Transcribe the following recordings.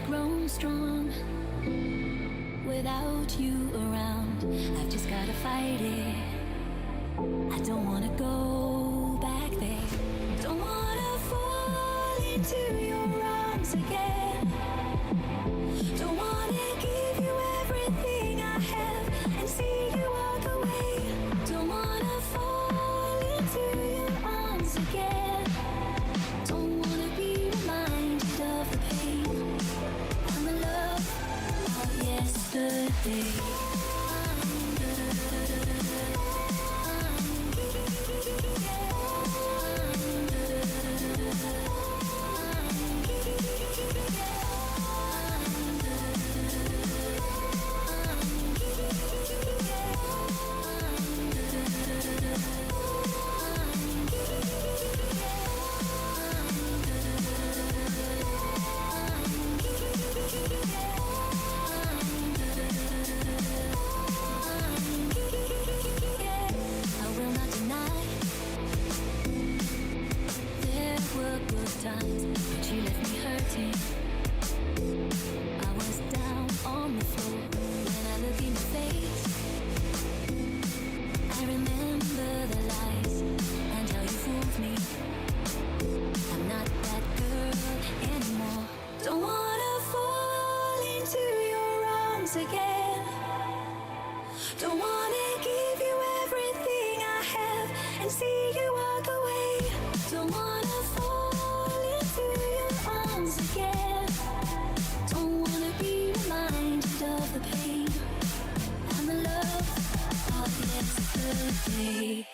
grown strong without you around. I've just gotta fight it. I don't wanna go back there. Don't wanna fall into your arms again. Don't wanna give you everything I have and see you walk away. Don't wanna fall into your arms again. Don't wanna be reminded of the pain and the love of yesterday. Times, but you left me hurting. I was down on the floor when I look in your face. I remember the lies and how you fooled me. I'm not that girl anymore. Don't wanna fall into your arms again. Don't wanna give you everything I have and see you walk away. Don't wanna fall into your arms again. Don't wanna be reminded of the pain and the love of yesterday.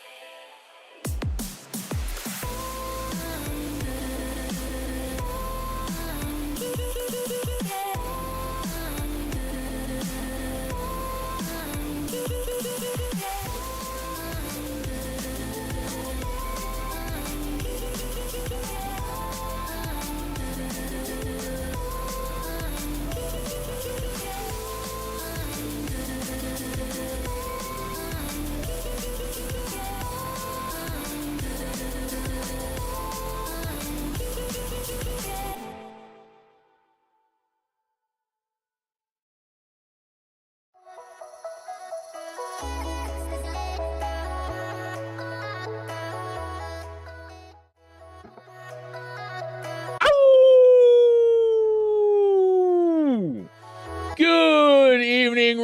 Good evening,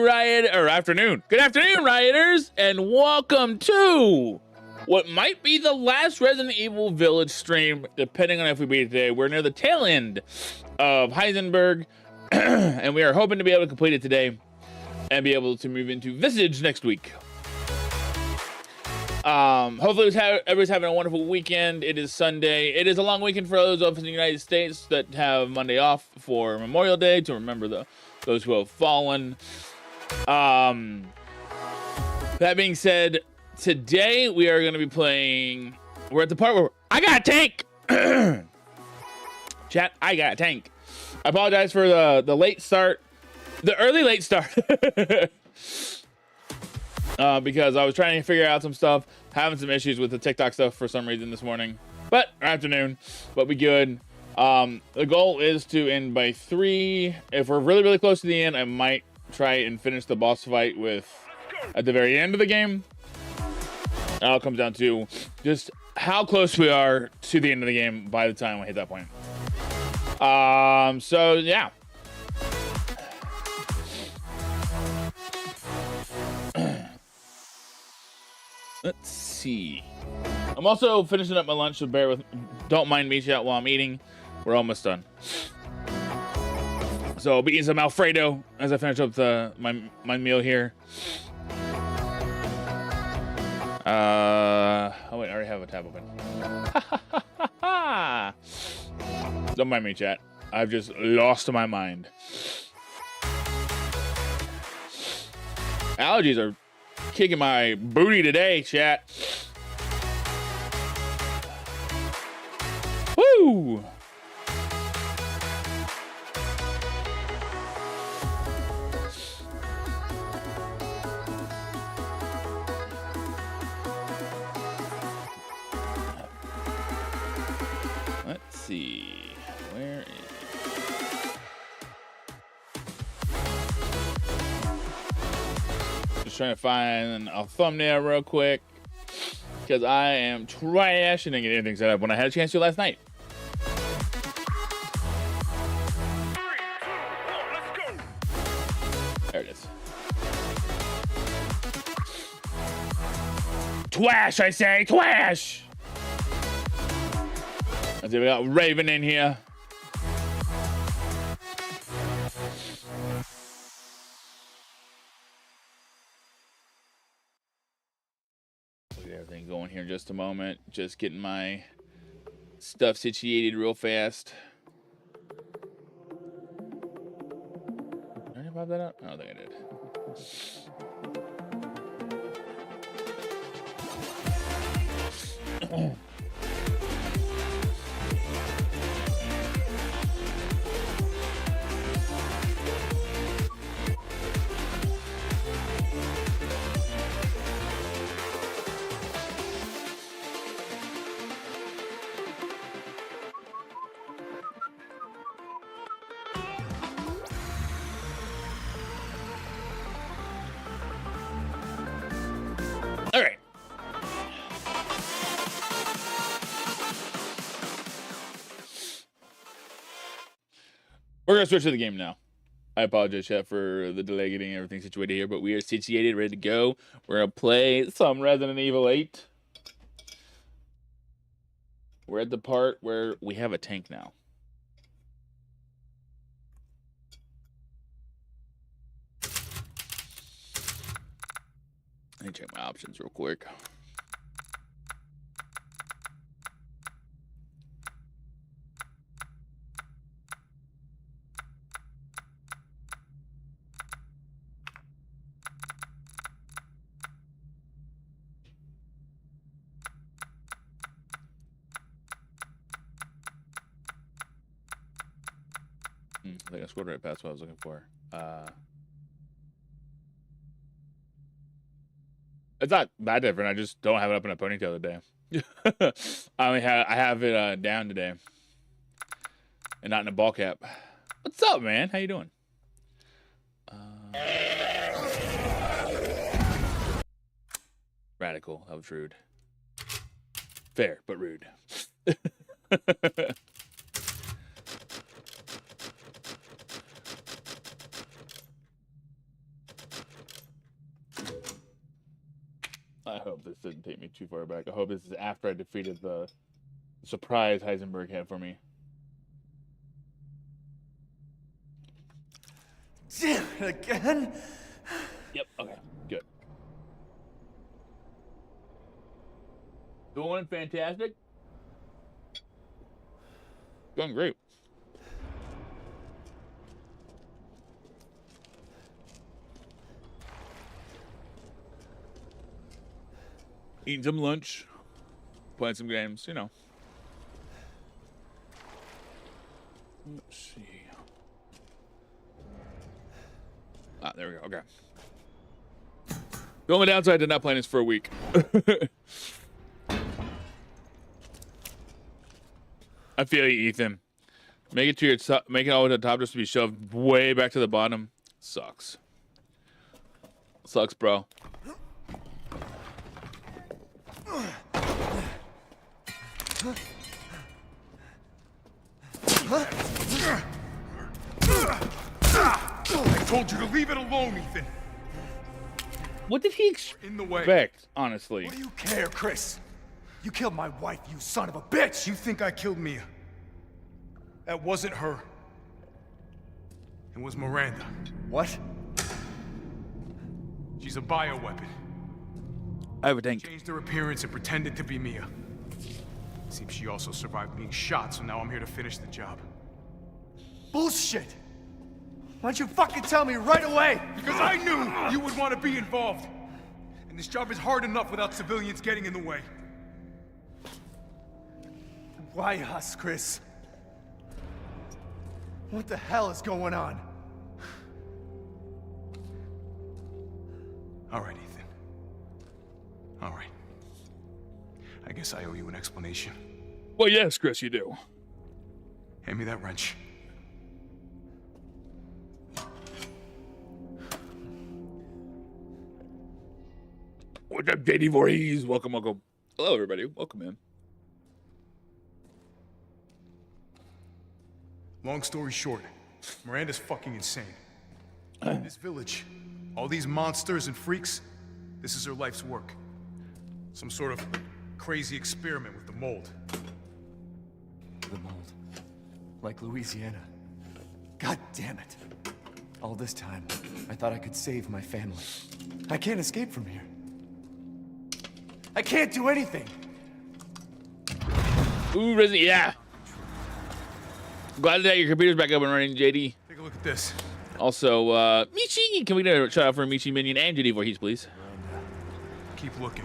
afternoon. Good afternoon, rioters, and welcome to what might be the last Resident Evil Village stream, depending on if we beat it today. We're near the tail end of Heisenberg, and we are hoping to be able to complete it today and be able to move into Visage next week. Hopefully everybody's having a wonderful weekend. It is Sunday. It is a long weekend for those of us in the United States that have Monday off for Memorial Day to remember those who have fallen. That being said, today we are going to be playing. We're at the part where I got a tank. Chat, I got a tank. I apologize for the late start, the early late start, because I was trying to figure out some stuff, having some issues with the TikTok stuff for some reason this morning, or afternoon, but we good. The goal is to end by 3. If we're really, really close to the end, I might try and finish the boss fight at the very end of the game. It all comes down to just how close we are to the end of the game by the time we hit that point. So yeah. Let's see. I'm also finishing up my lunch, so don't mind me chat while I'm eating. We're almost done. So I'll be eating some Alfredo as I finish up my meal here. Oh wait, I already have a tab open. Don't mind me, chat. I've just lost my mind. Allergies are kicking my booty today, chat. Woo! Let's see. Where is... Just trying to find a thumbnail real quick because I am trash and didn't get anything set up when I had a chance to last night. 3, 2, 1, let's go. There it is. Twash, I say, twash! Let's see, we got Raven in here. Look at everything going here in just a moment. Just getting my stuff situated real fast. Did I pop that up? I don't think I did. All right. We're going to switch to the game now. I apologize, Chef, for the delay getting everything situated here, but we are situated, ready to go. We're going to play some Resident Evil 8. We're at the part where we have a tank now. Let me check my options real quick. I think I scrolled right past what I was looking for. It's not that different. I just don't have it up in a ponytail today. I have it down today, and not in a ball cap. What's up, man? How you doing? Radical. That was rude. Fair, but rude. I hope this didn't take me too far back. I hope this is after I defeated the surprise Heisenberg had for me. Damn it again? Yep, okay, good. Doing fantastic. Going great. Eating some lunch, playing some games, you know. Let's see. Ah, there we go. Okay. The only downside to not playing this for a week. I feel you, Ethan. Make it to your make it all the way to the top just to be shoved way back to the bottom. Sucks. Sucks, bro. I told you to leave it alone, Ethan. What did he In the way. expect, honestly? What do you care, Chris? You killed my wife, you son of a bitch! You think I killed Mia? That wasn't her. It was Miranda. What? She's a bioweapon. I have a tank. Changed her appearance and pretended to be Mia. Seems she also survived being shot, so now I'm here to finish the job. Bullshit! Why don't you fucking tell me right away? Because I knew you would want to be involved. And this job is hard enough without civilians getting in the way. Why us, Chris? What the hell is going on? All right, Ethan. All right. I guess I owe you an explanation. Well, yes, Chris, you do. Hand me that wrench. what's up, JD Voorhees? Welcome, welcome. Hello, everybody. Welcome in. Long story short, Miranda's fucking insane. This village, all these monsters and freaks, this is her life's work. Some sort of crazy experiment with the mold. The mold. Like Louisiana. God damn it. All this time, I thought I could save my family. I can't escape from here. I can't do anything. Ooh, Resident, yeah. Glad that your computer's back up and running, JD. Take a look at this. Also, Michi, can we get a shout out for Michi Minion and JD Voorhees, please? Keep looking.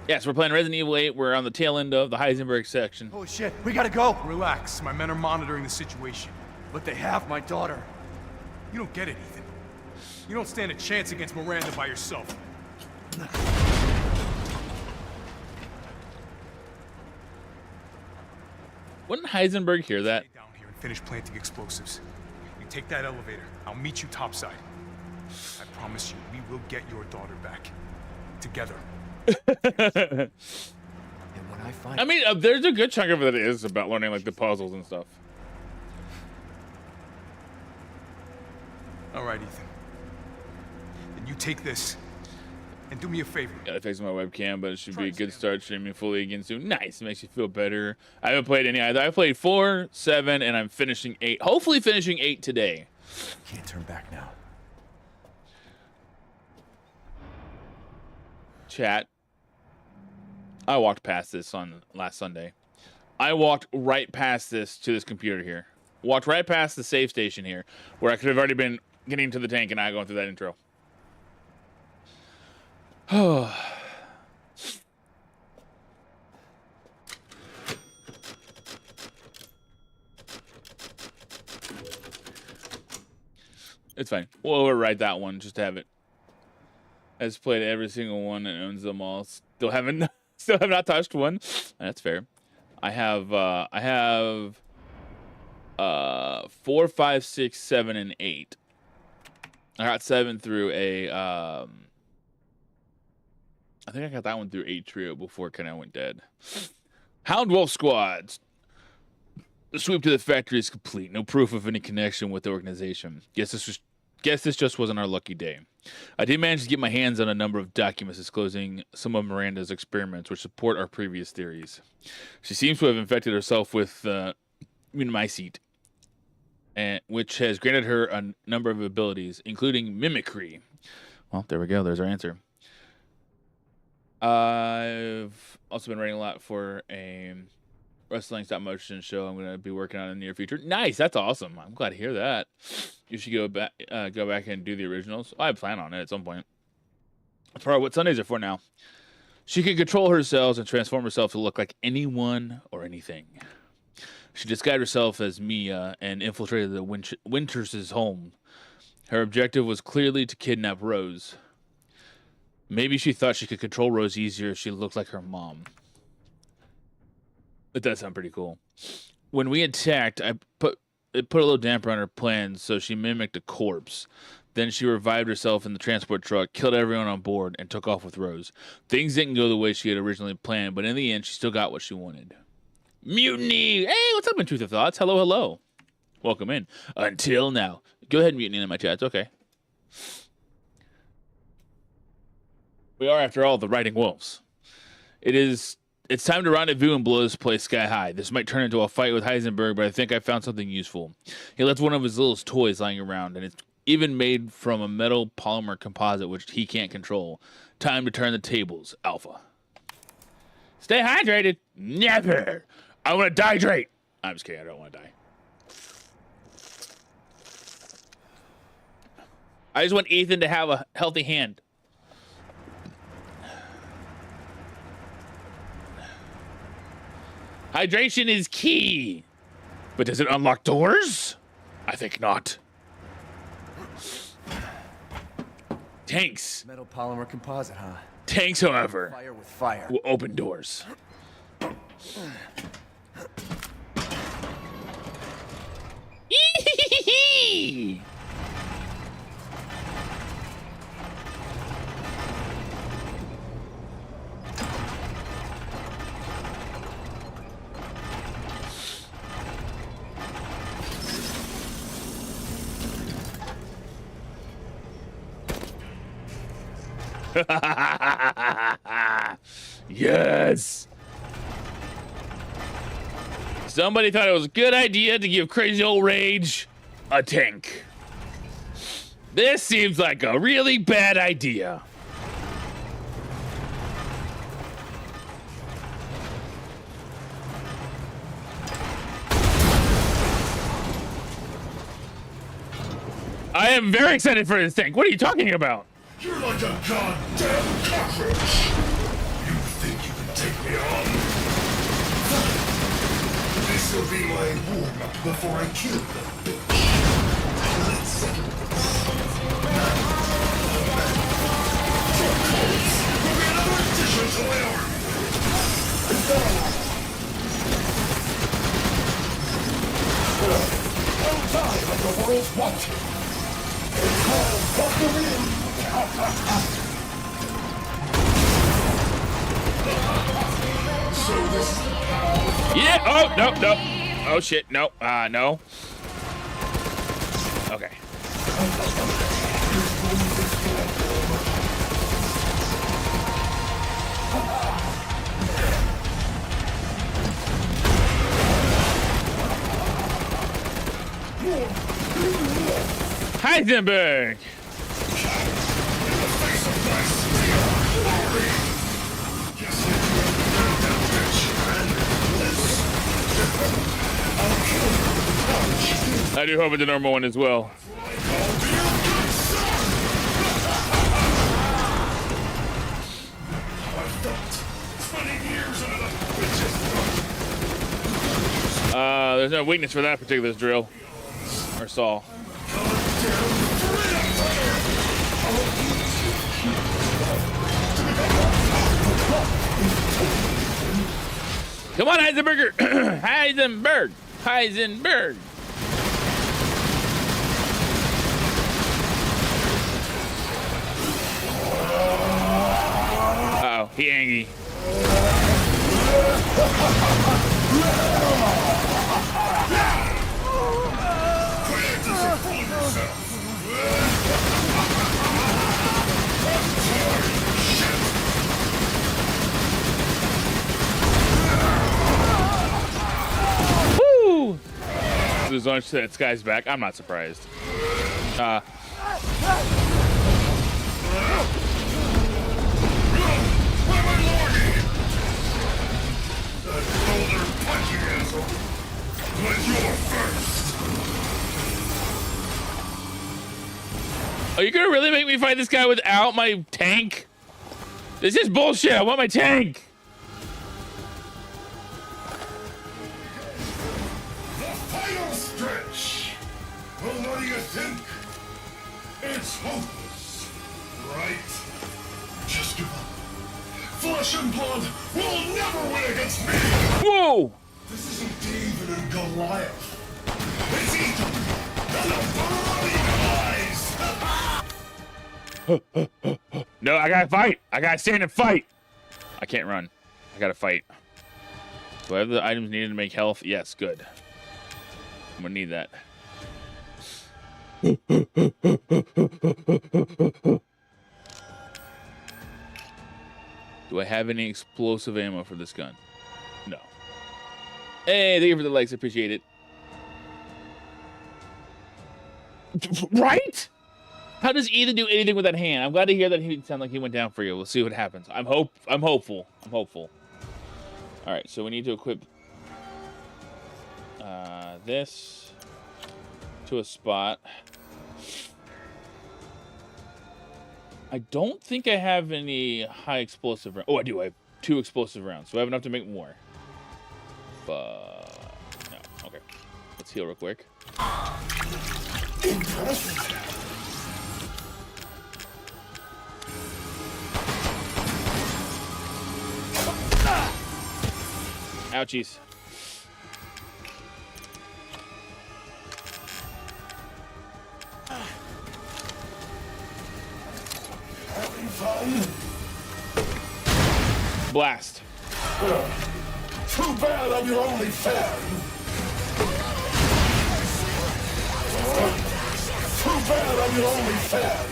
Yes, we're playing Resident Evil 8. We're on the tail end of the Heisenberg section. Holy shit, we gotta go. Relax. My men are monitoring the situation. But they have my daughter. You don't get it, Ethan. You don't stand a chance against Miranda by yourself. Wouldn't Heisenberg hear that? Stay down here and finish planting explosives. You take that elevator. I'll meet you topside. I promise you, we will get your daughter back. Together. And when I find I mean, there's a good chunk of it that is about learning like the puzzles and stuff. All right, Ethan. Then you take this and do me a favor. Gotta fix my webcam, but it should be a good start streaming fully again soon. Nice, makes you feel better. I haven't played any either. I played 4, 7, and I'm finishing 8. Hopefully finishing 8 today. Can't turn back now. Chat. I walked past this on last Sunday. I walked right past this to this computer here. Walked right past the save station here, where I could have already been getting to the tank and not going through that intro. It's fine. We'll overwrite that one just to have it. Has played every single one and owns them all. Still have not touched one. That's fair. I have 4, 5, 6, 7, and 8. I got 7 through a I think I got that one through 8 trio before it kind of went dead. Hound Wolf Squads. The sweep to the factory is complete. No proof of any connection with the organization. Guess this just wasn't our lucky day. I did manage to get my hands on a number of documents disclosing some of Miranda's experiments, which support our previous theories. She seems to have infected herself with mycete, which has granted her a number of abilities, including mimicry. Well, there we go. There's our answer. I've also been writing a lot for a wrestling stop motion show I'm going to be working on in the near future. Nice. That's awesome. I'm glad to hear that. You should go back and do the originals. I plan on it at some point. That's probably what Sundays are for now. She can control her cells and transform herself to look like anyone or anything. She disguised herself as Mia and infiltrated the Winters' home. Her objective was clearly to kidnap Rose. Maybe she thought she could control Rose easier if she looked like her mom. It does sound pretty cool. When we attacked, it put a little damper on her plans, so she mimicked a corpse. Then she revived herself in the transport truck, killed everyone on board, and took off with Rose. Things didn't go the way she had originally planned, but in the end, she still got what she wanted. Mutiny! Hey, what's up, in Truth of Thoughts? Hello, hello. Welcome in. Until now. Go ahead and mutiny in my chat. It's okay. We are, after all, the Riding Wolves. It's time to rendezvous and blow this place sky high. This might turn into a fight with Heisenberg, but I think I found something useful. He left one of his little toys lying around, and it's even made from a metal polymer composite which he can't control. Time to turn the tables, Alpha. Stay hydrated. Never. I want to dehydrate. I'm just kidding. I don't want to die. I just want Ethan to have a healthy hand. Hydration is key. But does it unlock doors? I think not. Tanks. Metal polymer composite, huh? Tanks, however, Fire with fire. will open doors. Yes. Somebody thought it was a good idea to give Crazy Old Rage a tank. This seems like a really bad idea. I am very excited for this tank. What are you talking about? You're like a goddamn cockroach. You think you can take me on? This'll be my warm-up before I kill the bitch. Let's settle this. Will be another addition to my army. No time of the world's watching. It's called Buckaroo. So this is the power. Yeah. Oh, no, no. Oh, shit. No. No. Okay. Heisenberg. I do hope it's a normal one as well. There's no weakness for that particular drill or saw. Come on, Heisenberger! Heisenberg! Heisenberg! Uh-oh, he angry. Woo! There's a bunch that guy's back. I'm not surprised. Are you gonna really make me fight this guy without my tank? This is bullshit. I want my tank. The final stretch. Well, what do you think? It's hopeless, right? Just give up. Flesh and blood will never win against me. Whoa! This isn't David and Goliath. It's Ethan and the bloody eyes. No, I gotta fight. I gotta stand and fight. I can't run. I gotta fight. Do I have the items needed to make health? Yes, good. I'm gonna need that. Do I have any explosive ammo for this gun? No. Hey, thank you for the likes. I appreciate it. Right? How does Ethan do anything with that hand? I'm glad to hear that he sounded like he went down for you. We'll see what happens. I'm hopeful. I'm hopeful. All right, so we need to equip this to a spot. I don't think I have any high explosive rounds. Oh, I do. I have 2 explosive rounds, so I have enough to make more. But no. Okay. Let's heal real quick. Ouchies. Blast. Too bad I'm your only fan. Too bad I'm your only fan.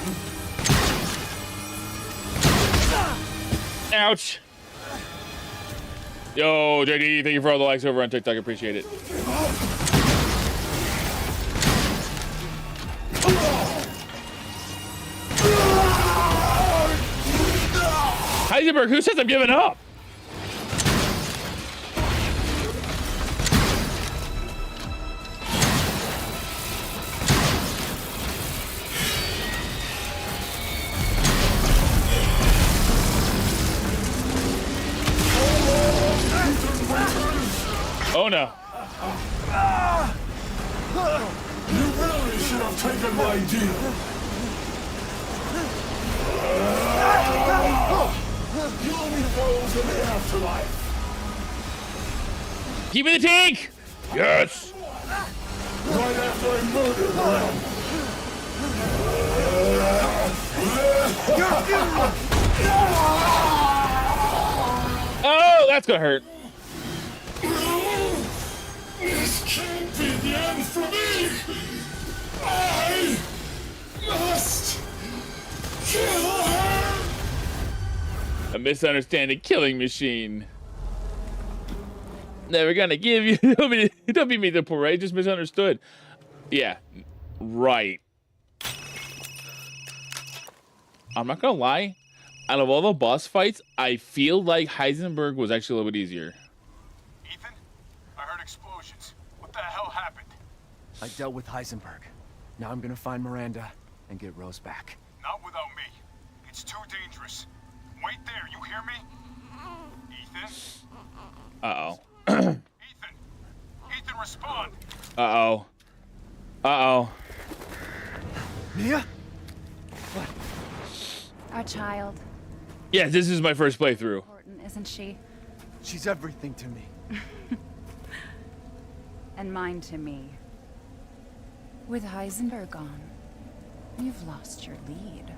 Ouch. Yo, JD, thank you for all the likes over on TikTok. Appreciate it. Heisenberg, who says I'm giving up? Oh no. You really should have taken my deal. You'll be those in the afterlife. Give me the tank! Yes! Right after I murdered them. Oh, that's gonna hurt. This can't be the end for me. I must kill her. A misunderstanding killing machine. Never gonna give you. Don't be me the parade. Just misunderstood. Yeah, right. I'm not gonna lie. Out of all the boss fights, I feel like Heisenberg was actually a little bit easier. Ethan, I heard explosions. What the hell happened? I dealt with Heisenberg. Now I'm gonna find Miranda and get Rose back. Not without me. It's too dangerous. Wait there, you hear me? Ethan? Uh-oh. Ethan! Ethan, respond! Uh-oh. Uh-oh. Mia? Our child. Yeah, this is my first playthrough. Important, isn't she? She's everything to me. And mine to me. With Heisenberg gone, you've lost your lead.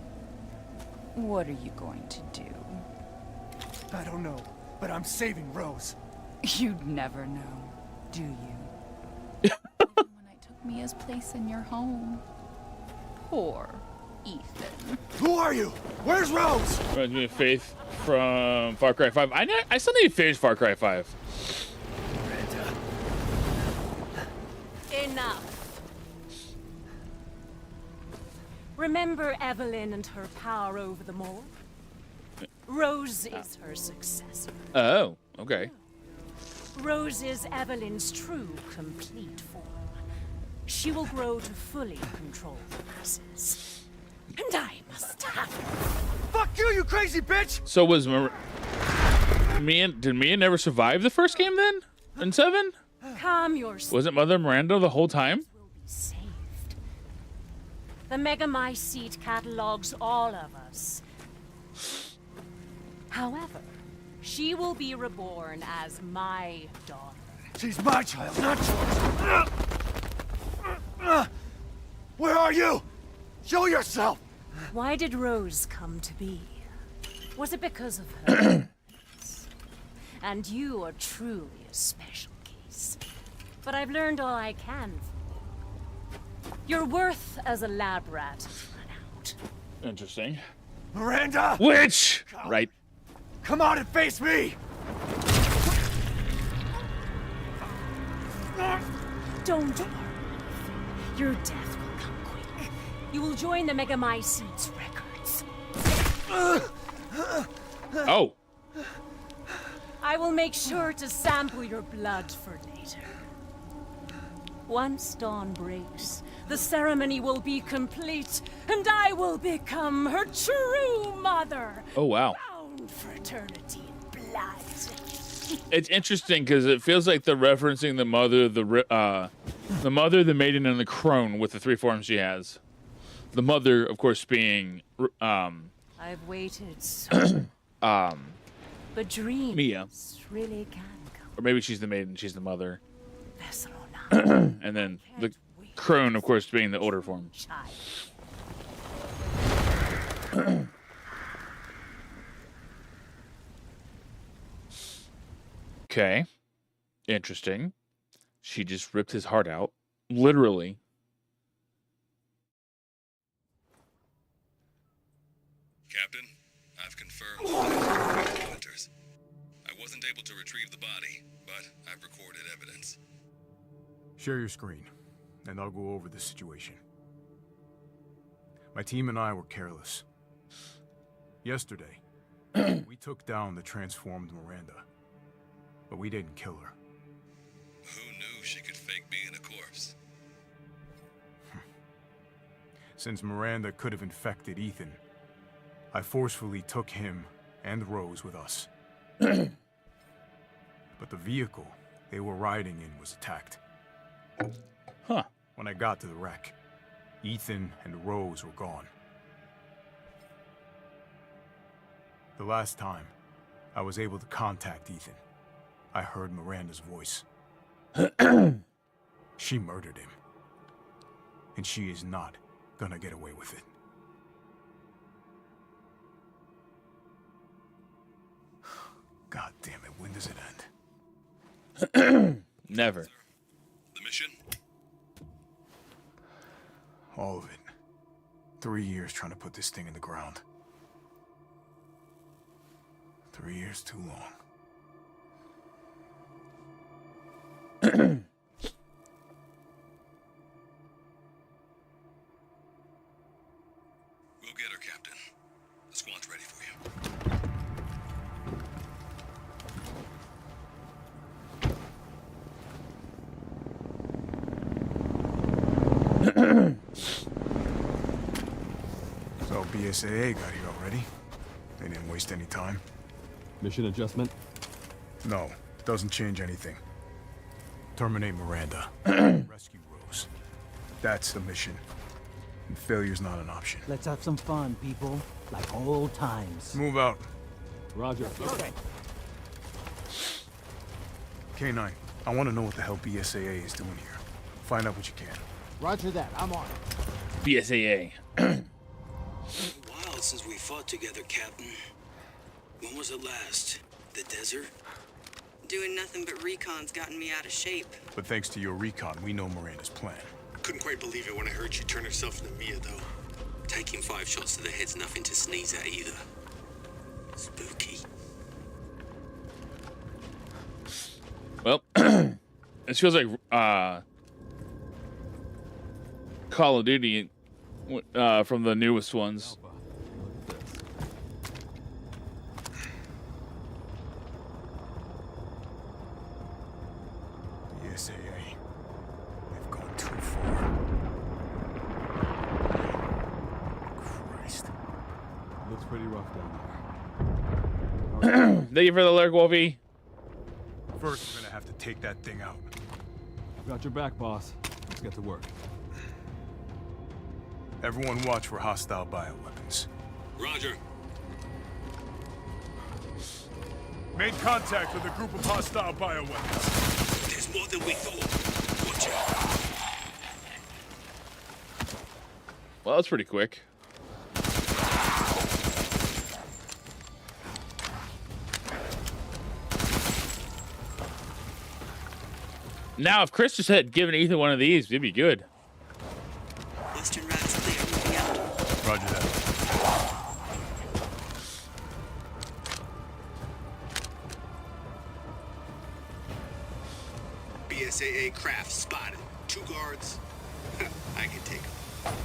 What are you going to do? I don't know, but I'm saving Rose. You'd never know, do you? Even when I took Mia's place in your home. Poor Ethan. Who are you? Where's Rose? Reminds me of Faith from Far Cry 5. I still need to finish Far Cry 5. Enough. Remember Evelyn and her power over them all? Rose is her successor. Oh, okay. Rose is Evelyn's true, complete form. She will grow to fully control the masses. And I must have her. Fuck you, you crazy bitch! So was did Mia never survive the first game then? In 7? Calm yourself. Wasn't Mother Miranda the whole time? Will be saved. The Megamycete catalogs all of us. However, she will be reborn as my daughter. She's my child, not yours. Where are you? Show yourself! Why did Rose come to be? Was it because of her? And you are truly a special case. But I've learned all I can from you. Your worth as a lab rat has run out. Interesting. Miranda! Which? Right. Come on and face me! Don't worry. Your death will come quick. You will join the Megamycete's records. Oh. I will make sure to sample your blood for later. Once dawn breaks, the ceremony will be complete, and I will become her true mother. Oh, wow. Bound for eternity in blood. It's interesting because it feels like they're referencing the mother, the maiden, and the crone with the 3 forms she has. The mother, of course, being I've waited so but dreams Mia. really can come. Or maybe she's the maiden, she's the mother. Vessel or not, And then the crone, of course, being the older form. child. Okay. Interesting. She just ripped his heart out. Literally. Captain, I've confirmed. monsters. I wasn't able to retrieve the body, but I've recorded evidence. Share your screen, and I'll go over the situation. My team and I were careless. Yesterday, we took down the transformed Miranda, but we didn't kill her. Who knew she could fake being a corpse? Since Miranda could have infected Ethan, I forcefully took him and Rose with us. But the vehicle they were riding in was attacked. Huh. When I got to the wreck, Ethan and Rose were gone. The last time I was able to contact Ethan, I heard Miranda's voice. She murdered him. And she is not gonna get away with it. God damn it, when does it end? Never. The mission? All of it. 3 years trying to put this thing in the ground. 3 years too long. We'll get her, Captain. The squad's ready for you. So BSAA got here already? They didn't waste any time? Mission adjustment? No, doesn't change anything. Terminate Miranda. Rescue Rose. That's the mission. And failure's not an option. Let's have some fun, people. Like old times. Move out. Roger. Okay. K9, I want to know what the hell BSAA is doing here. Find out what you can. Roger that. I'm on it. BSAA. A while since we fought together, Captain. When was it last? The desert? Doing nothing but recon's gotten me out of shape. But thanks to your recon, we know Miranda's plan. Couldn't quite believe it when I heard she turned herself into Mia, though. Taking 5 shots to the head's nothing to sneeze at either. Spooky. Well, this feels like Call of Duty from the newest ones. BSAA. They've gone too far. Christ. Looks pretty rough down Thank you for the lurk, Wolfie. First, we're gonna have to take that thing out. there. Got your back, boss. Let's get to work. Everyone watch for hostile bioweapons. Roger. Made contact with a group of hostile bioweapons. There's more than we thought. Watch out. Well, that's pretty quick. Now, if Chris just had given Ethan one of these, it'd be good. Western Rat's clear. Moving out. Roger that. BSAA craft spotted. 2 guards. I can take them.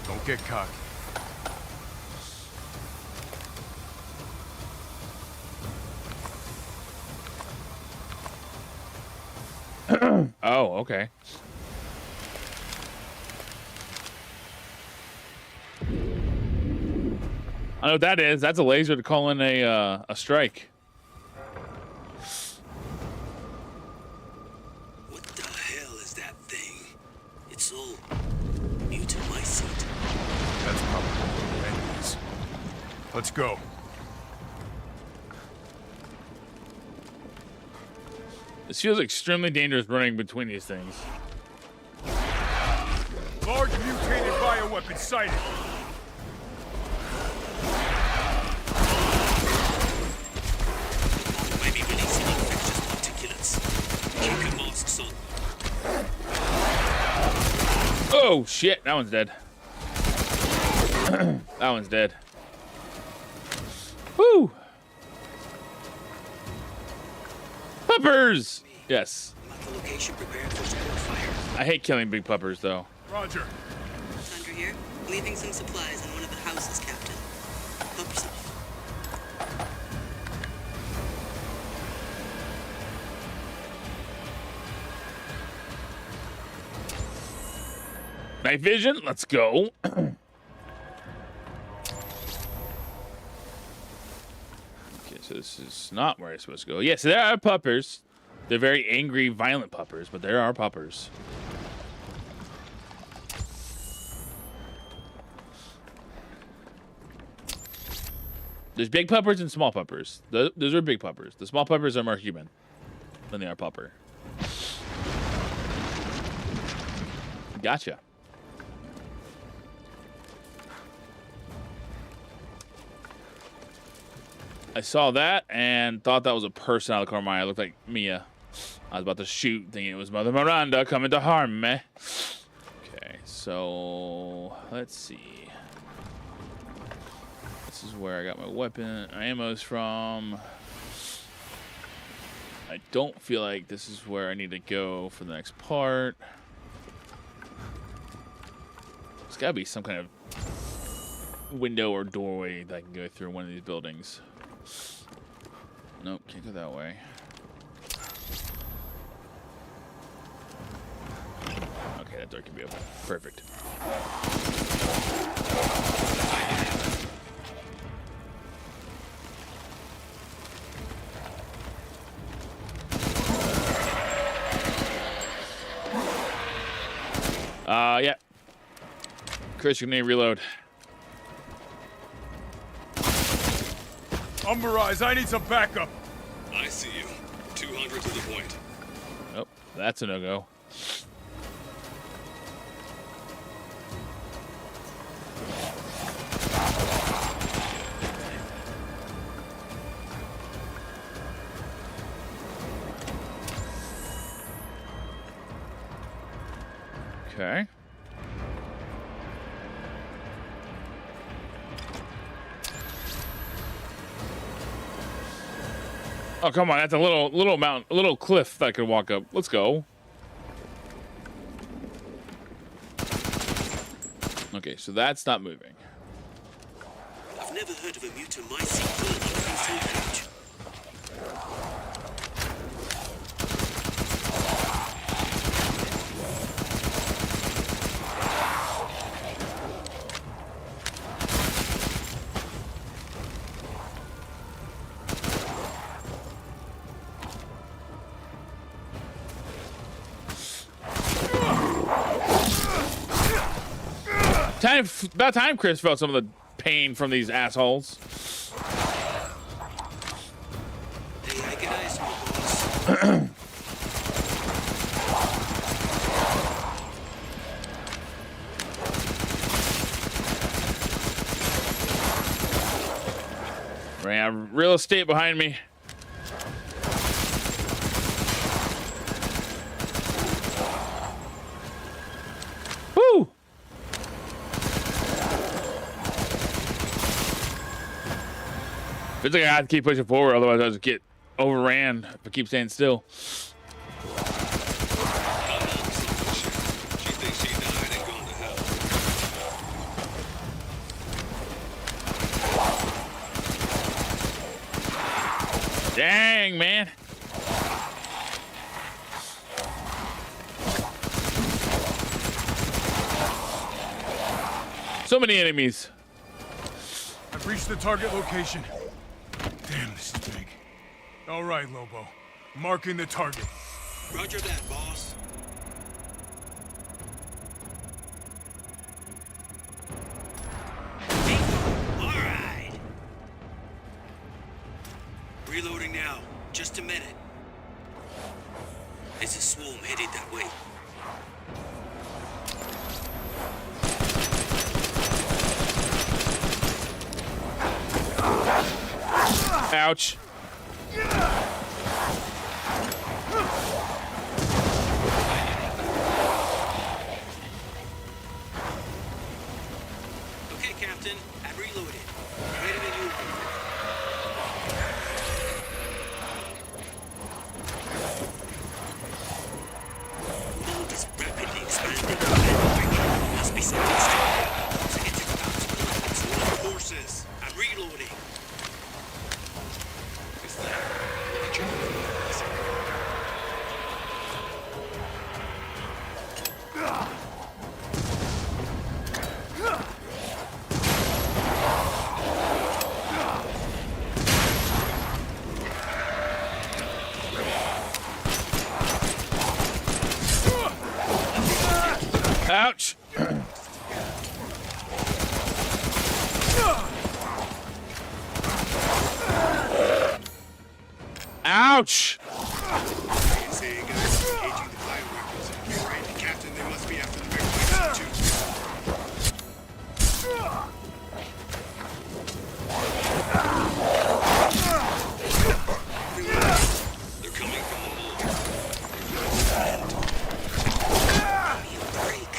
Don't get cocky. Oh, okay. I know what that is. That's a laser to call in a strike. What the hell is that thing? It's all mutamycete. That's probably what it is. Let's go. This feels extremely dangerous running between these things. Large mutated bioweapon sighted. Maybe releasing infectious particulates. Keep your masks on. Oh, shit. That one's dead. That one's dead. Woo! puppers! Yes. I'm at the location prepared for support fire. I hate killing big puppers, though. Roger. Thunder here. Leaving some supplies in one of the houses, Captain. Help yourself. Night vision, let's go. Okay, so this is not where I'm supposed to go. Yes, there are puppers. They're very angry, violent puppers, but there are puppers. There's big puppers and small puppers. Those are big puppers. The small puppers are more human than they are pupper. Gotcha. I saw that and thought that was a person out of the corner of my eye. It looked like Mia. I was about to shoot, thinking it was Mother Miranda coming to harm me. Okay, so let's see. This is where I got my weapon ammos from. I don't feel like this is where I need to go for the next part. There's gotta be some kind of window or doorway that I can go through one of these buildings. Nope, can't go that way. Okay, that door can be open. Perfect. Yeah. Chris, you need to reload. Umber Eyes, I need some backup. I see you. 200 to the point. Oh, that's a no-go. Okay. Oh, come on. That's a little mountain, a little cliff that I could walk up. Let's go. Okay, so that's not moving. I've never heard of a mutant mice so huge. About time Chris felt some of the pain from these assholes. Hey, I can ice my boss. Right, I have real estate behind me. Woo! Feels like I have to keep pushing forward, otherwise I'll just get overran if I keep staying still. She thinks she died and gone to hell. Dang, man. So many enemies. I've reached the target location. Damn, this is big. All right, Lobo. Marking the target. Roger that, boss. All right. Reloading now. Just a minute. There's a swarm headed that way. Ouch. Okay, Captain. I've reloaded. Ready to move. Ouch! Say, guys, engaging the bioweapons. You're right, Captain, they must be after the Megamites too. They're coming from the mold. Break.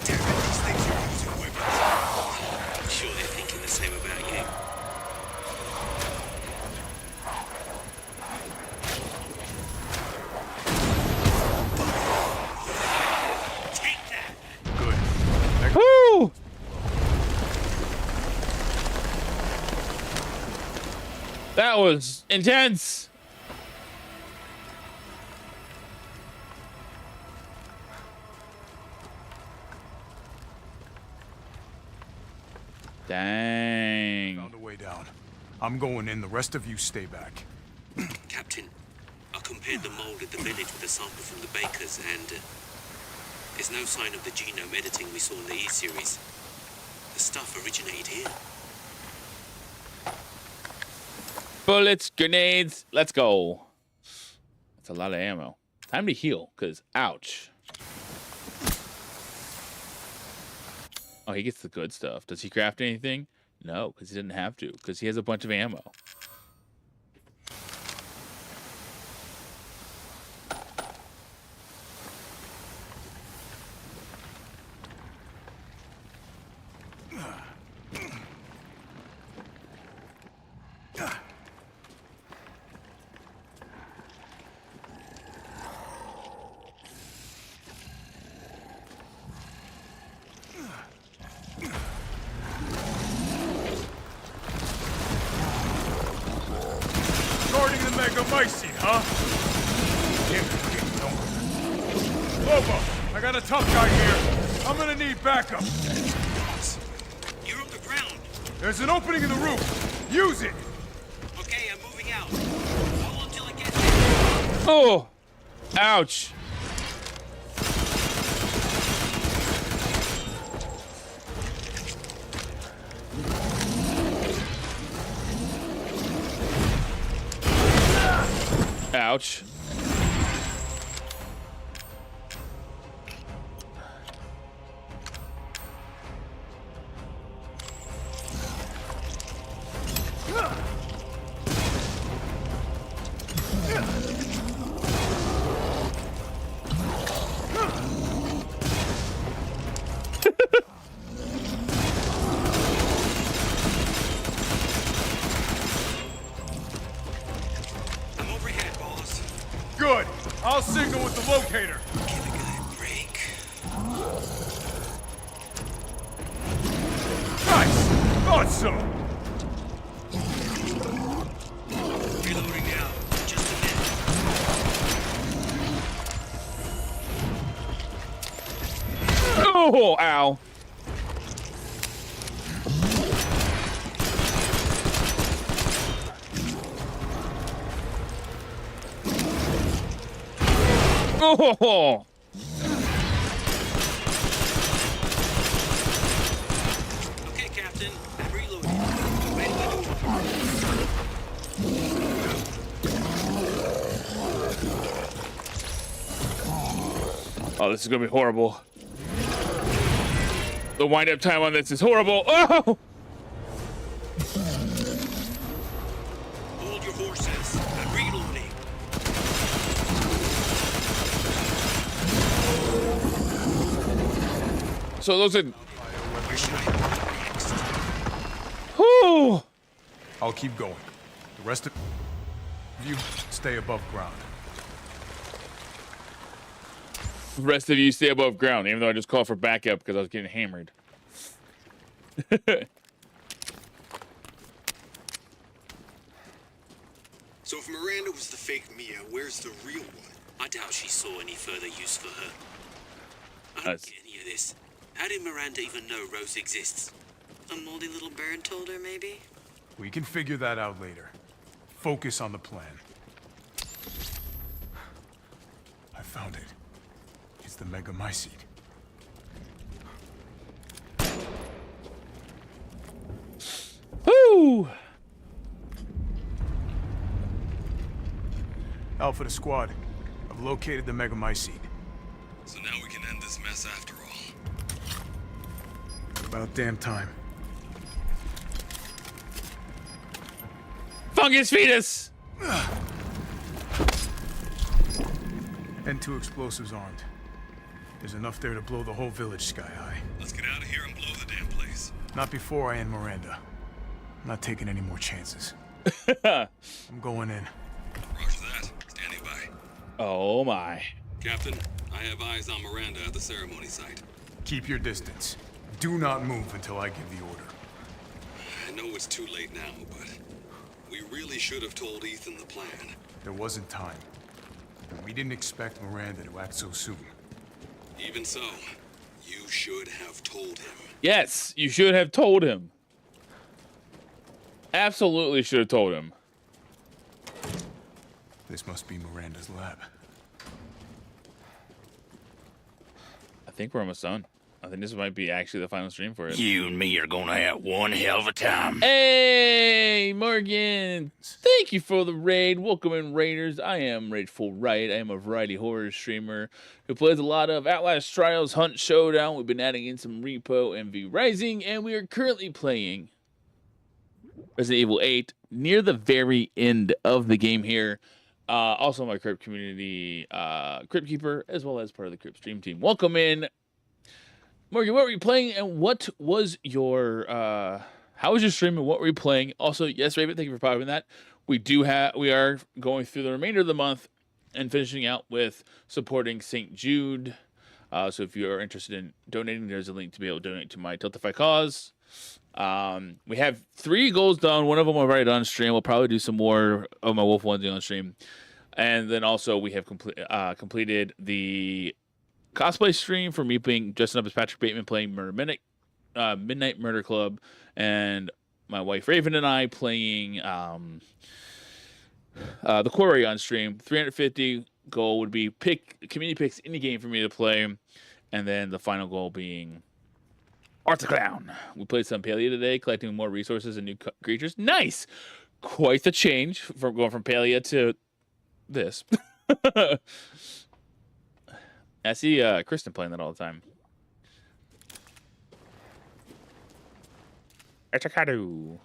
Damn it, these things are using weapons. I'm sure they're thinking the same about you. Take that! Good. Woo! That was intense. Dang. Found a way down. I'm going in. The rest of you stay back. Captain, I compared the mold at the village with a sample from the bakers, and there's no sign of the genome editing we saw in the E-series. The stuff originated here. Bullets, grenades, let's go. That's a lot of ammo. Time to heal, because ouch. Oh, he gets the good stuff. Does he craft anything? No, because he didn't have to, because he has a bunch of ammo. Guarding the Megamycete, huh? Damn it, I'm getting nowhere. Lobo, I got a tough guy here. I'm gonna need backup. You're on the ground. There's an opening in the roof. Use it. Okay, I'm moving out. Hold on till I get there. Oh, ouch. Ouch. I'm overhead, boss. Good. I'll signal with the locator. Give a guy a break. Nice. Thought so. Reloading now. Just a minute. Oh, ow. Oh. Okay, Captain. I'm reloading. Ready to move. Oh, this is gonna be horrible. The wind-up time on this is horrible. Oh! Hold your horses. I'm reloading. So those are. Where should I go next? Whew. I'll keep going. The rest of you stay above ground. The rest of you stay above ground, even though I just called for backup because I was getting hammered. So if Miranda was the fake Mia, where's the real one? I doubt she saw any further use for her. I don't get any of this. How did Miranda even know Rose exists? A moldy little bird told her, maybe? We can figure that out later. Focus on the plan. I found it. It's the Megamycete. Woo! Alpha to squad. I've located the megamycete. So now we can end this mess after all. About damn time. Fungus fetus! N2 explosives armed. There's enough there to blow the whole village sky high. Let's get out of here and blow the damn place. Not before I end Miranda. I'm not taking any more chances. I'm going in. Roger that. Standing by. Oh my. Captain, I have eyes on Miranda at the ceremony site. Keep your distance. Do not move until I give the order. I know it's too late now, but we really should have told Ethan the plan. There wasn't time. We didn't expect Miranda to act so soon. Even so, you should have told him. Yes, you should have told him. Absolutely should have told him. This must be Miranda's lab. I think we're almost done. I think this might be actually the final stream for it. You and me are gonna have one hell of a time. Hey, Morgan! Thank you for the raid. Welcome in, Raiders. I am Rageful Right. I am a variety horror streamer who plays a lot of Outlast Trials, Hunt Showdown. We've been adding in some Repo and V Rising, and we are currently playing Resident Evil 8 near the very end of the game here. Also my Crypt community, Crypt Keeper, as well as part of the Crypt stream team. Welcome in. Morgan, what were you playing, and what was your, how was your stream, and what were you playing? Also, yes, Raven, thank you for popping that. We are going through the remainder of the month and finishing out with supporting St. Jude. So if you are interested in donating, there's a link to be able to donate to my Tiltify cause. We have 3 goals done. One of them I've already done on stream. We'll probably do some more of my Wolf onesie on stream. And then also we have completed the cosplay stream for me being dressing up as Patrick Bateman playing Midnight Murder Club, and my wife Raven and I playing the Quarry on stream. 350 goal would be community picks any game for me to play, and then the final goal being Art the Clown. We played some Palia today, collecting more resources and new creatures. Nice! Quite the change from going from Palia to this. I see Kristen playing that all the time. Echakadu.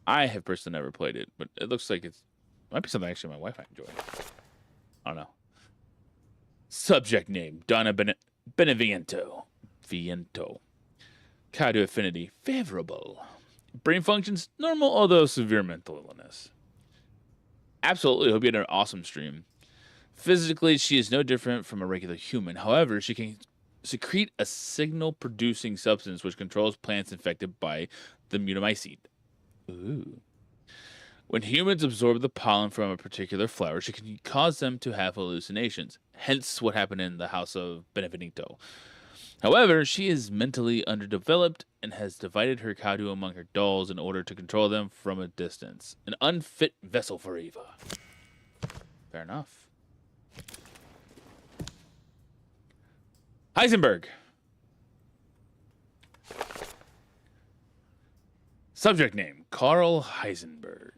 I have personally never played it, but it looks like it might be something actually my wife might enjoy. I don't know. Subject name, Donna Beneviento. Viento. Kaido affinity, favorable. Brain functions, normal, although severe mental illness. Absolutely, hope you had an awesome stream. Physically, she is no different from a regular human. However, she can secrete a signal-producing substance which controls plants infected by the mutamycete. Ooh. When humans absorb the pollen from a particular flower, she can cause them to have hallucinations. Hence what happened in the house of Benvenuto. However, she is mentally underdeveloped and has divided her Kadu among her dolls in order to control them from a distance. An unfit vessel for Eva. Fair enough. Heisenberg. Subject name, Carl Heisenberg.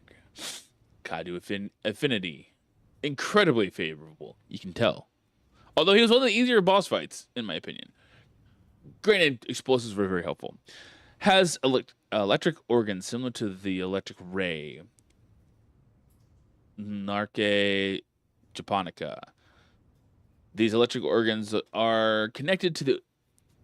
Kadu affinity. Incredibly favorable, you can tell. Although he was one of the easier boss fights, in my opinion. Granted, explosives were very helpful. Has electric organs similar to the electric ray. Narque japonica. These electric organs are connected to the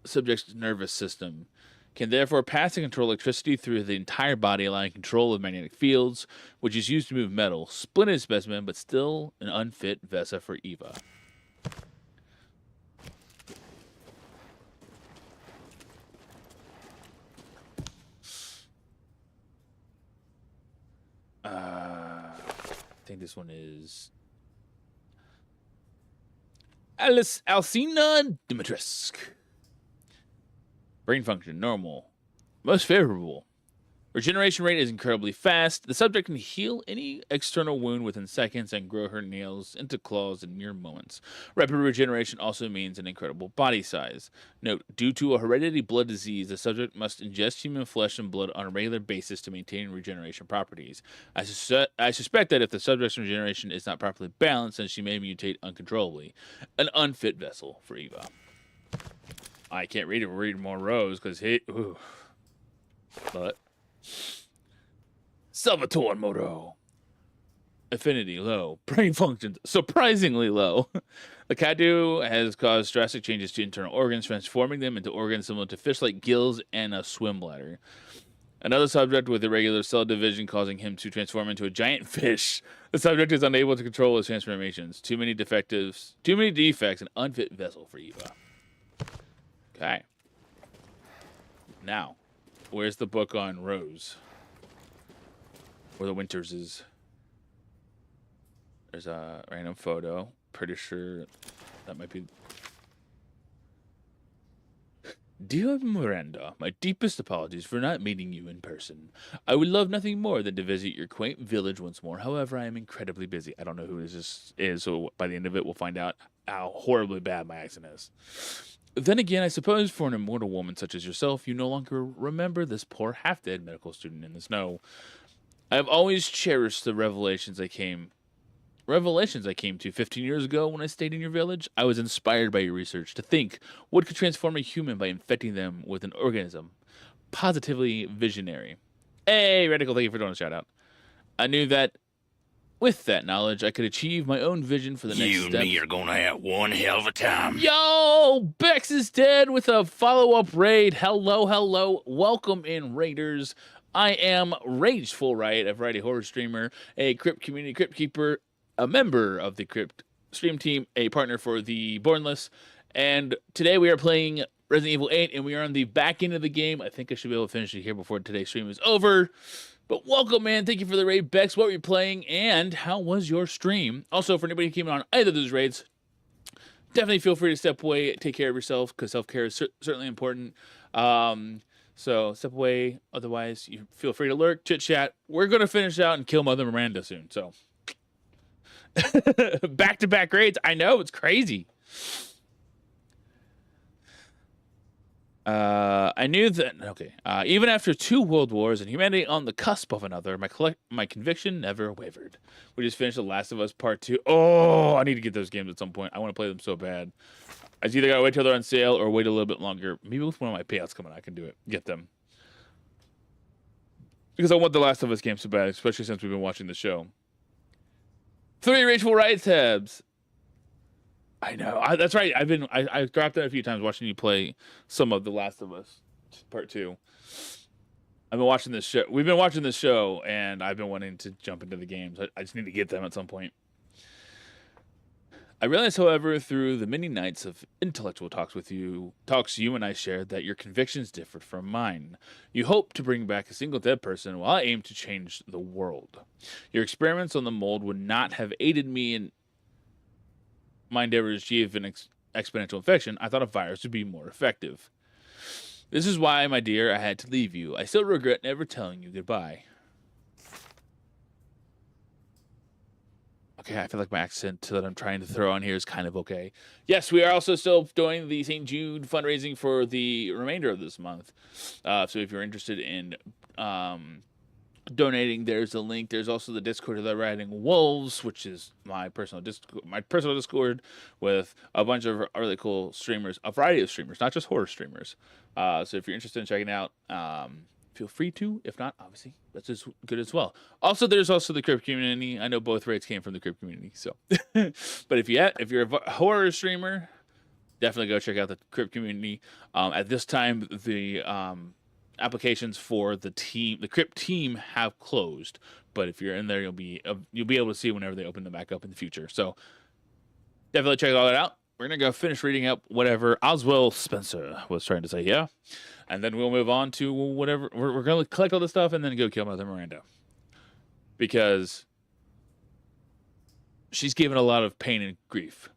subject's nervous system. Can therefore pass and control electricity through the entire body, allowing control of magnetic fields, which is used to move metal. Splendid specimen, but still an unfit Vesa for Eva. I think this one is Alcina Dimitrescu. Brain function, normal. Most favorable. Regeneration rate is incredibly fast. The subject can heal any external wound within seconds and grow her nails into claws in mere moments. Rapid regeneration also means an incredible body size. Note, due to a hereditary blood disease, the subject must ingest human flesh and blood on a regular basis to maintain regeneration properties. I suspect that if the subject's regeneration is not properly balanced, then she may mutate uncontrollably. An unfit vessel for Eva. I can't read it. We're reading more rows because but Salvatore Moto. Affinity low. Brain functions surprisingly low. The Kadu has caused drastic changes to internal organs, transforming them into organs similar to fish-like gills and a swim bladder. Another subject with irregular cell division causing him to transform into a giant fish. The subject is unable to control his transformations. Too many defects, an unfit vessel for Eva. Okay. Now, where's the book on Rose? Where the Winters is. There's a random photo. Pretty sure that might be... Dear Miranda, my deepest apologies for not meeting you in person. I would love nothing more than to visit your quaint village once more. However, I am incredibly busy. I don't know who this is, so by the end of it, we'll find out how horribly bad my accent is. Then again, I suppose for an immortal woman such as yourself, you no longer remember this poor half-dead medical student in the snow. I have always cherished the revelations I came to 15 years ago when I stayed in your village. I was inspired by your research to think what could transform a human by infecting them with an organism. Positively visionary. Hey, Radical, thank you for doing a shout out. I knew that with that knowledge, I could achieve my own vision for the next You step. and me are gonna have one hell of a time. Yo, Bex is dead with a follow-up raid. Hello. Welcome in, Raiders. I am Rageful Riot, a variety horror streamer, a Crypt community Crypt keeper, a member of the Crypt stream team, a partner for the Bornless, and today we are playing Resident Evil 8, and we are on the back end of the game. I think I should be able to finish it here before today's stream is over. But welcome, man. Thank you for the raid, Bex. What were you playing, and how was your stream? Also, for anybody who came on either of those raids, definitely feel free to step away, take care of yourself, because self-care is certainly important. So step away. Otherwise, you feel free to lurk, chit-chat. We're going to finish out and kill Mother Miranda soon, so... Back-to-back raids. I know, it's crazy. I knew that... Okay. Even after 2 world wars and humanity on the cusp of another, my conviction never wavered. We just finished The Last of Us Part 2. Oh, I need to get those games at some point. I want to play them so bad. I either got to wait till they're on sale or wait a little bit longer. Maybe with one of my payouts coming, I can do it. Get them. Because I want The Last of Us games so bad, especially since we've been watching the show. 3 Rageful Riot tabs. I know. That's right. I dropped that a few times watching you play some of The Last of Us Part 2. I've been watching this show. We've been watching this show, and I've been wanting to jump into the games. I just need to get them at some point. I realized, however, through the many nights of intellectual talks you and I shared, that your convictions differed from mine. You hope to bring back a single dead person, while I aim to change the world. Your experiments on the mold would not have aided me in my endeavors to achieve an exponential infection. I thought a virus would be more effective. This is why, my dear, I had to leave you. I still regret never telling you goodbye. Okay, I feel like my accent that I'm trying to throw on here is kind of okay. Yes, we are also still doing the St. Jude fundraising for the remainder of this month. So if you're interested in donating, there's a link. There's also the Discord of the Riding Wolves, which is my personal Discord with a bunch of really cool streamers, a variety of streamers, not just horror streamers. So if you're interested in checking out, feel free to. If not, obviously, that's as good as well. Also, there's also the Crypt community. I know both raids came from the Crypt community. So, but if you're a horror streamer, definitely go check out the Crypt community. At this time, the applications for the Crypt team have closed. But if you're in there, you'll be able to see whenever they open them back up in the future. So, definitely check all that out. We're going to go finish reading up whatever Oswald Spencer was trying to say here. And then we'll move on to whatever. We're going to collect all this stuff and then go kill Mother Miranda. Because she's given a lot of pain and grief.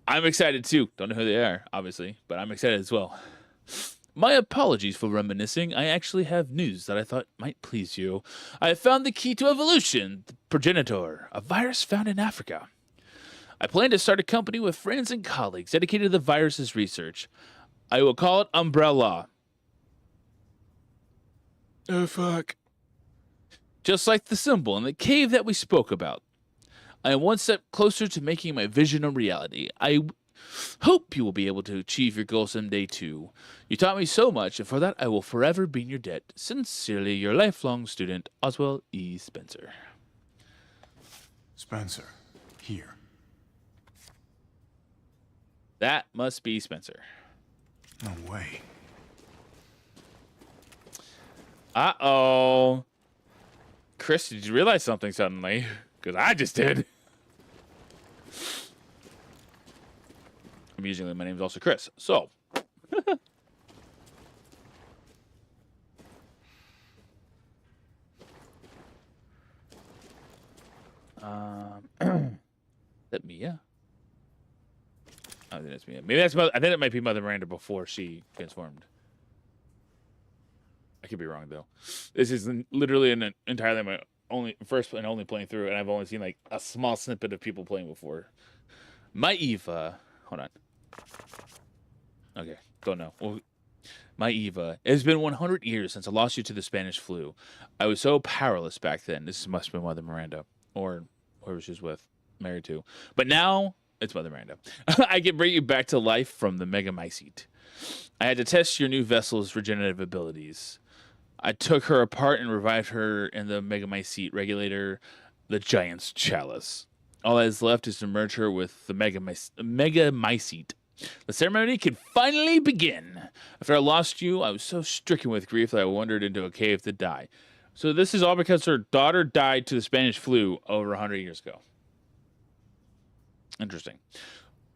I'm excited too. Don't know who they are, obviously. But I'm excited as well. My apologies for reminiscing. I actually have news that I thought might please you. I have found the key to evolution, the progenitor, a virus found in Africa. I plan to start a company with friends and colleagues dedicated to the virus's research. I will call it Umbrella. Oh, fuck. Just like the symbol in the cave that we spoke about. I am one step closer to making my vision a reality. I hope you will be able to achieve your goal someday too. You taught me so much, and for that I will forever be in your debt. Sincerely, your lifelong student, Oswald E. Spencer. Spencer, here. That must be Spencer. No way. Uh-oh. Chris, did you realize something suddenly? Because I just did. Amusingly, my name's also Chris. So. That Mia? I think that's Mia. Maybe that's Mother. I think it might be Mother Miranda before she transformed. I could be wrong though. This is literally an entirely my first and only playing through, and I've only seen like a small snippet of people playing before. My Eva, hold on. Okay, don't know. Well, my Eva, it has been 100 years since I lost you to the Spanish flu. I was so powerless back then. This must have been Mother Miranda, or whoever she was with, married to. But now it's Mother Miranda. I can bring you back to life from the Megamycete. I had to test your new vessel's regenerative abilities. I took her apart and revived her in the Megamycete regulator, the Giant's Chalice. All that is left is to merge her with the Megamycete. The ceremony can finally begin. After I lost you, I was so stricken with grief that I wandered into a cave to die. So this is all because her daughter died to the Spanish flu over 100 years ago. Interesting.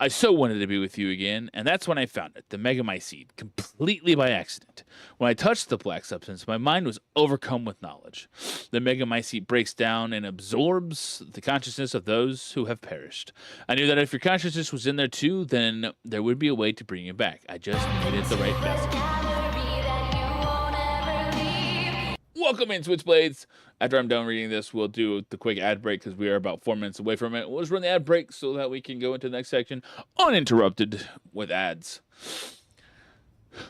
I so wanted to be with you again, and that's when I found it, the Megamycete, completely by accident. When I touched the black substance, my mind was overcome with knowledge. The Megamycete breaks down and absorbs the consciousness of those who have perished. I knew that if your consciousness was in there too, then there would be a way to bring you back. I just needed the right vessel. Welcome in, Switchblades. After I'm done reading this, we'll do the quick ad break because we are about 4 minutes away from it. We'll just run the ad break so that we can go into the next section uninterrupted with ads.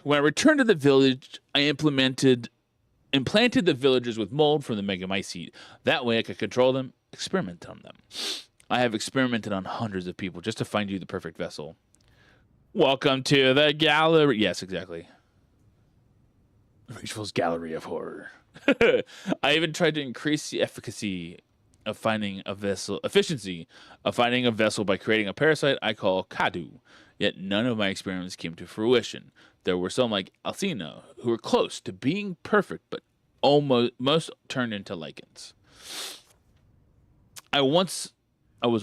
When I returned to the village, I implanted the villagers with mold from the Megamycete. That way I could control them, experiment on them. I have experimented on hundreds of people just to find you the perfect vessel. Welcome to the gallery. Yes, exactly. Rachel's Gallery of Horror. I even tried to increase the efficiency of finding a vessel by creating a parasite I call Kadu. Yet none of my experiments came to fruition. There were some like Alcina who were close to being perfect, but most turned into lichens. I was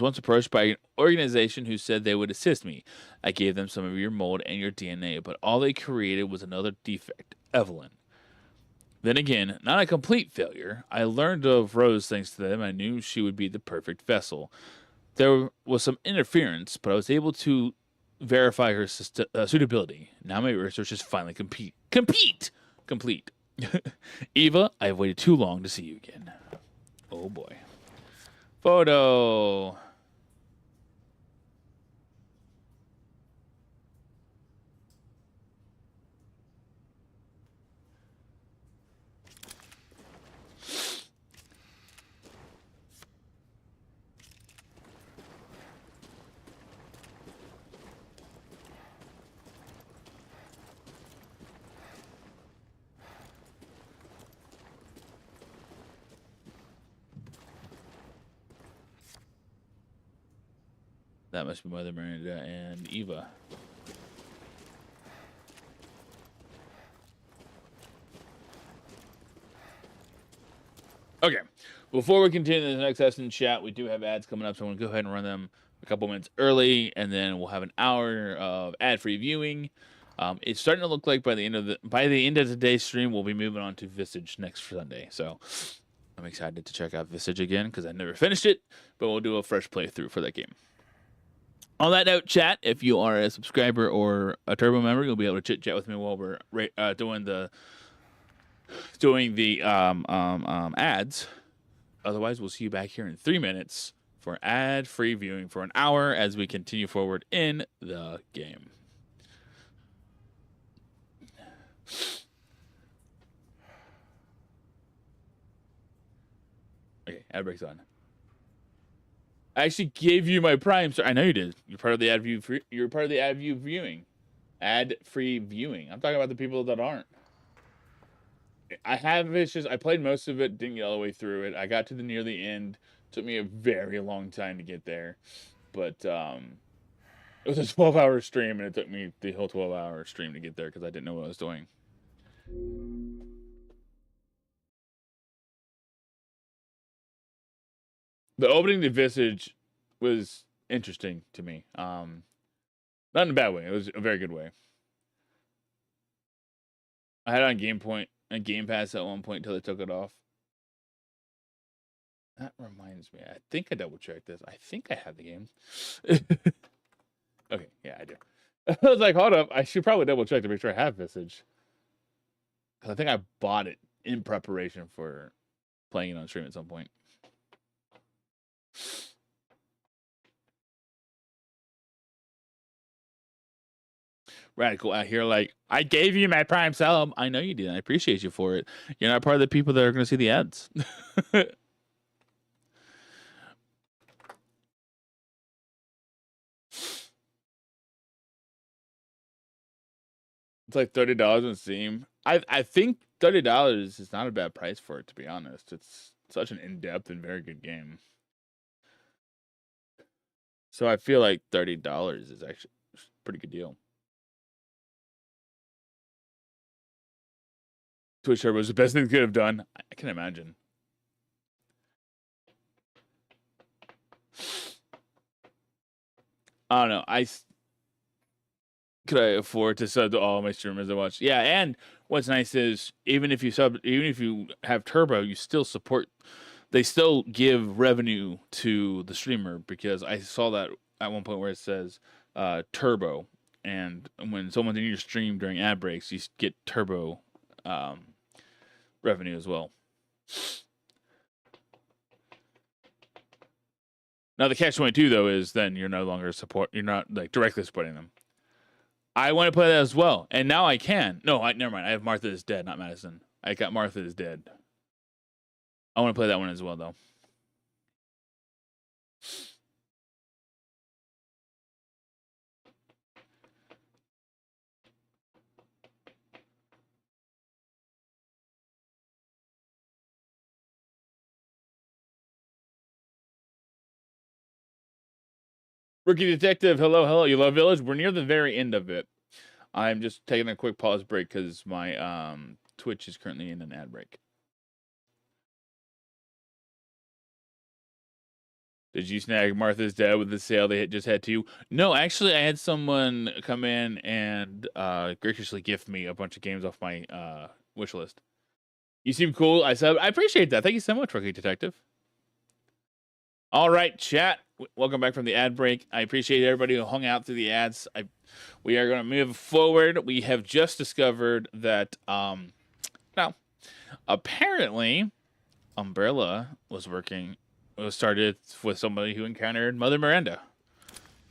once approached by an organization who said they would assist me. I gave them some of your mold and your DNA, but all they created was another defect, Evelyn. Then again, not a complete failure. I learned of Rose thanks to them. I knew she would be the perfect vessel. There was some interference, but I was able to verify her suitability. Now my research is finally complete. Eva, I have waited too long to see you again. Oh boy. Photo. That must be Mother Miranda and Eva. Okay, before we continue the next session chat, we do have ads coming up, so I'm going to go ahead and run them a couple minutes early, and then we'll have an hour of ad-free viewing. It's starting to look like by the end of today's stream, we'll be moving on to Visage next Sunday. So I'm excited to check out Visage again because I never finished it, but we'll do a fresh playthrough for that game. On that note, chat, if you are a subscriber or a Turbo member, you'll be able to chit chat with me while we're doing the ads. Otherwise, we'll see you back here in 3 minutes for ad-free viewing for an hour as we continue forward in the game. Okay, ad break's on. I actually gave you my Prime. I know you did. You're part of the ad view. You're part of the ad view viewing, ad-free viewing. I'm talking about the people that aren't. I have issues. I played most of it, didn't get all the way through it. I got to near the end. Took me a very long time to get there, but it was a 12-hour stream, and it took me the whole 12-hour stream to get there because I didn't know what I was doing. The opening to Visage was interesting to me. Not in a bad way. It was a very good way. I had it on Game Pass at one point until they took it off. That reminds me. I think I double-checked this. I think I have the game. Okay, yeah, I do. I was like, hold up. I should probably double-check to make sure I have Visage. Because I think I bought it in preparation for playing it on stream at some point. Radical out here like, I gave you my Prime sub. I know you did. I appreciate you for it. You're not part of the people that are going to see the ads. It's like $30 on Steam. I think $30 is not a bad price for it, to be honest. It's such an in-depth and very good game. So I feel like $30 is actually a pretty good deal. Twitch Turbo is the best thing they could have done. I can imagine. I don't know. Could I afford to sub to all my streamers I watch? Yeah, and what's nice is even if you have Turbo, you still support. They still give revenue to the streamer because I saw that at one point where it says Turbo, and when someone's in your stream during ad breaks, you get Turbo revenue as well. Now the catch-22 though is then you're no longer you're not like directly supporting them. I want to play that as well, and now I can. No, never mind. I have Martha is Dead, not Madison. I got Martha is Dead. I want to play that one as well, though. Rookie Detective, hello. You love Village? We're near the very end of it. I'm just taking a quick pause break because my Twitch is currently in an ad break. Did you snag Martha's Dead with the sale they just had to you? No, actually, I had someone come in and graciously gift me a bunch of games off my wish list. You seem cool. I said, I appreciate that. Thank you so much, Rookie Detective. All right, chat. Welcome back from the ad break. I appreciate everybody who hung out through the ads. We are going to move forward. We have just discovered that, now, apparently, Umbrella was started with somebody who encountered Mother Miranda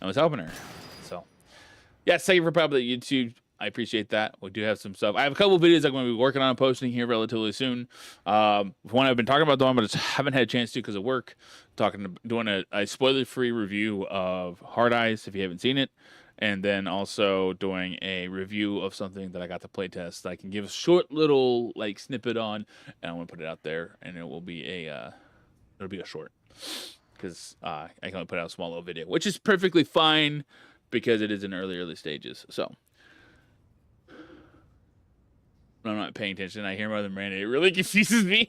and was helping her. So, yes, thank you for probably YouTube. I appreciate that. We do have some stuff. I have a couple of videos I'm going to be working on posting here relatively soon. One I've been talking about though, but I just haven't had a chance to because of work. Doing a spoiler-free review of Hard Eyes if you haven't seen it, and then also doing a review of something that I got to play test that I can give a short little like snippet on, and I want to put it out there, and it will be a short because I can only put out a small little video, which is perfectly fine because it is in early stages. So. I'm not paying attention. I hear Mother Miranda. It really confuses me.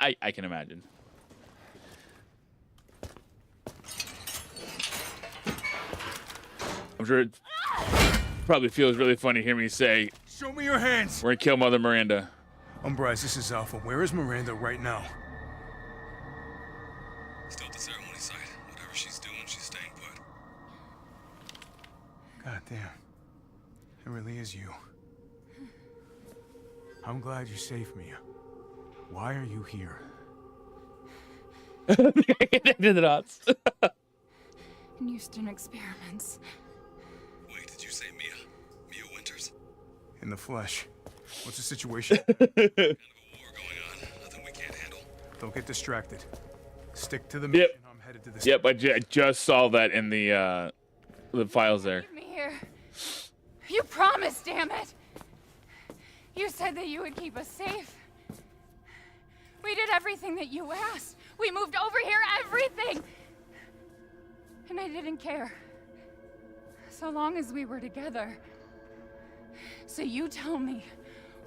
I can imagine. I'm sure it probably feels really funny to hear me say, "Show me your hands." We're gonna kill Mother Miranda. Bryce, this is Alpha. Where is Miranda right now? Still at the ceremony site. Whatever she's doing, she's staying put. God damn. It really is you. I'm glad you're safe, Mia. Why are you here? Connected the dots. Houston experiments. Wait, did you say Mia? Mia Winters? In the flesh. What's the situation? Kind of a war going on. Nothing we can't handle. Don't get distracted. Stick to the mission. I'm headed to the... Yep, I just saw that in the files there. Leave me here. You promised, damn it. You said that you would keep us safe. We did everything that you asked. We moved over here, everything. And I didn't care. So long as we were together. So you tell me,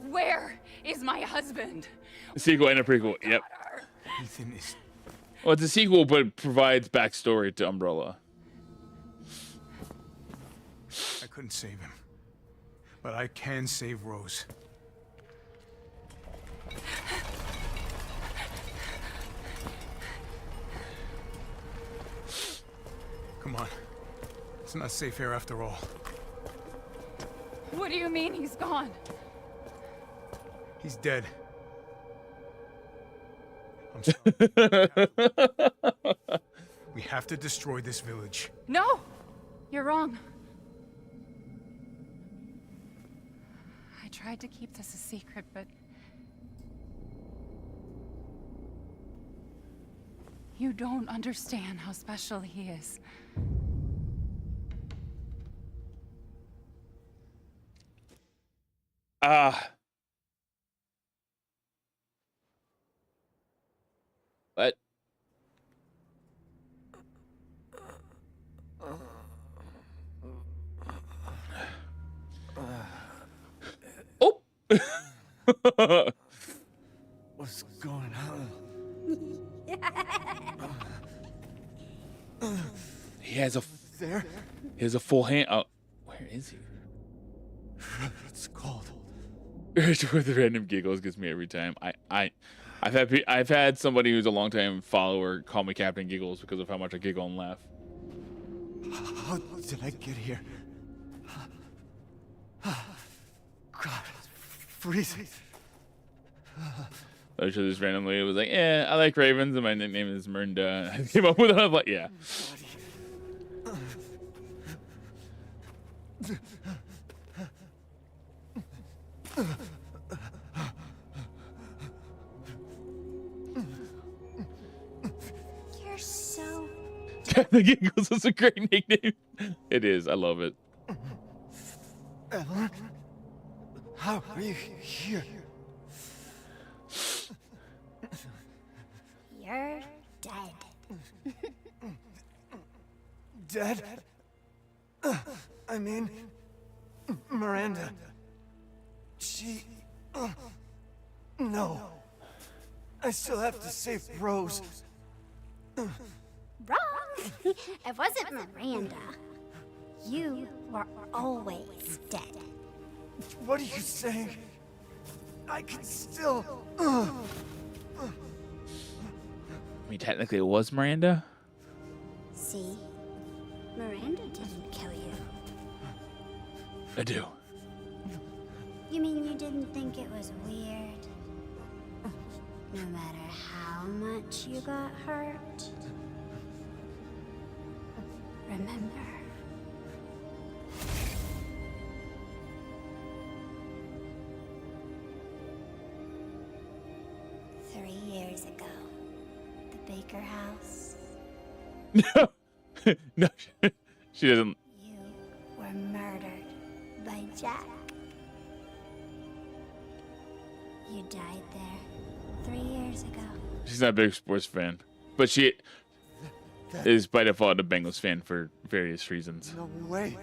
where is my husband? A sequel and a prequel. Yep. Ethan is... Well, it's a sequel, but it provides backstory to Umbrella. I couldn't save him. But I can save Rose. Come on. It's not safe here after all. What do you mean he's gone? He's dead. I'm sorry. We have to destroy this village. No! You're wrong. I tried to keep this a secret, but... you don't understand how special he is. What? Oh! What's going on? He has a There? he has a full hand. Oh, where is he? It's cold. With the random giggles gets me every time. I've had somebody who's a longtime follower call me Captain Giggles because of how much I giggle and laugh. How did I get here? God, it's freezing. I just this randomly. It was like, I like ravens, and my nickname is Miranda. I came up with it. I was like, yeah. You're so... Captain Giggles is a great nickname. It is. I love it. Ellen? How are you here? You're dead. Dead? I mean, Miranda. She... no. I still have to save Rose. Wrong! It wasn't Miranda. You were always dead. What are you saying? I can still... I mean, technically, it was Miranda. See? Miranda didn't kill you. I do. You mean you didn't think it was weird? No matter how much you got hurt? Remember. Years ago, the Baker house. No, she doesn't. You were murdered by Jack. You died there 3 years ago. She's not a big sports fan, but she is by default a Bengals fan for various reasons. No way.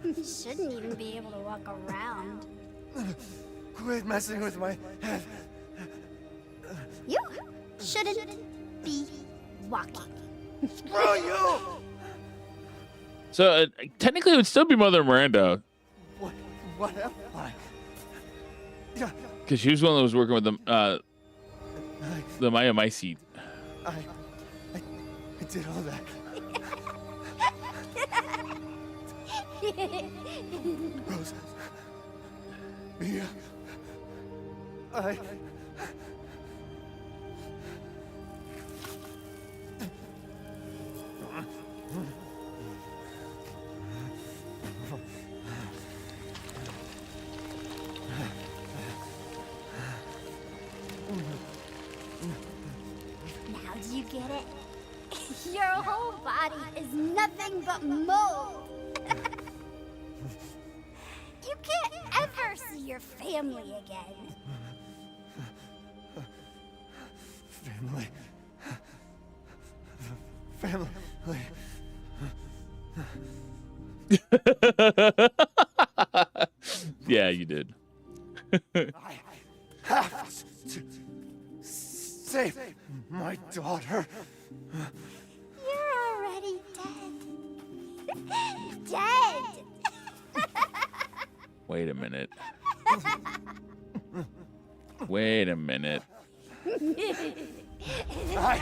You shouldn't even be able to walk around. Quit messing with my head. You shouldn't be walking. Screw you! So technically, it would still be Mother Miranda. What am I? Yeah. Because she was the one that was working with the Maya Mycete. I did all that. Rose. Mia. I... Now do you get it? Your whole body is nothing but mold. You can't ever see your family again. Family. Yeah, you did. I have to save my daughter. You're already dead. Dead. Wait a minute. Wait a minute. I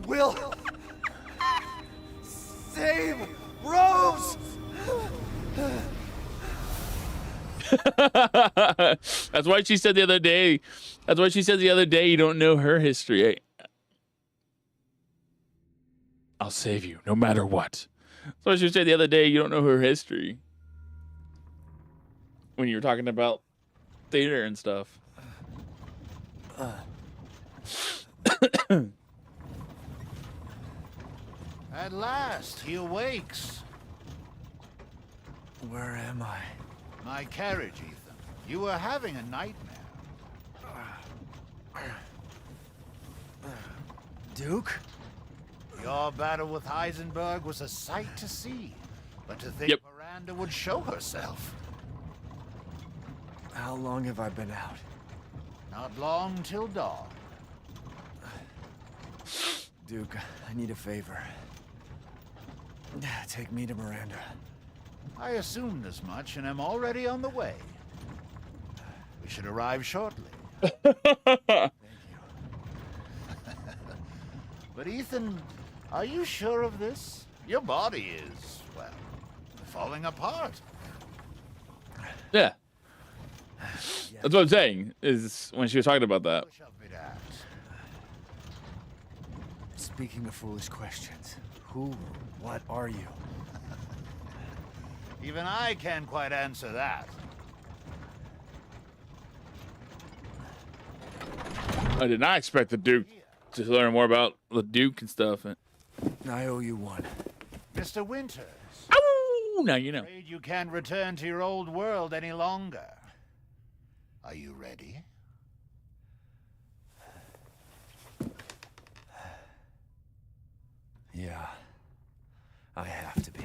will save Rose. That's why she said the other day. That's why she said the other day you don't know her history. I'll save you no matter what. That's why she said the other day you don't know her history. When you were talking about theater and stuff. At last, he awakes. Where am I? My carriage, Ethan. You were having a nightmare. Duke? Your battle with Heisenberg was a sight to see. But to think Miranda would show herself. How long have I been out? Not long till dawn. Duke, I need a favor. Take me to Miranda. I assumed as much and am already on the way. We should arrive shortly. Thank you. But Ethan, are you sure of this? Your body is, well, falling apart. Yeah. That's what I'm saying, is when she was talking about that. Speaking of foolish questions, who, what are you? Even I can't quite answer that. I did not expect the Duke to learn more about the Duke and stuff. I owe you one. Mr. Winters. Oh, now you know. Afraid you can't return to your old world any longer. Are you ready? Yeah, I have to be.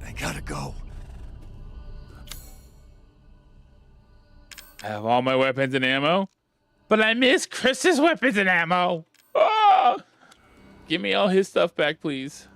I gotta go. I have all my weapons and ammo, but I miss Chris's weapons and ammo. Ah! Give me all his stuff back, please.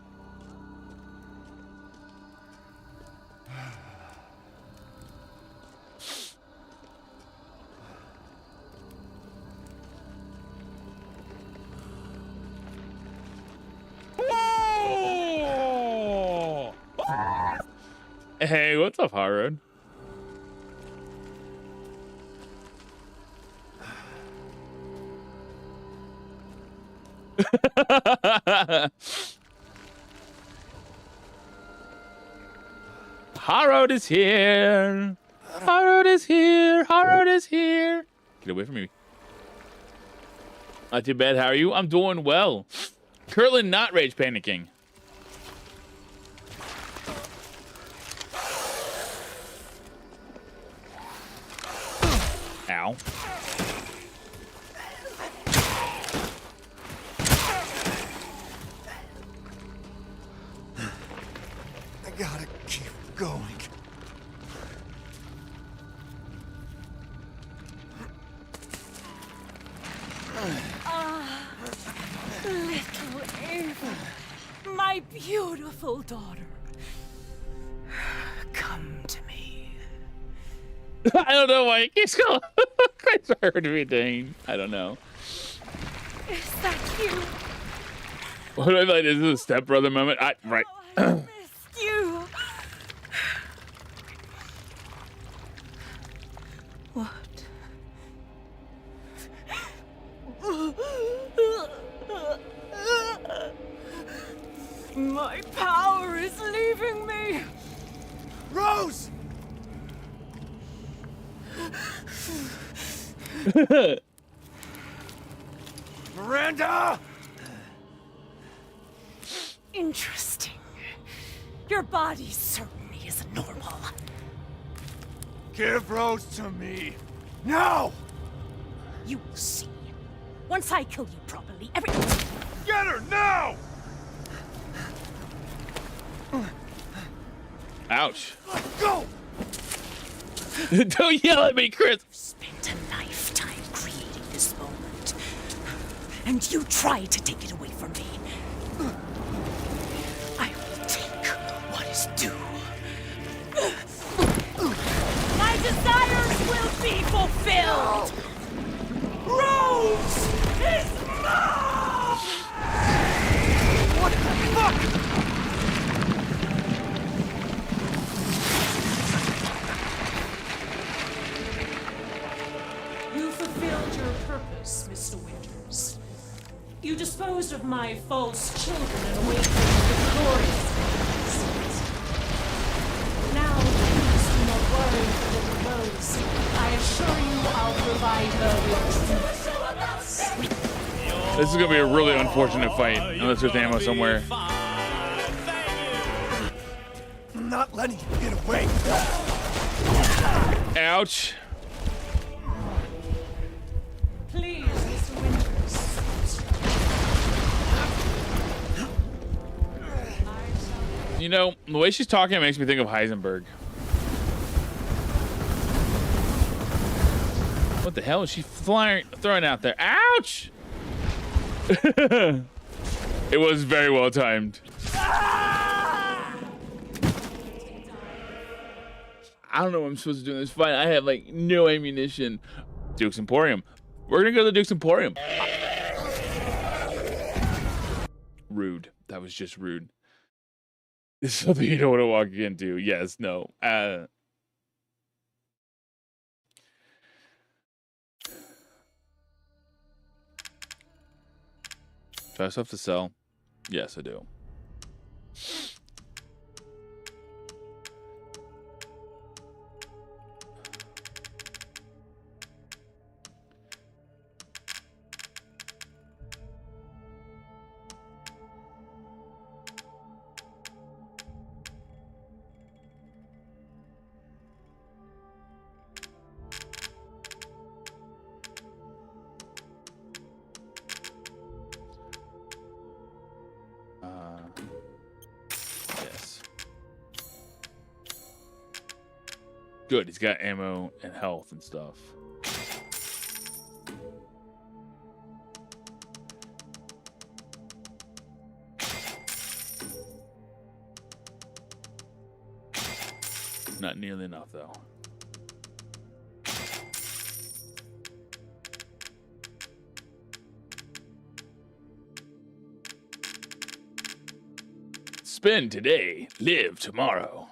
Hey, what's up, Hot Rod? Hot Rod is here. Hot Rod is here. Hot Rod is here. Get away from me. Not too bad. How are you? I'm doing well. Curlin not rage panicking. Ow. I gotta keep going. Little Ava, my beautiful daughter. Come to me. I don't know why it keeps going. I heard everything. I don't know. Is that you? What do I like? This is a stepbrother moment. Right. Missed you. What? My power is leaving me. Rose! Miranda! Interesting. Your body certainly isn't normal. Give Rose to me. Now! You will see. Once I kill you properly, Get her now! Ouch. Let's go! Don't yell at me, Chris. Spent a lifetime creating this moment, and you try to take it away from me. I will take what is due. My desires will be fulfilled. Rose is mine! What the fuck? You fulfilled your purpose, Mr. Winters. You disposed of my false children and awakened the glorious days. Now, please do not worry for little Rose. I assure you I'll provide her with truth. This is gonna be a really unfortunate fight, unless there's ammo somewhere. I'm not letting you get away. Ouch. Please, Mr. Winters. You know, the way she's talking makes me think of Heisenberg. What the hell is she throwing out there? Ouch! It was very well timed. I don't know what I'm supposed to do in this fight. I have like no ammunition. Duke's Emporium. We're gonna go to the Duke's Emporium. Rude. That was just rude. This is something you don't want to walk into. Yes, no. Do I still have to sell? Yes, I do. Yes. Good, he's got ammo and health and stuff. Not nearly enough, though. Spend today, live tomorrow.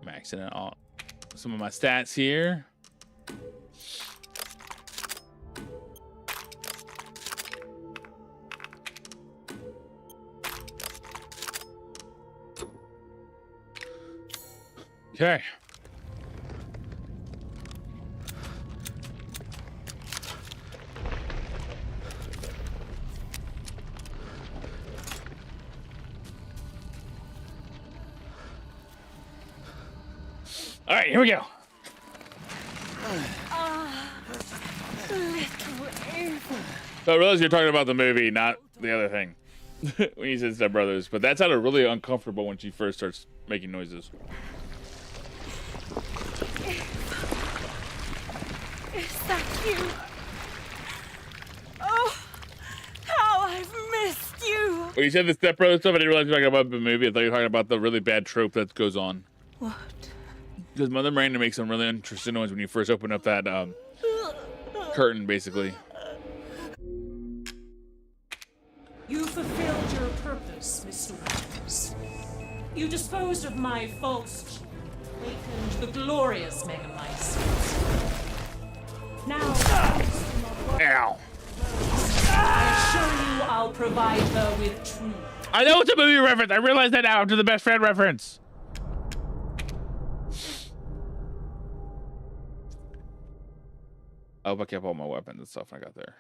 Maxing out some of my stats here. Okay. All right, here we go. So I realize you're talking about the movie, not the other thing. When you said Step Brothers, but that sounded really uncomfortable when she first starts making noises. Is that you? Oh, how I've missed you. When you said the Step Brothers stuff, I didn't realize you were talking about the movie. I thought you were talking about the really bad trope that goes on. What? Because Mother Miranda makes some really interesting noise when you first open up that curtain, basically. You fulfilled your purpose, Mr. Winters. You disposed of my false, awakened the glorious Megamycete. Now, ow! I assure you, I'll provide her with truth. I know it's a movie reference. I realize that now after the best friend reference. I hope I kept all my weapons and stuff when I got there.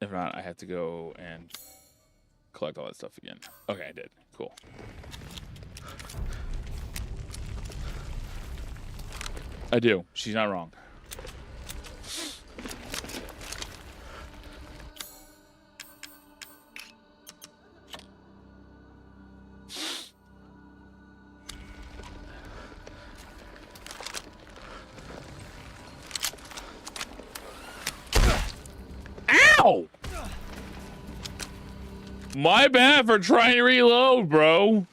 If not, I have to go and collect all that stuff again. Okay, I did. Cool. I do. She's not wrong. Ow! My bad for trying to reload, bro.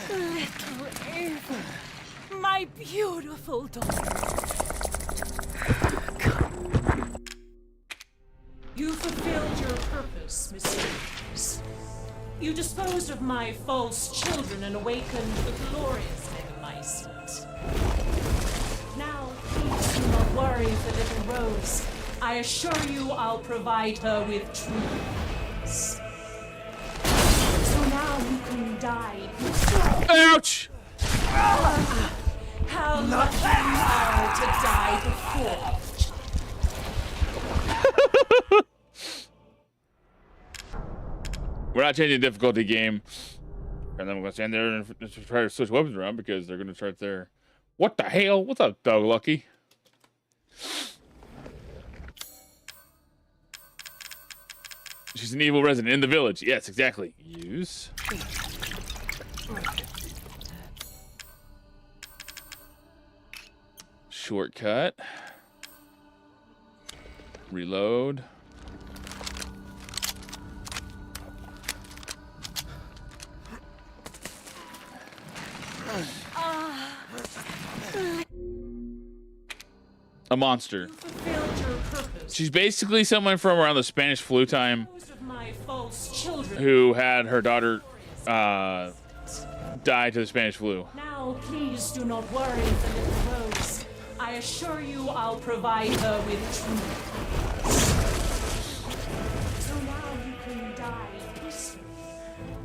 Little Ava, my beautiful daughter. You fulfilled your purpose, Mr. Winters. You disposed of my false children and awakened the glorious Megamycete. Now, please do not worry for little Rose. I assure you I'll provide her with truth. So now you can die. Ouch! How lucky you are to die before. We're not changing the difficulty game. And then we're gonna stand there and try to switch weapons around because they're gonna start there. What the hell? What's up, Doug Lucky? She's an evil resident in the village. Yes, exactly. Use. Shortcut. Reload. A monster. She's basically someone from around the Spanish flu time who had her daughter die to the Spanish flu. Now, please do not worry for little Rose. I assure you I'll provide her with truth. So now you can die peacefully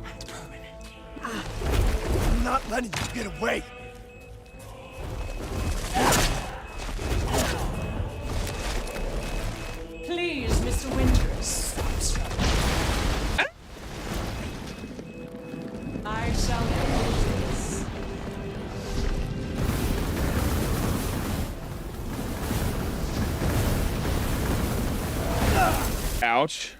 and permanently. I'm not letting you get away. Please, Mr. Winters, stop struggling. I shall end this. Ouch.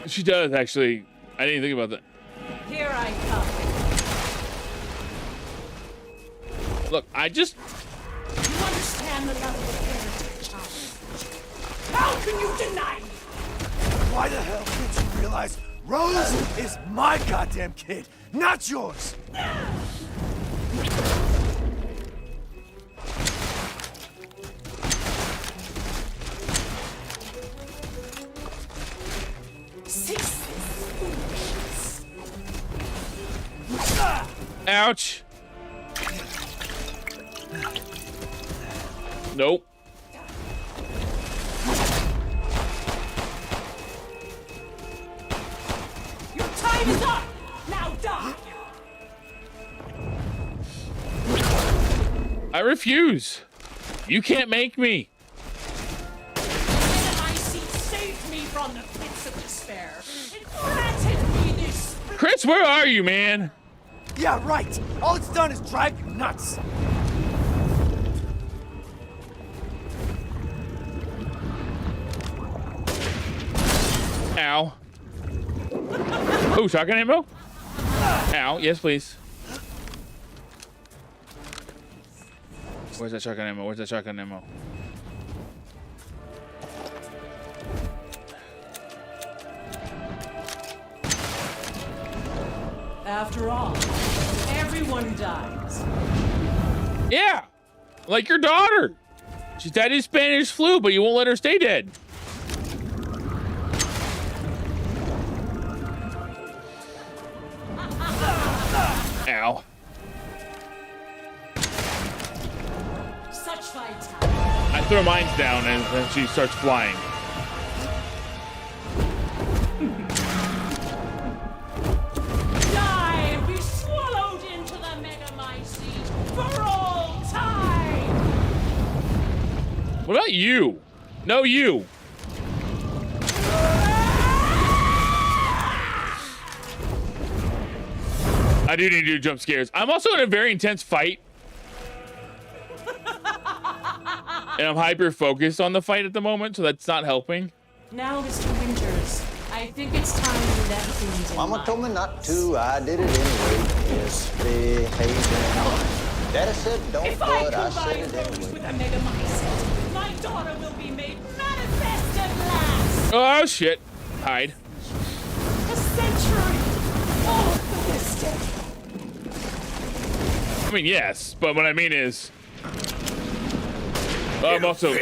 She does, actually. I didn't think about that. Here I come. Look, I just... You understand the level of heritage, How can you deny me? Why the hell can't you realize Rose is my goddamn kid, not yours? Ouch. Nope. Your time is up! Now die! I refuse. You can't make me. My seat saved me from the pits of despair. It granted me this. Chris, where are you, man? Yeah, right. All it's done is drive you nuts. Ow. Oh, shotgun ammo? Ow, yes, please. Where's that shotgun ammo? Where's that shotgun ammo? After all, everyone dies. Yeah, like your daughter. She's died of Spanish flu, but you won't let her stay dead. Ow. Such vitality. I throw mines down and then she starts flying. Die, be swallowed into the megamycete for all time. What about you? No, you. I do need to do jump scares. I'm also in a very intense fight. And I'm hyper focused on the fight at the moment, so that's not helping. Now, Mr. Winters, I think it's time you let things in. Mama told me not to. I did it anyway. Misbehaving. Daddy said don't, If I but I said combine it Rose anyway. with a megamycete, my daughter will be made manifest at last. Oh, shit. Hide. A century. All of the wisdom. I mean, yes, but what I mean is... I'm also...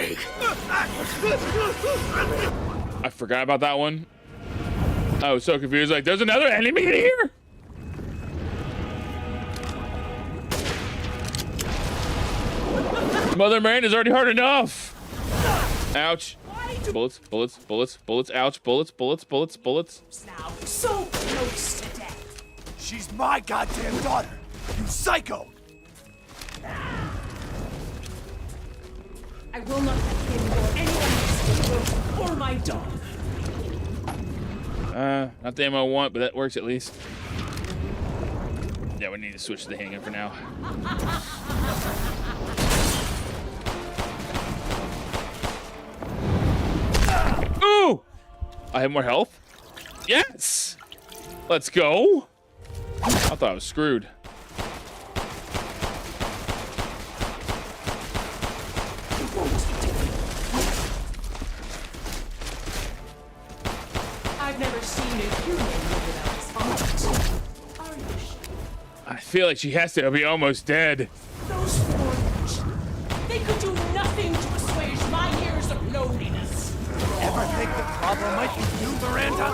I forgot about that one. I was so confused. Like, there's another enemy in here? Mother Miranda's already hard enough. Ouch. Bullets, bullets, bullets, bullets, ouch, bullets, bullets, bullets, bullets. Now, so close to death. She's my goddamn daughter. You psycho. I will not let him or anyone else take Rose or my daughter. Not the ammo I want, but that works at least. Yeah, we need to switch to the handgun for now. Ooh! I have more health? Yes! Let's go! I thought I was screwed. I've never seen a human without his heart. Are you sure? I feel like she has to be almost dead. Those foreigners, they could do nothing to assuage my years of loneliness. Ever think the problem might be you, Miranda?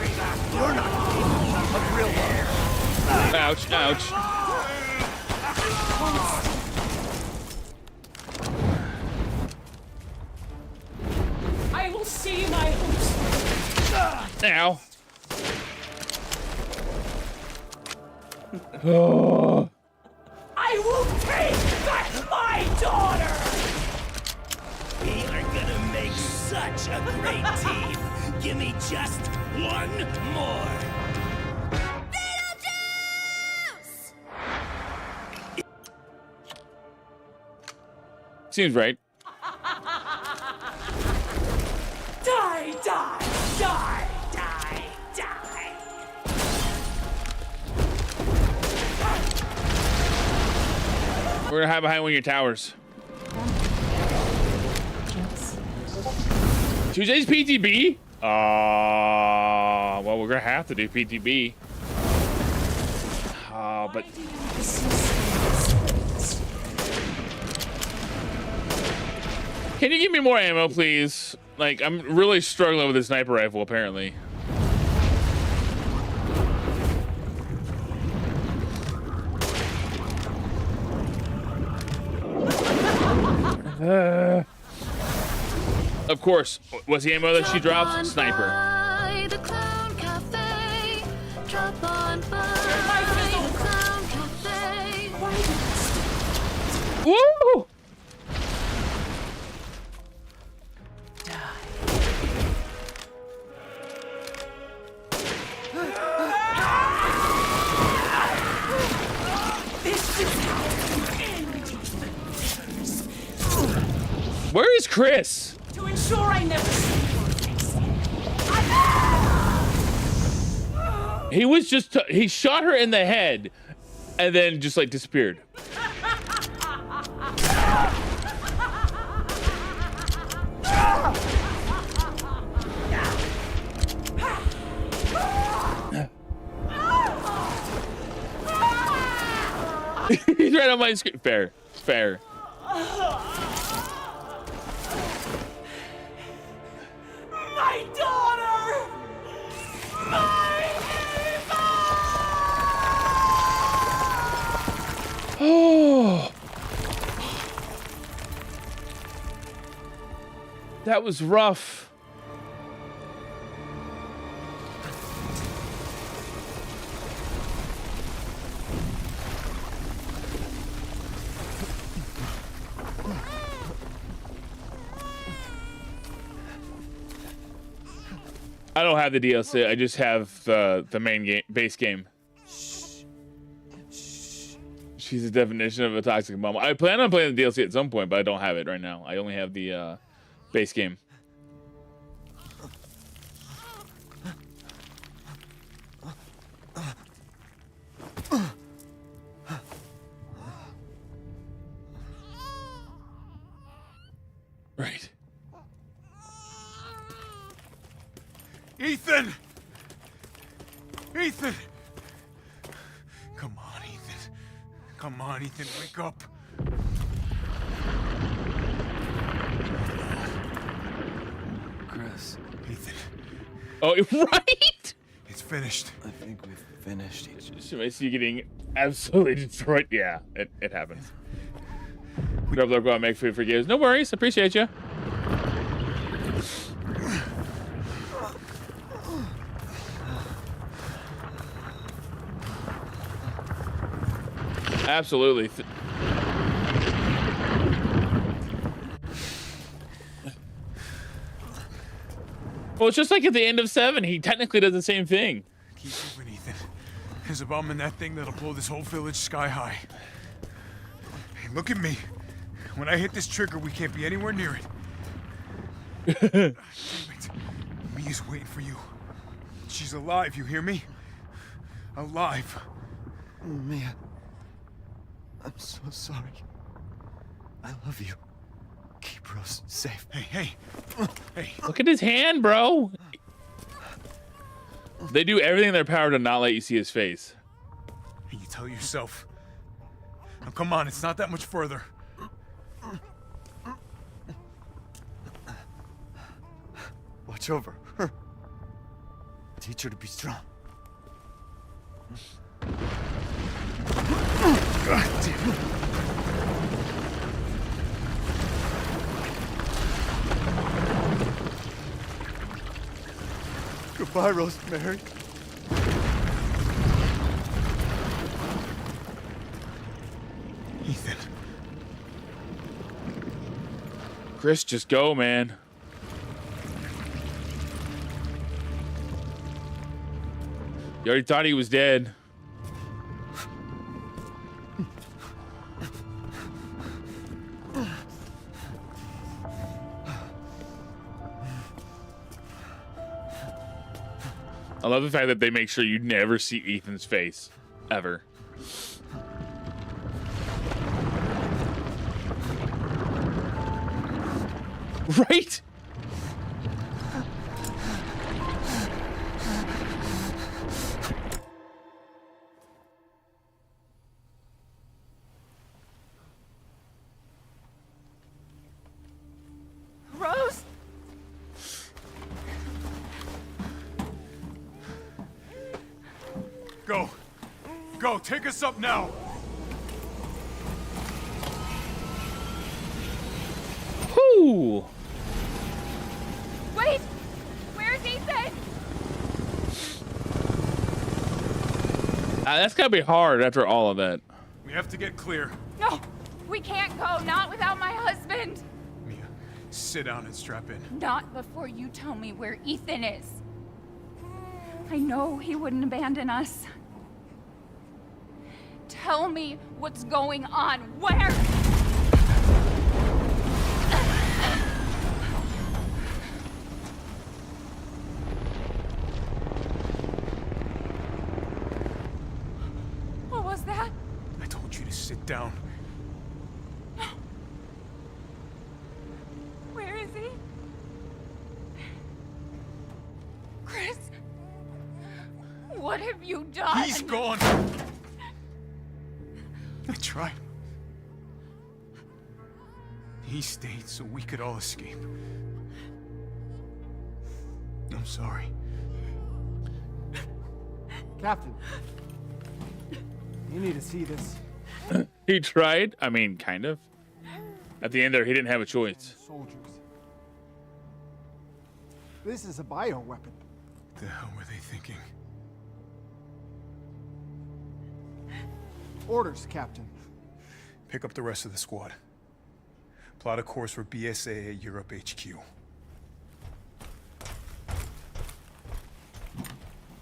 You're not capable of real love. Ouch, ouch. I will see my hopes. Ow. Oh. I will take back my daughter! We are gonna make such a great team. Give me just one more. Seems right. Die, die, die, die, die. We're gonna hide behind one of your towers. Tuesday's PTB? Well, we're gonna have to do PTB. But can you give me more ammo, please? Like, I'm really struggling with this sniper rifle, apparently. Of course, what's the ammo that she drops? Sniper. The Clown Cafe. Drop on by the Clown Cafe. Woo! Where is Chris? To ensure I never see your face. He was just, he shot her in the head and then just like disappeared. He's right on my screen. Fair, fair. My daughter! My Oh, that was rough. I don't have the DLC. I just have the main game, base game. She's the definition of a toxic mom. I plan on playing the DLC at some point, but I don't have it right now. I only have the base game. Right. Ethan! Ethan! Come on, Ethan. Come on, Ethan, wake up. Chris. Ethan. Oh, right? It's finished. I think we've finished. I see you getting absolutely destroyed. Yeah, it happens. Grub go out make food for gives. No worries. Appreciate you. Absolutely. Well, it's just like at the end of 7. He technically does the same thing. Keep moving, Ethan. There's a bomb in that thing that'll blow this whole village sky high. Hey, look at me. When I hit this trigger, we can't be anywhere near it. Damn it. Mia's waiting for you. She's alive, you hear me? Alive. Mia. I'm so sorry. I love you. Keep Rose safe. Hey. Look at his hand, bro. They do everything in their power to not let you see his face. Hey, you tell yourself. Now, come on, it's not that much further. Watch over her. Teach her to be strong. God damn it. Goodbye, Rosemary. Ethan. Chris, just go, man. You already thought he was dead. I love the fact that they make sure you never see Ethan's face, ever. Right? Rose? Go, take us up now. Whoo! Wait! Where's Ethan? That's gotta be hard after all of that. We have to get clear. No, we can't go. Not without my husband. Mia, sit down and strap in. Not before you tell me where Ethan is. I know he wouldn't abandon us. Tell me what's going on. Where? down. Where is he? Chris? What have you done? He's gone. I tried. He stayed so we could all escape. I'm sorry. Captain, you need to see this. He tried. I mean, kind of. At the end there, he didn't have a choice. Soldiers. This is a bioweapon. What the hell were they thinking? Orders, Captain. Pick up the rest of the squad. Plot a course for BSA at Europe HQ.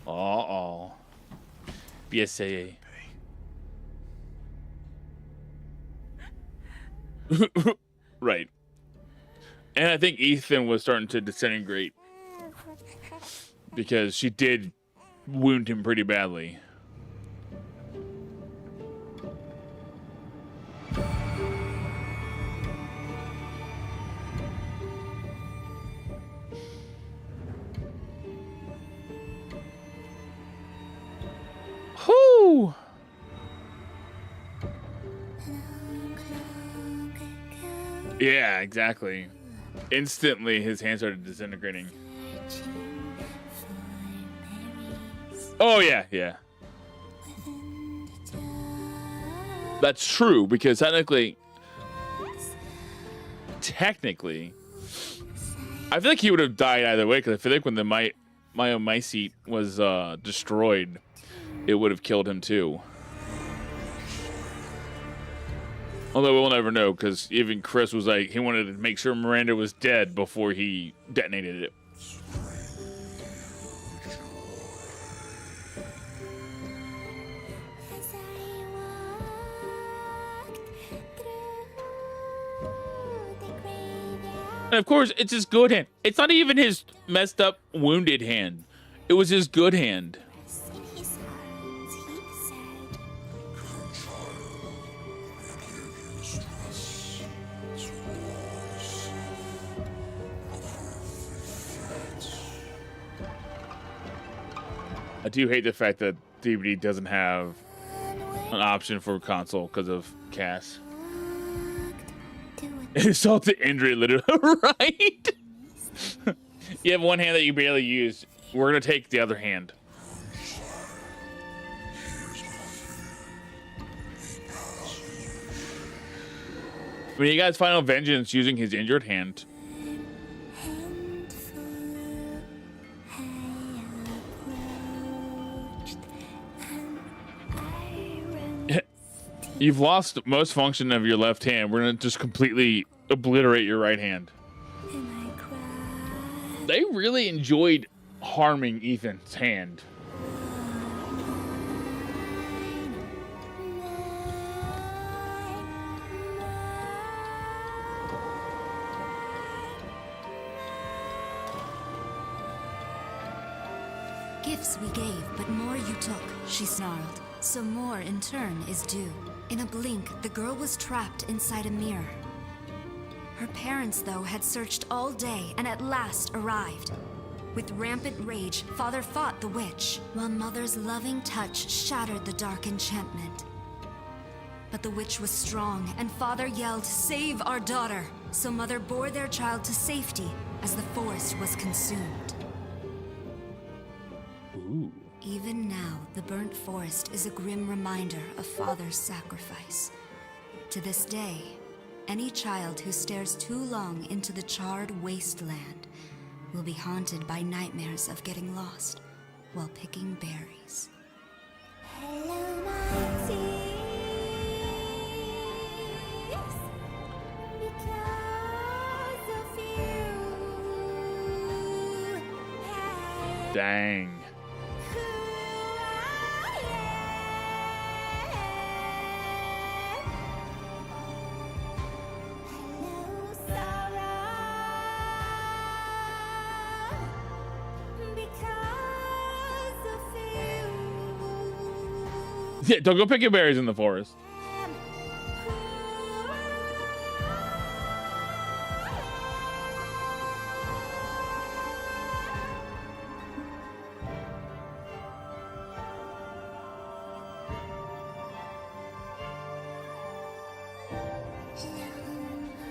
Uh-oh. BSAA. Right. And I think Ethan was starting to disintegrate because she did wound him pretty badly. Whoo! Yeah, exactly. Instantly, his hands started disintegrating. Oh, yeah, yeah. That's true, because technically, I feel like he would have died either way, because I feel like when the myomycete was destroyed, it would have killed him too. Although we'll never know, because even Chris was like, he wanted to make sure Miranda was dead before he detonated it. And of course, it's his good hand. It's not even his messed up, wounded hand. It was his good hand. I do hate the fact that DVD doesn't have an option for console because of Cass. Insult to injury, literally, right? You have one hand that you barely use. We're gonna take the other hand. When you guys final vengeance using his injured hand. You've lost most function of your left hand. We're gonna just completely obliterate your right hand. They really enjoyed harming Ethan's hand. Gifts we gave, but more you took, she snarled. So more in turn is due. In a blink, the girl was trapped inside a mirror. Her parents, though, had searched all day and at last arrived. With rampant rage, Father fought the witch, while Mother's loving touch shattered the dark enchantment. But the witch was strong, and Father yelled, "Save our daughter!" So Mother bore their child to safety as the forest was consumed. Ooh. Even now, the burnt forest is a grim reminder of Father's sacrifice. To this day, any child who stares too long into the charred wasteland will be haunted by nightmares of getting lost while picking berries. Hello, my tears, because of you. Dang. Yeah, don't go picking berries in the forest.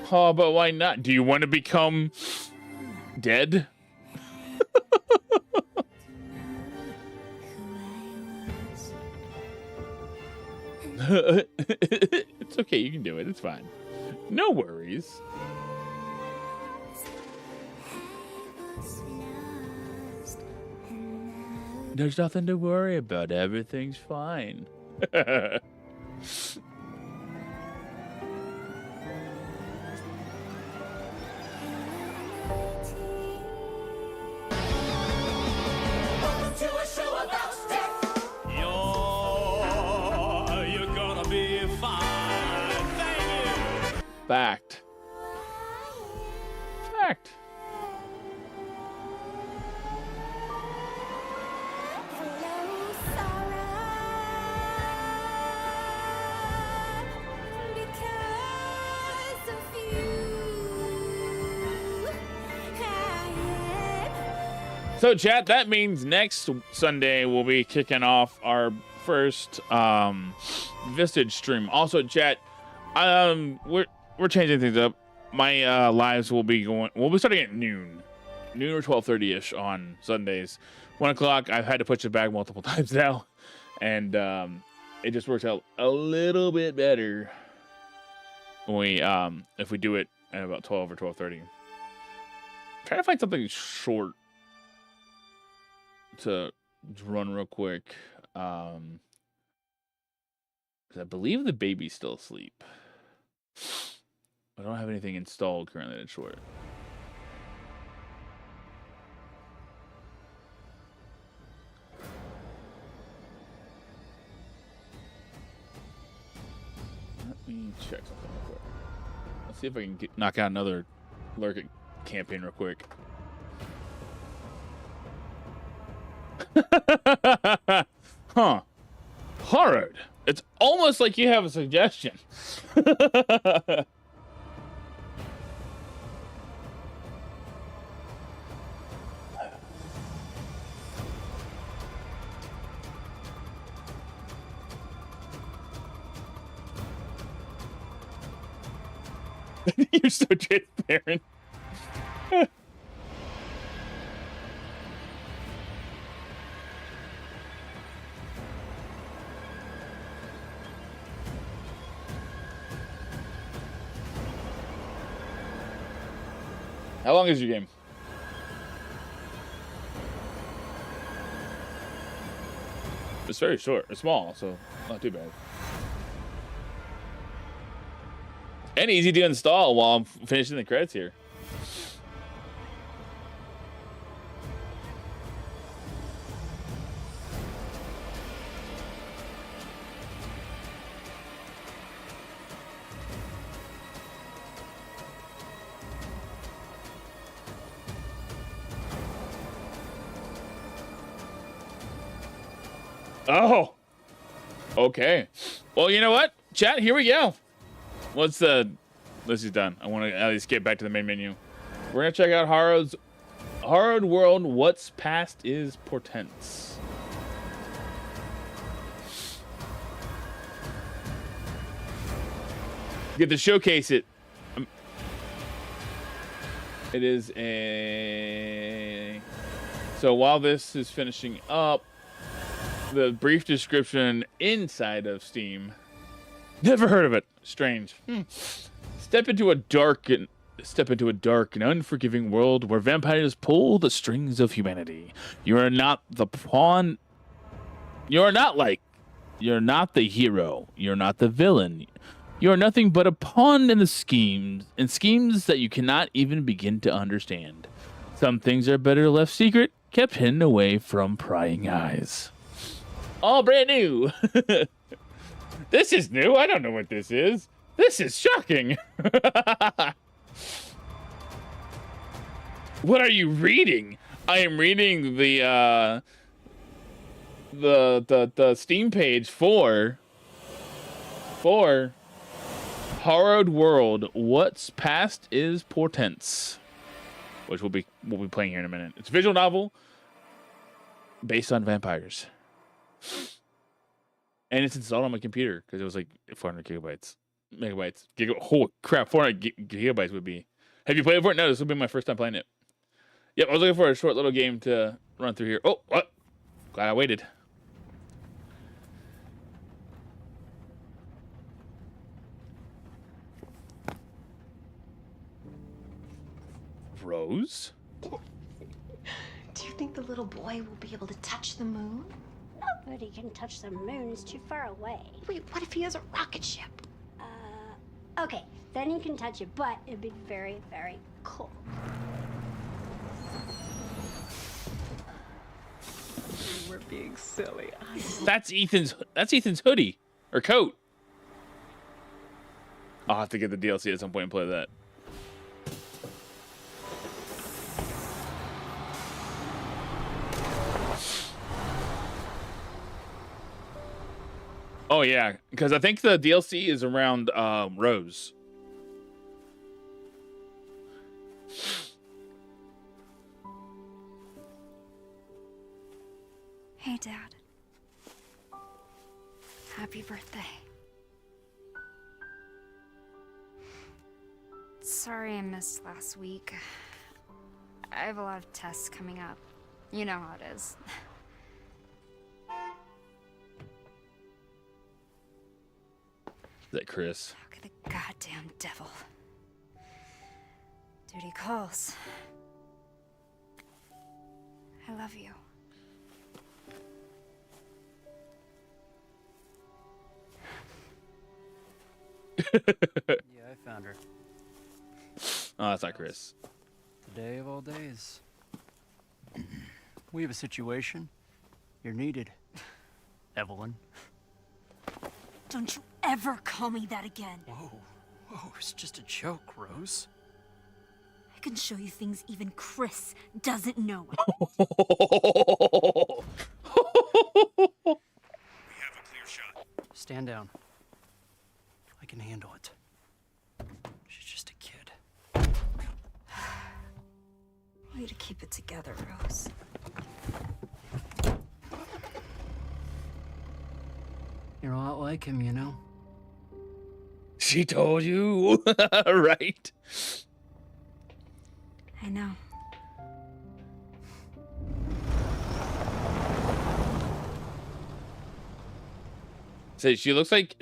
Oh, but why not? Do you want to become dead? It's okay, you can do it. It's fine. No worries. There's nothing to worry about. Everything's fine. You're gonna be fine. Thank you. Fact. Fact. So, chat, that means next Sunday we'll be kicking off our first Vistage stream. Also, chat, we're changing things up. My lives will be starting at noon or 12:30ish on Sundays. 1 o'clock. I've had to push it back multiple times now, and it just works out a little bit better when we if we do it at about 12 or 12:30. Try to find something short to run real quick, because I believe the baby's still asleep. I don't have anything installed currently that's short. Let me check something real quick. Let's see if I can knock out another lurk campaign real quick. Huh. Horrid. It's almost like you have a suggestion. You're so transparent. How long is your game? It's very short. It's small, so not too bad. And easy to install while I'm finishing the credits here. Oh, okay. Well, you know what? Chat, here we go. This is done. I want to at least get back to the main menu. We're going to check out Harrowed World, What's Past is Portents. Get to showcase it. It is a... So while this is finishing up, the brief description inside of Steam. Never heard of it. Strange. Step into a dark and unforgiving world where vampires pull the strings of humanity. You are not the pawn. You're not the hero. You're not the villain. You are nothing but a pawn in the schemes that you cannot even begin to understand. Some things are better left secret, kept hidden away from prying eyes. All brand new. This is new. I don't know what this is. This is shocking. What are you reading? I am reading the Steam page for Harrowed World, What's Past is Portents, which we'll be playing here in a minute. It's a visual novel based on vampires. And it's installed on my computer because it was like 400 gigabytes. megabytes. Holy crap, 400 gigabytes would be. Have you played it before? No, this will be my first time playing it. Yep, I was looking for a short little game to run through here. Oh, what? Glad I waited. Rose? Do you think the little boy will be able to touch the moon? Nobody can touch the moon. It's too far away. Wait, what if he has a rocket ship? Okay, then you can touch it, but it'd be very, very cold. We're being silly. That's Ethan's hoodie or coat. I'll have to get the DLC at some point and play that. Oh yeah, because I think the DLC is around Rose. Hey, Dad. Happy birthday. Sorry I missed last week. I have a lot of tests coming up. You know how it is. Is that Chris? Look at the goddamn devil. Duty calls. I love you. Yeah, I found her. Oh, that's not Chris. The day of all days. We have a situation. You're needed, Evelyn. Don't you ever call me that again. Whoa, it's just a joke, Rose. I can show you things even Chris doesn't know. We have a clear shot. Stand down. I can handle it. She's just a kid. Way to keep it together, Rose. You're a lot like him, you know? She told you, right? I know. So she looks like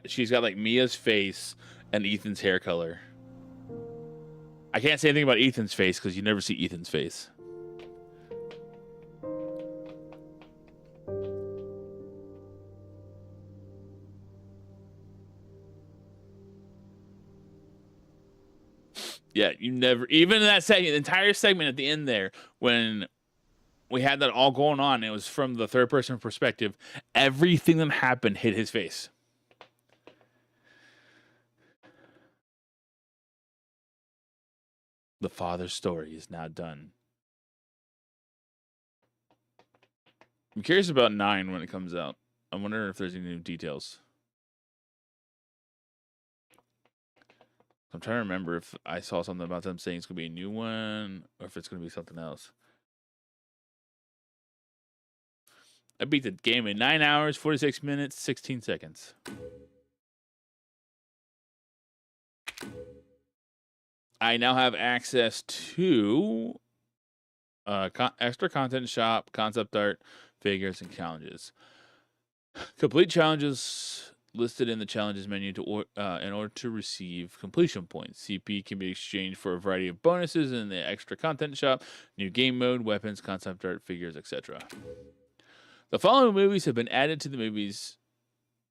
she's got like Mia's face and Ethan's hair color. I can't say anything about Ethan's face because you never see Ethan's face. Yeah, you never, even in that segment, the entire segment at the end there, when we had that all going on, it was from the third person perspective. Everything that happened hit his face. The father's story is now done. I'm curious about 9 when it comes out. I wonder if there's any new details. I'm trying to remember if I saw something about them saying it's going to be a new one or if it's going to be something else. I beat the game in 9 hours, 46 minutes, 16 seconds. I now have access to extra content shop, concept art, figures, and challenges. Complete challenges listed in the challenges menu in order to receive completion points. CP can be exchanged for a variety of bonuses in the extra content shop, new game mode, weapons, concept art, figures, etc. The following movies have been added to the movies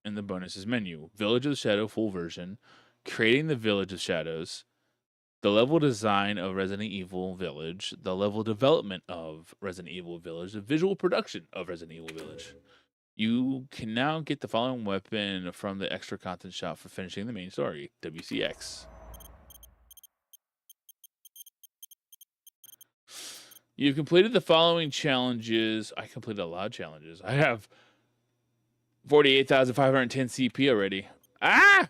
in the bonuses menu: Village of the Shadow full version, Creating the Village of Shadows, the level design of Resident Evil Village, the level development of Resident Evil Village, the visual production of Resident Evil Village. You can now get the following weapon from the extra content shop for finishing the main story, WCX. You've completed the following challenges. I completed a lot of challenges. I have 48,510 CP already. Ah!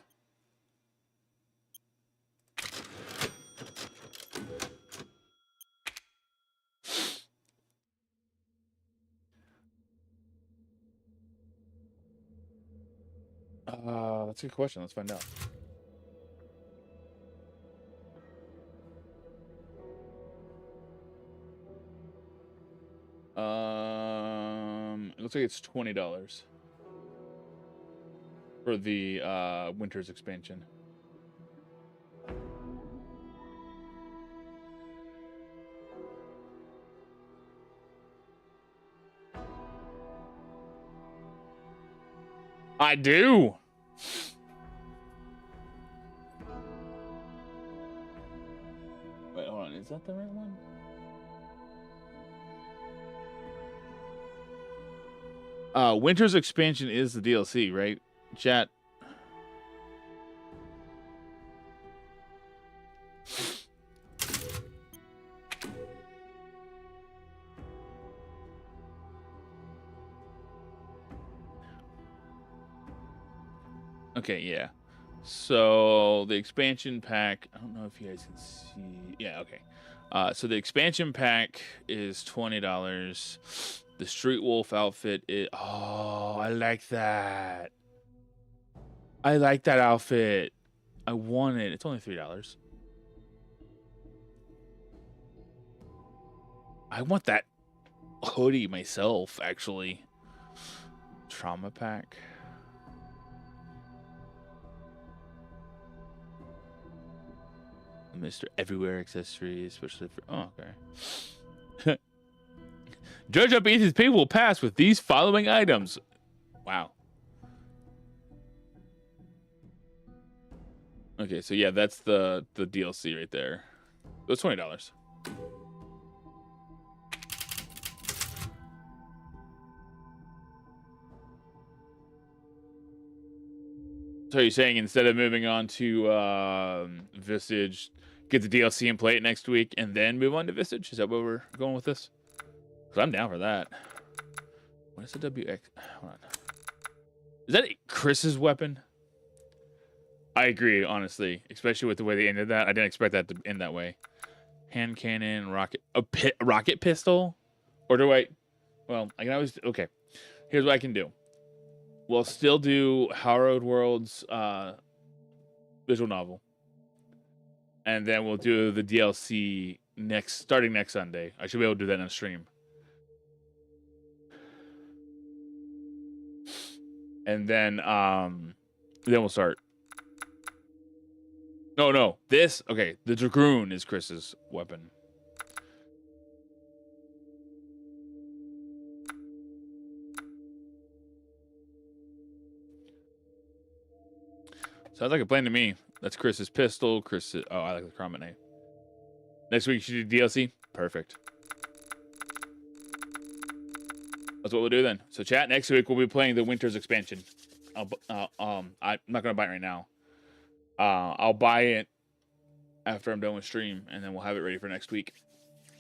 That's a good question. Let's find out. It looks like it's $20 for the Winter's expansion. I do. Wait, hold on. Is that the right one? Winter's expansion is the DLC, right? Chat. Okay, yeah. So the expansion pack, I don't know if you guys can see. Yeah, okay. So the expansion pack is $20. The Street Wolf outfit is, oh, I like that. I like that outfit. I want it. It's only $3. I want that hoodie myself, actually. Trauma pack. Mr. Everywhere accessories, especially for, oh, okay. Judge Up Ethan's pay will pass with these following items. Wow. Okay, so yeah, that's the DLC right there. That's $20. So you're saying instead of moving on to Visage, get the DLC and play it next week, and then move on to Visage? Is that where we're going with this? Because I'm down for that. What is the WX? Hold on. Is that Chris's weapon? I agree, honestly. Especially with the way they ended that. I didn't expect that to end that way. Hand cannon, rocket pistol? Or do I... Well, I can always... Okay. Here's what I can do. We'll still do Hallowed Worlds visual novel. And then we'll do the DLC starting next Sunday. I should be able to do that in a stream. And then we'll start. No. This, okay, the Dragoon is Chris's weapon. Sounds like a plan to me. That's Chris's pistol. Oh, I like the Cromit name. Next week, you should do DLC. Perfect. That's what we'll do then. So, chat, next week we'll be playing the Winter's expansion. I'm not gonna buy it right now. I'll buy it after I'm done with stream, and then we'll have it ready for next week.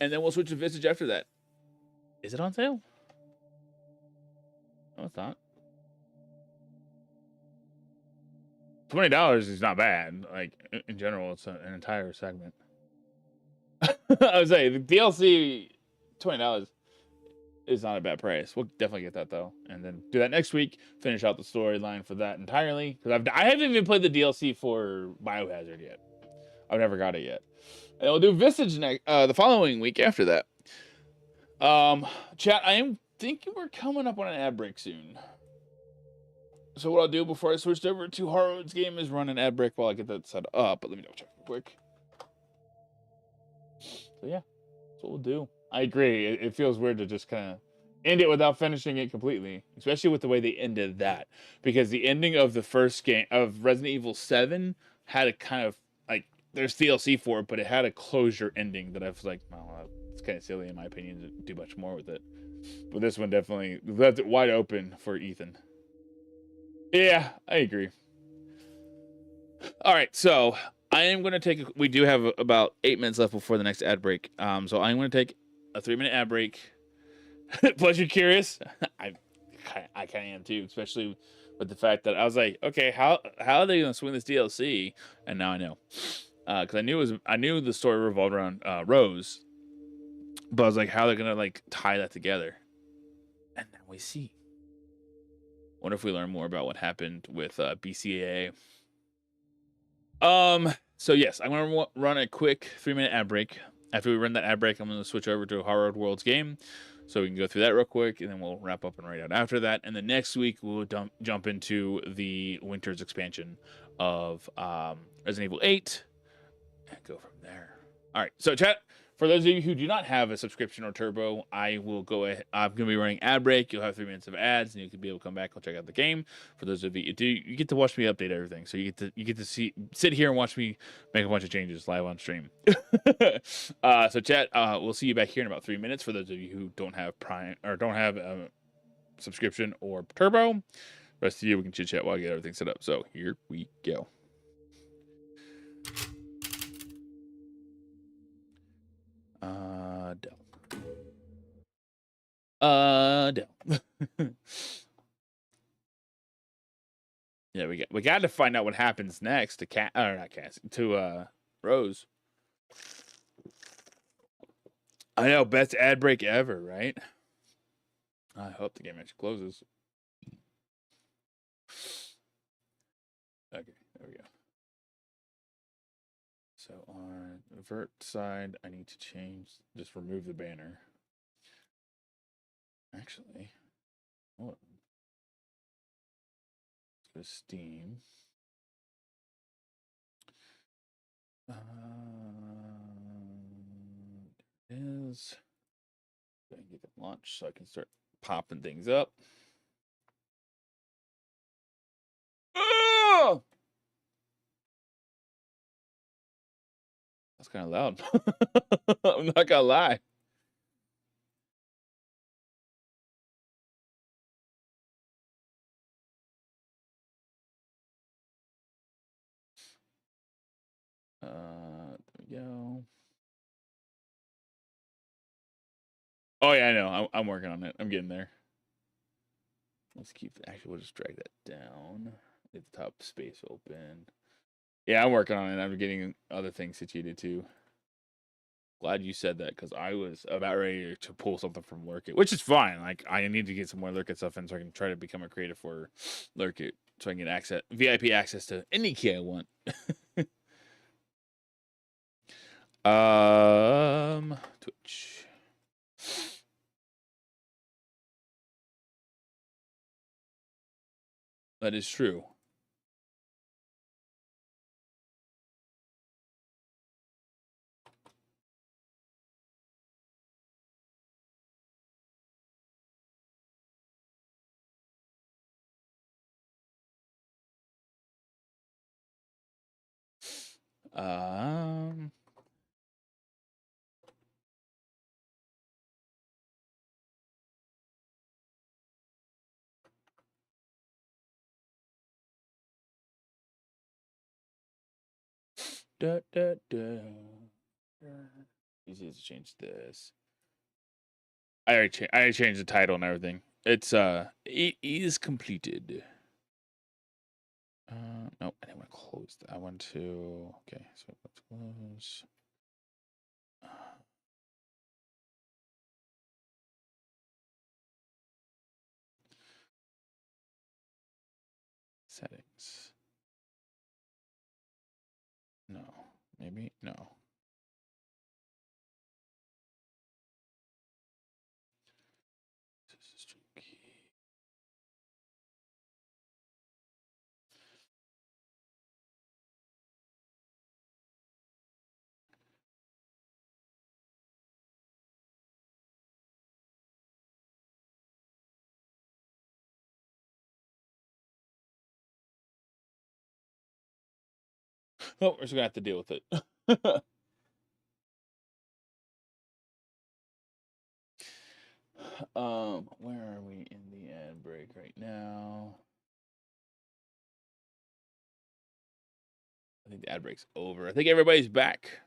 And then we'll switch to Visage after that. Is it on sale? No, it's not. $20 is not bad. Like, in general, it's an entire segment. I would say the DLC, $20 is not a bad price. We'll definitely get that though, and then do that next week. Finish out the storyline for that entirely, because I haven't even played the DLC for Biohazard yet. I've never got it yet, and we'll do Visage the following week after that. Chat, I am thinking we're coming up on an ad break soon. So what I'll do before I switch over to Harrow's game is run an ad break while I get that set up. But let me double check real quick. So yeah, that's what we'll do. I agree. It feels weird to just kind of end it without finishing it completely, especially with the way they ended that. Because the ending of the first game of Resident Evil 7 had a kind of like, there's DLC for it, but it had a closure ending that I was like, well, it's kind of silly in my opinion to do much more with it. But this one definitely left it wide open for Ethan. Yeah, I agree. All right, so I am going to take... We do have about 8 minutes left before the next ad break. So I'm going to take a 3-minute ad break. Plus, you're curious? I kind of am too, especially with the fact that I was like, okay, how are they going to swing this DLC? And now I know. Because I knew the story revolved around Rose. But I was like, how are they going to like tie that together? And now we see. Wonder if we learn more about what happened with BCAA. So yes, I'm gonna run a quick 3-minute ad break. After we run that ad break, I'm gonna switch over to a Hard Worlds game, so we can go through that real quick, and then we'll wrap up and write out after that. And then next week we'll jump into the Winter's expansion of Resident Evil 8 and go from there. All right, so chat. For those of you who do not have a subscription or Turbo, I will go ahead. I'm going to be running ad break. You'll have 3 minutes of ads, and you can be able to come back and check out the game. For those of you who do, you get to watch me update everything. So you get to sit here and watch me make a bunch of changes live on stream. So chat, we'll see you back here in about 3 minutes. For those of you who don't have Prime or don't have a subscription or Turbo, rest of you we can chit chat while I get everything set up. So here we go. Dell. Yeah, we got to find out what happens next to not Cassie, to Rose. I know, best ad break ever, right? I hope the game actually closes. Okay, there we go. So on the vert side, I need to just remove the banner. Actually, hold on. Let's go to Steam. There it is. Go ahead and get it launched so I can start popping things up. Oh! That's kind of loud. I'm not gonna lie. There we go. Oh yeah, I know. I'm working on it. I'm getting there. Let's keep. Actually, we'll just drag that down. Get the top space open. Yeah, I'm working on it. I'm getting other things situated too. Glad you said that because I was about ready to pull something from Lurkit, which is fine. Like I need to get some more Lurkit stuff in so I can try to become a creator for Lurkit, so I can get VIP access to any key I want. Twitch. That is true. Um. Da, da, da. Easy to change this. I already changed the title and everything. It's it is completed. No, I didn't want to close that. I want to. Okay, so let's close. Settings. No, maybe no. Oh, we're just gonna have to deal with it. Where are we in the ad break right now? I think the ad break's over. I think everybody's back.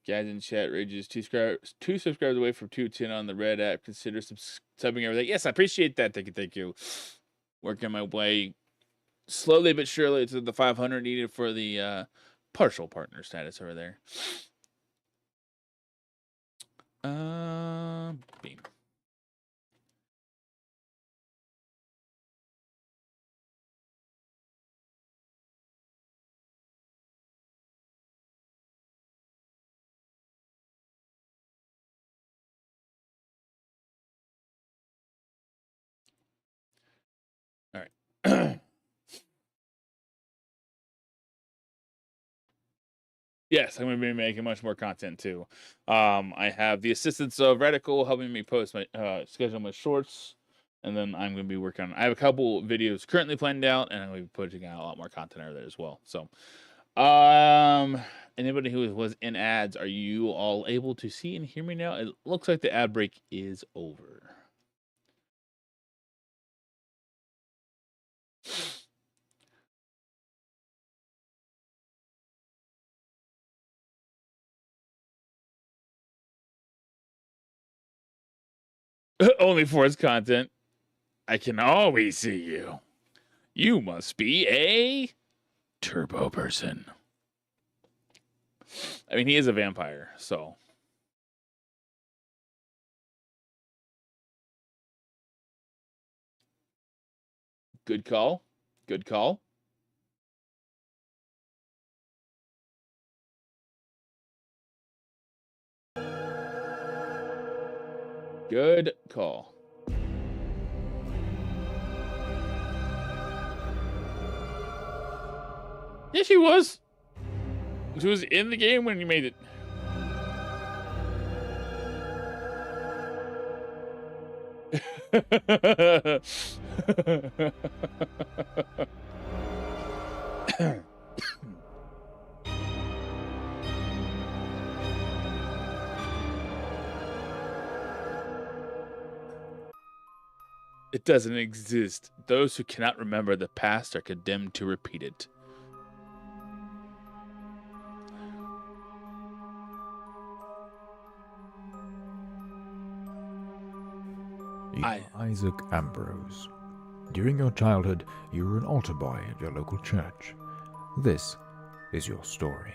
Guys in chat, Rages, two subscribers away from 210 on the Red app. Consider subbing everything. Yes, I appreciate that. Thank you. Working my way slowly but surely to the 500 needed for the partial partner status over there. Beam. Yes, I'm going to be making much more content too. I have the assistance of Radical helping me post my schedule my shorts, and then I'm going to be working on. I have a couple videos currently planned out, and I'm going to be putting out a lot more content over there as well. So, anybody who was in ads, are you all able to see and hear me now? It looks like the ad break is over. Only for its content. I can always see you. You must be a turbo person. I mean, he is a vampire, so. Good call. Good call. Good call. Yeah, she was. She was in the game when you made it. It doesn't exist. Those who cannot remember the past are condemned to repeat it. Isaac Ambrose. During your childhood, you were an altar boy at your local church. This is your story.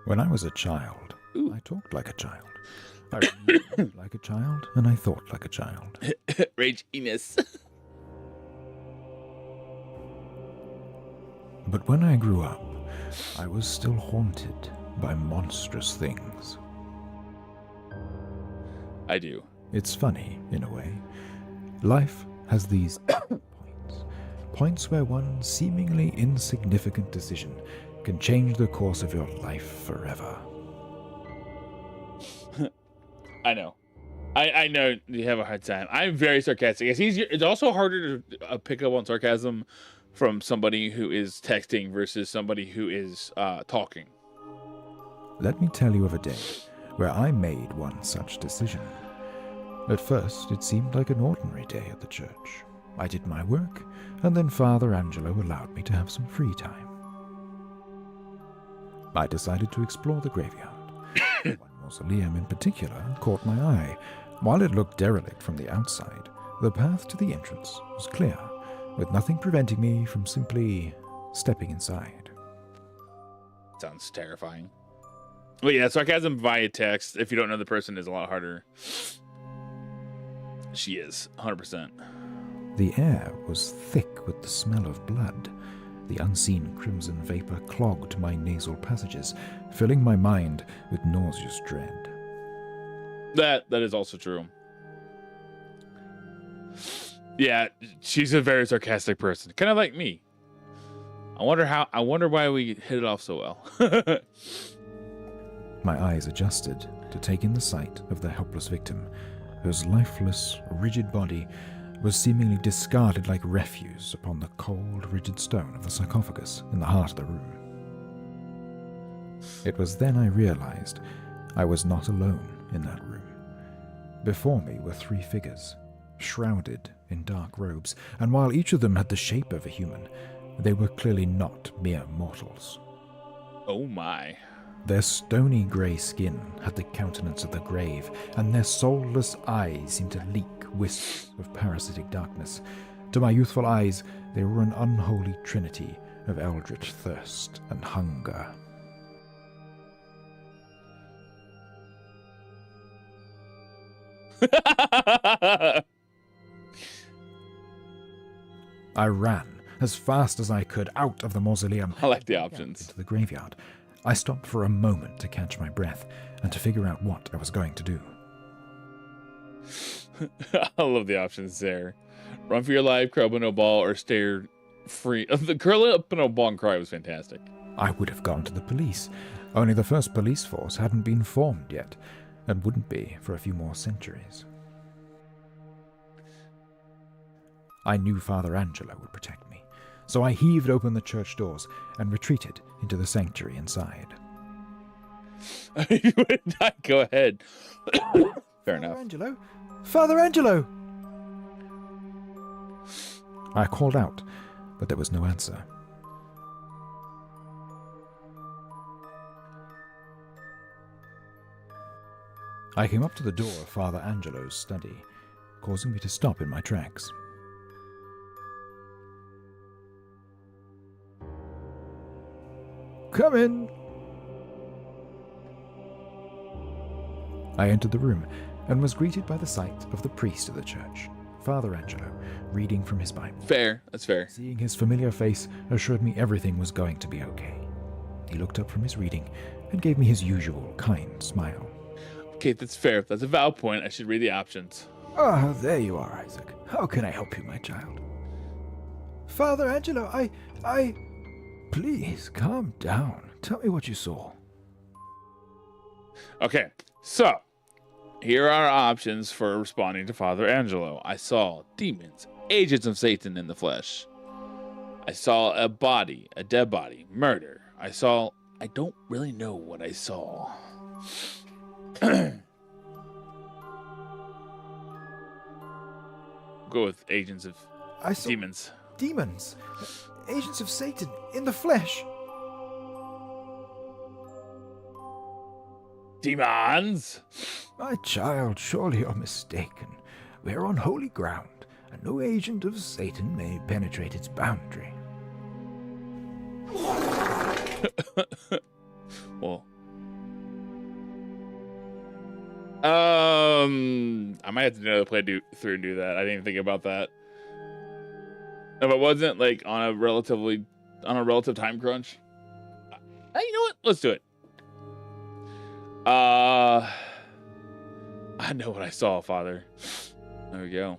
When I was a child, I talked like a child. I reasoned like a child, and I thought like a child. Raginess. But when I grew up, I was still haunted by monstrous things. I do. It's funny, in a way. Life has these points where one seemingly insignificant decision can change the course of your life forever. I know. I know you have a hard time. I'm very sarcastic. It's easier. It's also harder to pick up on sarcasm from somebody who is texting versus somebody who is talking. Let me tell you of a day where I made one such decision. At first, it seemed like an ordinary day at the church. I did my work, and then Father Angelo allowed me to have some free time. I decided to explore the graveyard. One mausoleum in particular caught my eye. While it looked derelict from the outside, the path to the entrance was clear, with nothing preventing me from simply stepping inside. Sounds terrifying. Well, yeah, sarcasm via text, if you don't know the person, is a lot harder. She is, 100%. The air was thick with the smell of blood. The unseen crimson vapor clogged my nasal passages, filling my mind with nauseous dread. That is also true. Yeah, she's a very sarcastic person, kind of like me. I wonder why we hit it off so well. My eyes adjusted to take in the sight of the helpless victim, whose lifeless, rigid body was seemingly discarded like refuse upon the cold, rigid stone of the sarcophagus in the heart of the room. It was then I realized I was not alone in that room. Before me were three figures, shrouded in dark robes, and while each of them had the shape of a human, they were clearly not mere mortals. Oh my. Their stony grey skin had the countenance of the grave, and their soulless eyes seemed to leak wisps of parasitic darkness. To my youthful eyes, they were an unholy trinity of eldritch thirst and hunger. I ran as fast as I could out of the mausoleum. I like the options. Into the graveyard. I stopped for a moment to catch my breath and to figure out what I was going to do. I love the options there. Run for your life, crowbar no ball, or stare free. The curl up in a ball and cry was fantastic. I would have gone to the police, only the first police force hadn't been formed yet, and wouldn't be for a few more centuries. I knew Father Angelo would protect me, so I heaved open the church doors and retreated into the sanctuary inside. Go ahead. Fair enough. Angelo? Father Angelo! I called out, but there was no answer. I came up to the door of Father Angelo's study, causing me to stop in my tracks. Come in! I entered the room and was greeted by the sight of the priest of the church, Father Angelo, reading from his Bible. Fair, that's fair. Seeing his familiar face assured me everything was going to be okay. He looked up from his reading and gave me his usual kind smile. Okay, that's fair. That's a valid point. I should read the options. Ah, there you are, Isaac. How can I help you, my child? Father Angelo, I... Please, calm down. Tell me what you saw. Okay, so here are options for responding to Father Angelo. I saw demons, agents of Satan in the flesh. I saw a body, a dead body, murder. I don't really know what I saw. Go with agents of demons. Demons? Agents of Satan in the flesh? Demons? My child, surely you're mistaken. We're on holy ground, and no agent of Satan may penetrate its boundary. Well, I might have to do another play through and do that. I didn't even think about that. If it wasn't like on a relative time crunch, you know what? Let's do it. I know what I saw, Father. There we go.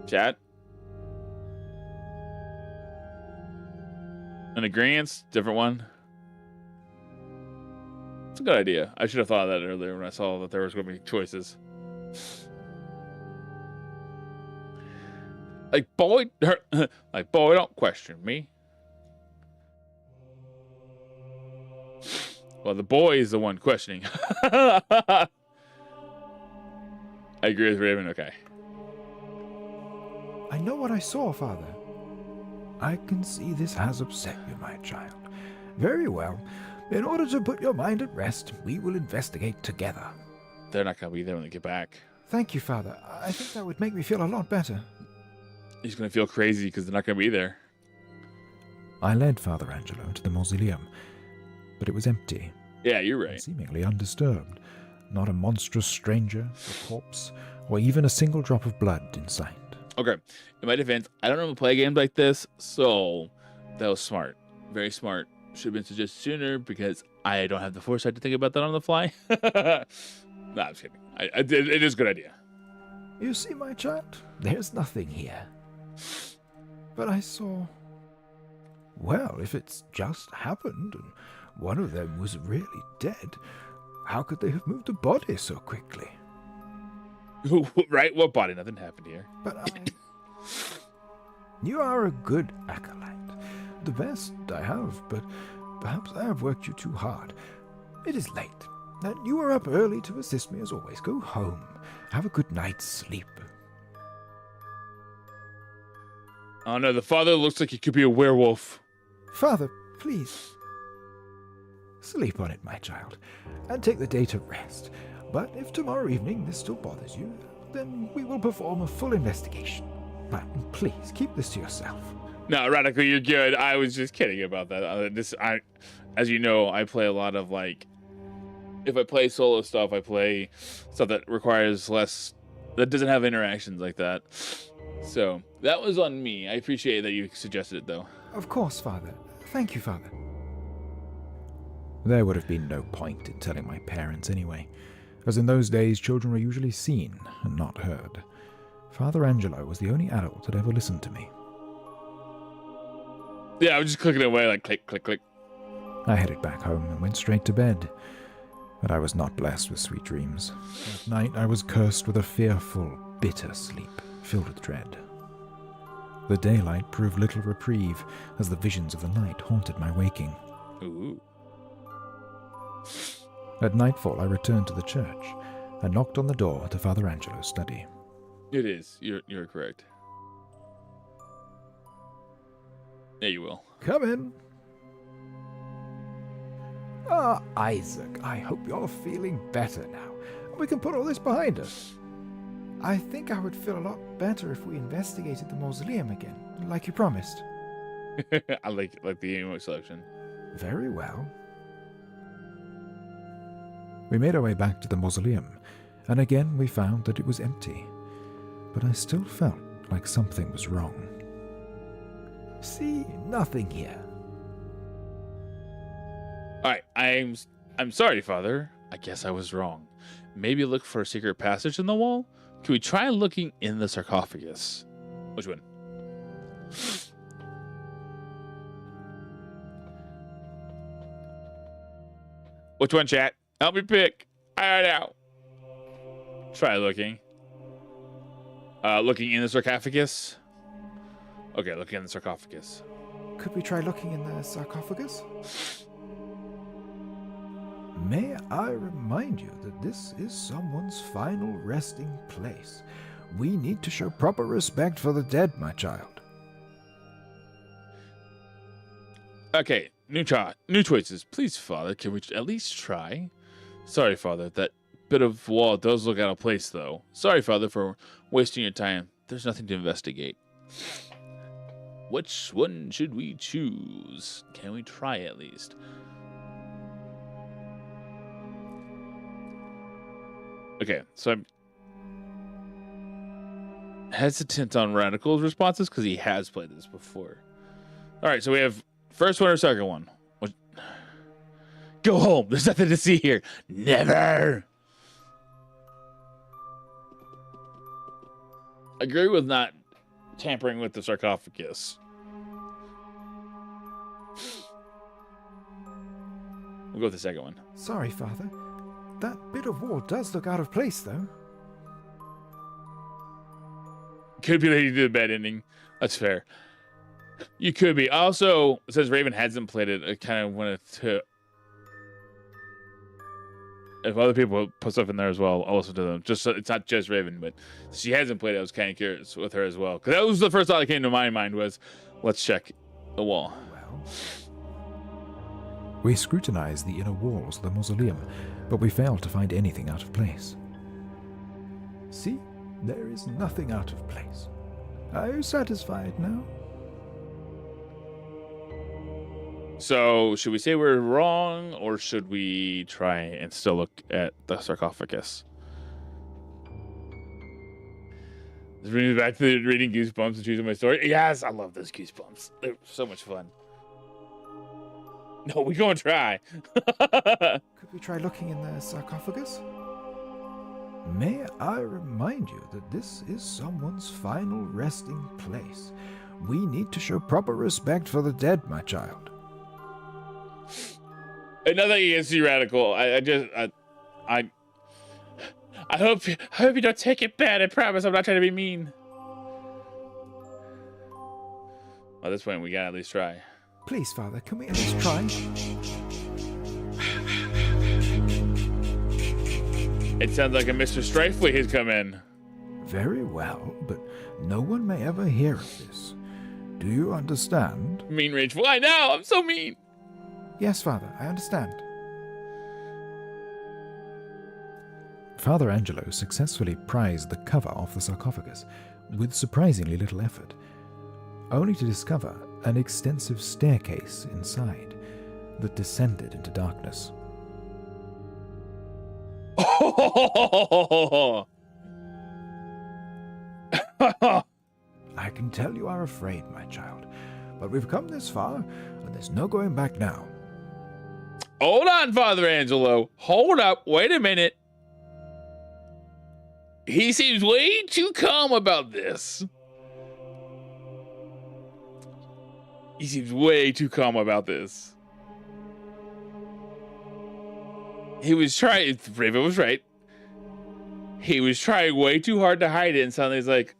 Chat. An agreeance, different one. It's a good idea. I should have thought of that earlier when I saw that there was going to be choices. Like, boy, don't question me. Well, the boy is the one questioning. I agree with Raven. Okay. I know what I saw, Father. I can see this has upset you, my child. Very well. In order to put your mind at rest, we will investigate together. They're not going to be there when they get back. Thank you, Father. I think that would make me feel a lot better. He's going to feel crazy because they're not going to be there. I led Father Angelo to the mausoleum, but it was empty. Yeah, you're right. Seemingly undisturbed. Not a monstrous stranger, a corpse, or even a single drop of blood in sight. Okay. In my defense, I don't normally play games like this, so that was smart. Very smart. Should have been suggested sooner because I don't have the foresight to think about that on the fly. Nah, I'm just kidding. It is a good idea. You see, my child, there's nothing here. But I saw... Well, if it's just happened and one of them was really dead, how could they have moved the body so quickly? Right? What body? Nothing happened here. But You are a good acolyte. The best I have, but perhaps I have worked you too hard. It is late, and you are up early to assist me as always. Go home. Have a good night's sleep. Oh no, the father looks like he could be a werewolf. Father, please. Sleep on it, my child, and take the day to rest. But if tomorrow evening this still bothers you, then we will perform a full investigation. But please, keep this to yourself. No, Radical, you're good. I was just kidding about that. As you know, I play a lot of, like, if I play solo stuff, I play stuff that requires less, that doesn't have interactions like that. So, that was on me. I appreciate that you suggested it, though. Of course, Father. Thank you, Father. There would have been no point in telling my parents anyway, as in those days children were usually seen and not heard. Father Angelo was the only adult that ever listened to me. Yeah, I was just clicking away like click, click, click. I headed back home and went straight to bed. But I was not blessed with sweet dreams. At night I was cursed with a fearful, bitter sleep, filled with dread. The daylight proved little reprieve, as the visions of the night haunted my waking. Ooh. At nightfall I returned to the church and knocked on the door to Father Angelo's study. It is. You're correct. Yeah, you will. Come in. Ah, Isaac, I hope you're feeling better now. We can put all this behind us. I think I would feel a lot better if we investigated the mausoleum again, like you promised. I like the emote selection. Very well. We made our way back to the mausoleum, and again we found that it was empty. But I still felt like something was wrong. See, nothing here. Alright, I'm sorry, Father. I guess I was wrong. Maybe look for a secret passage in the wall? Can we try looking in the sarcophagus? Which one? Which one, chat? Help me pick. I don't know. Try looking. Looking in the sarcophagus? Okay, looking in the sarcophagus. Could we try looking in the sarcophagus? May I remind you that this is someone's final resting place. We need to show proper respect for the dead, my child. Okay, new choices. Please, Father, can we at least try? Sorry, Father, that bit of wall does look out of place, though. Sorry, Father, for wasting your time. There's nothing to investigate. Which one should we choose? Can we try at least? Okay, so I'm hesitant on Radical's responses because he has played this before. All right, so we have first one or second one. Go home. There's nothing to see here. Never. Agree with not tampering with the sarcophagus. We'll go with the second one. Sorry, Father. That bit of wall does look out of place, though. Could be that you did a bad ending. That's fair. You could be. Also, since Raven hasn't played it, I kind of wanted to... If other people put stuff in there as well, I'll listen to them. Just so it's not just Raven, but she hasn't played it. I was kind of curious with her as well. Because that was the first thought that came to my mind was, let's check the wall. Well, we scrutinized the inner walls of the mausoleum, but we failed to find anything out of place. See, there is nothing out of place. Are you satisfied now? So, should we say we're wrong, or should we try and still look at the sarcophagus? Let's bring me back to reading Goosebumps and choosing my story. Yes, I love those Goosebumps. They're so much fun. No, we're going to try. Could we try looking in the sarcophagus? May I remind you that this is someone's final resting place. We need to show proper respect for the dead, my child. Nothing against you, Radical. I hope you don't take it bad. I promise. I'm not trying to be mean. At this point, we gotta at least try. Please, Father, can we at least try? It sounds like a Mr. Strifely has come in. Very well, but no one may ever hear of this. Do you understand? Mean rageful. I know. I'm so mean. Yes, Father, I understand. Father Angelo successfully prized the cover off the sarcophagus with surprisingly little effort, only to discover an extensive staircase inside that descended into darkness. I can tell you are afraid, my child, but we've come this far, and there's no going back now. Hold on, Father Angelo. Hold up. Wait a minute. He seems way too calm about this. He seems way too calm about this. He was trying, Raven was right. He was trying way too hard to hide it, and suddenly he's like,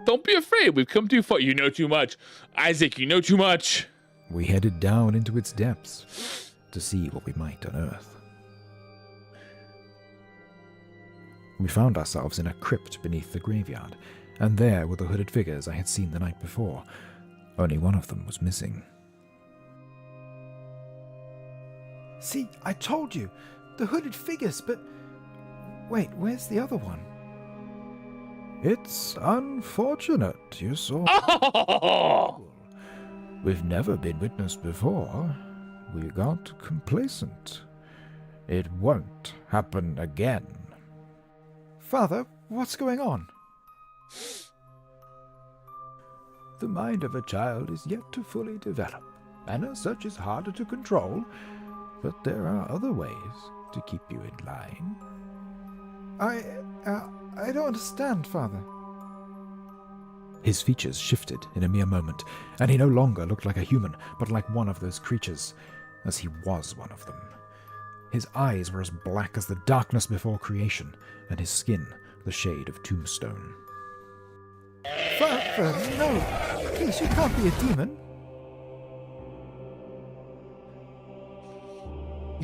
don't be afraid, we've come too far. You know too much. Isaac, you know too much. We headed down into its depths to see what we might unearth. We found ourselves in a crypt beneath the graveyard, and there were the hooded figures I had seen the night before. Only one of them was missing. See, I told you, the hooded figures, but... Wait, where's the other one? It's unfortunate you saw. Oh! We've never been witnessed before. We got complacent. It won't happen again. Father, what's going on? The mind of a child is yet to fully develop, and as such is harder to control, but there are other ways to keep you in line. I don't understand, Father. His features shifted in a mere moment, and he no longer looked like a human, but like one of those creatures, as he was one of them. His eyes were as black as the darkness before creation, and his skin the shade of tombstone. Father, no! Please, you can't be a demon.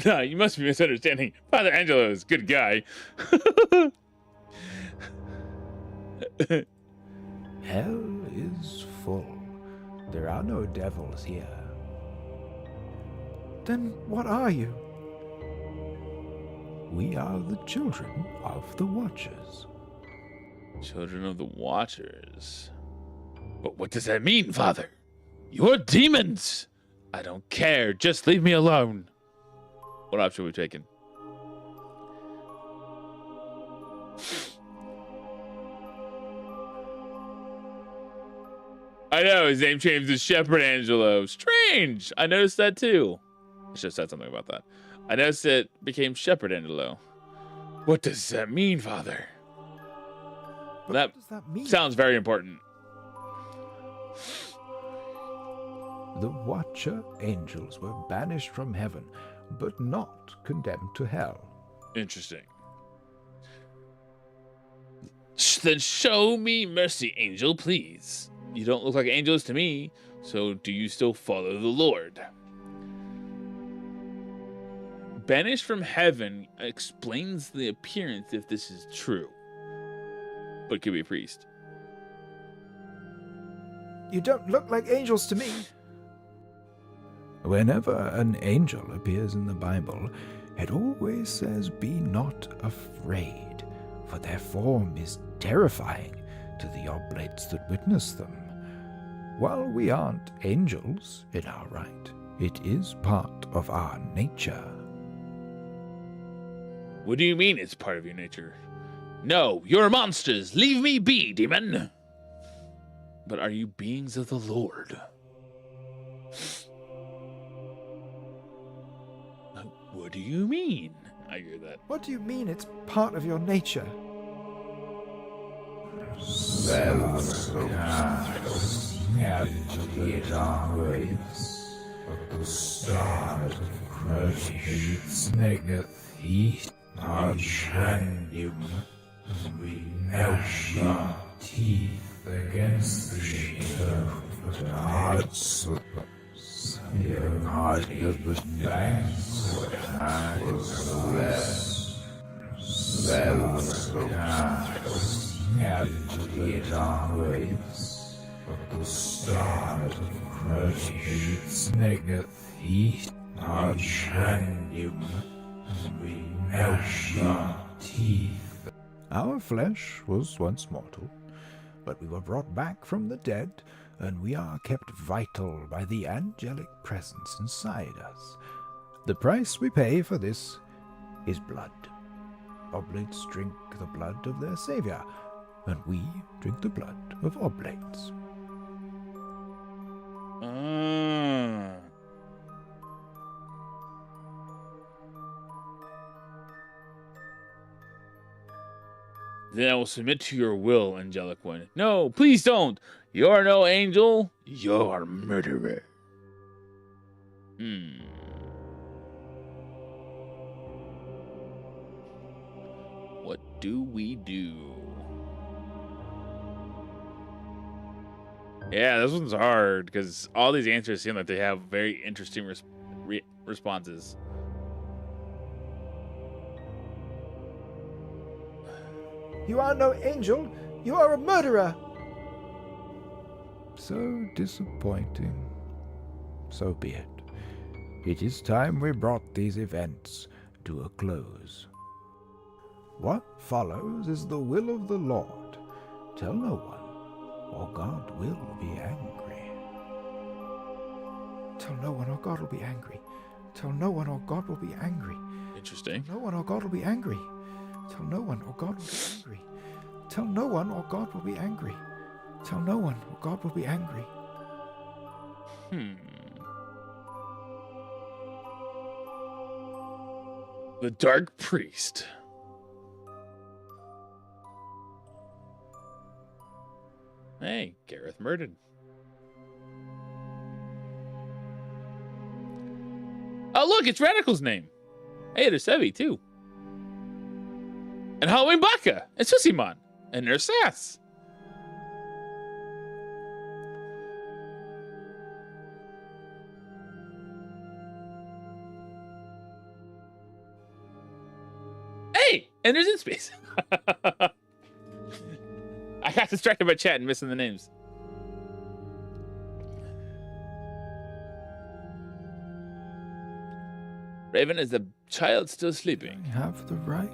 No, you must be misunderstanding. Father Angelo is a good guy. Hell is full. There are no devils here. Then what are you? We are the children of the Watchers. Children of the Watchers. But what does that mean, Father? You're demons! I don't care. Just leave me alone. What option are we taking? I know, his name changed to Shepherd Angelo. Strange! I noticed that too. I should have said something about that. I noticed it became Shepherd Angelo. What does that mean, Father? That sounds very important. The Watcher angels were banished from heaven, but not condemned to hell. Interesting. Then show me mercy, angel, please. You don't look like angels to me, so do you still follow the Lord? Banished from heaven explains the appearance if this is true. But it could be a priest. You don't look like angels to me. Whenever an angel appears in the Bible, it always says, "Be not afraid, for their form is terrifying to the oblates that witness them." While we aren't angels in our right, it is part of our nature. What do you mean it's part of your nature? No, you're monsters. Leave me be, demon. But are you beings of the Lord? What do you mean? I hear that. What do you mean it's part of your nature? We gnash our teeth against the sheet of the hearts of your heart of the banks, heart of the west, spells of castles, navigate our ways, but the start of crushing snaggeth east, our shandium, we gnash our teeth. Our flesh was once mortal, but we were brought back from the dead, and we are kept vital by the angelic presence inside us. The price we pay for this is blood. Oblates drink the blood of their savior, and we drink the blood of oblates. Then I will submit to your will, angelic one. No, please don't. You're no angel. You're a murderer. What do we do? Yeah, this one's hard because all these answers seem like they have very interesting responses. You are no angel. You are a murderer. So disappointing. So be it. It is time we brought these events to a close. What follows is the will of the Lord. Tell no one, or God will be angry. Tell no one, or God will be angry. Tell no one, or God will be angry. Interesting. Tell no one, or God will be angry. Tell no one, or God will be angry. Tell no one, or God will be angry. Tell no one, or God will be angry. The Dark Priest. Hey, Gareth murdered. Oh, look, it's Radical's name. Hey, there's Sebi, too. And Halloween Baka. And Susimon. And there's Sass. Hey, and there's In Space. I got distracted by chat and missing the names. Raven, is the child still sleeping? I have the right.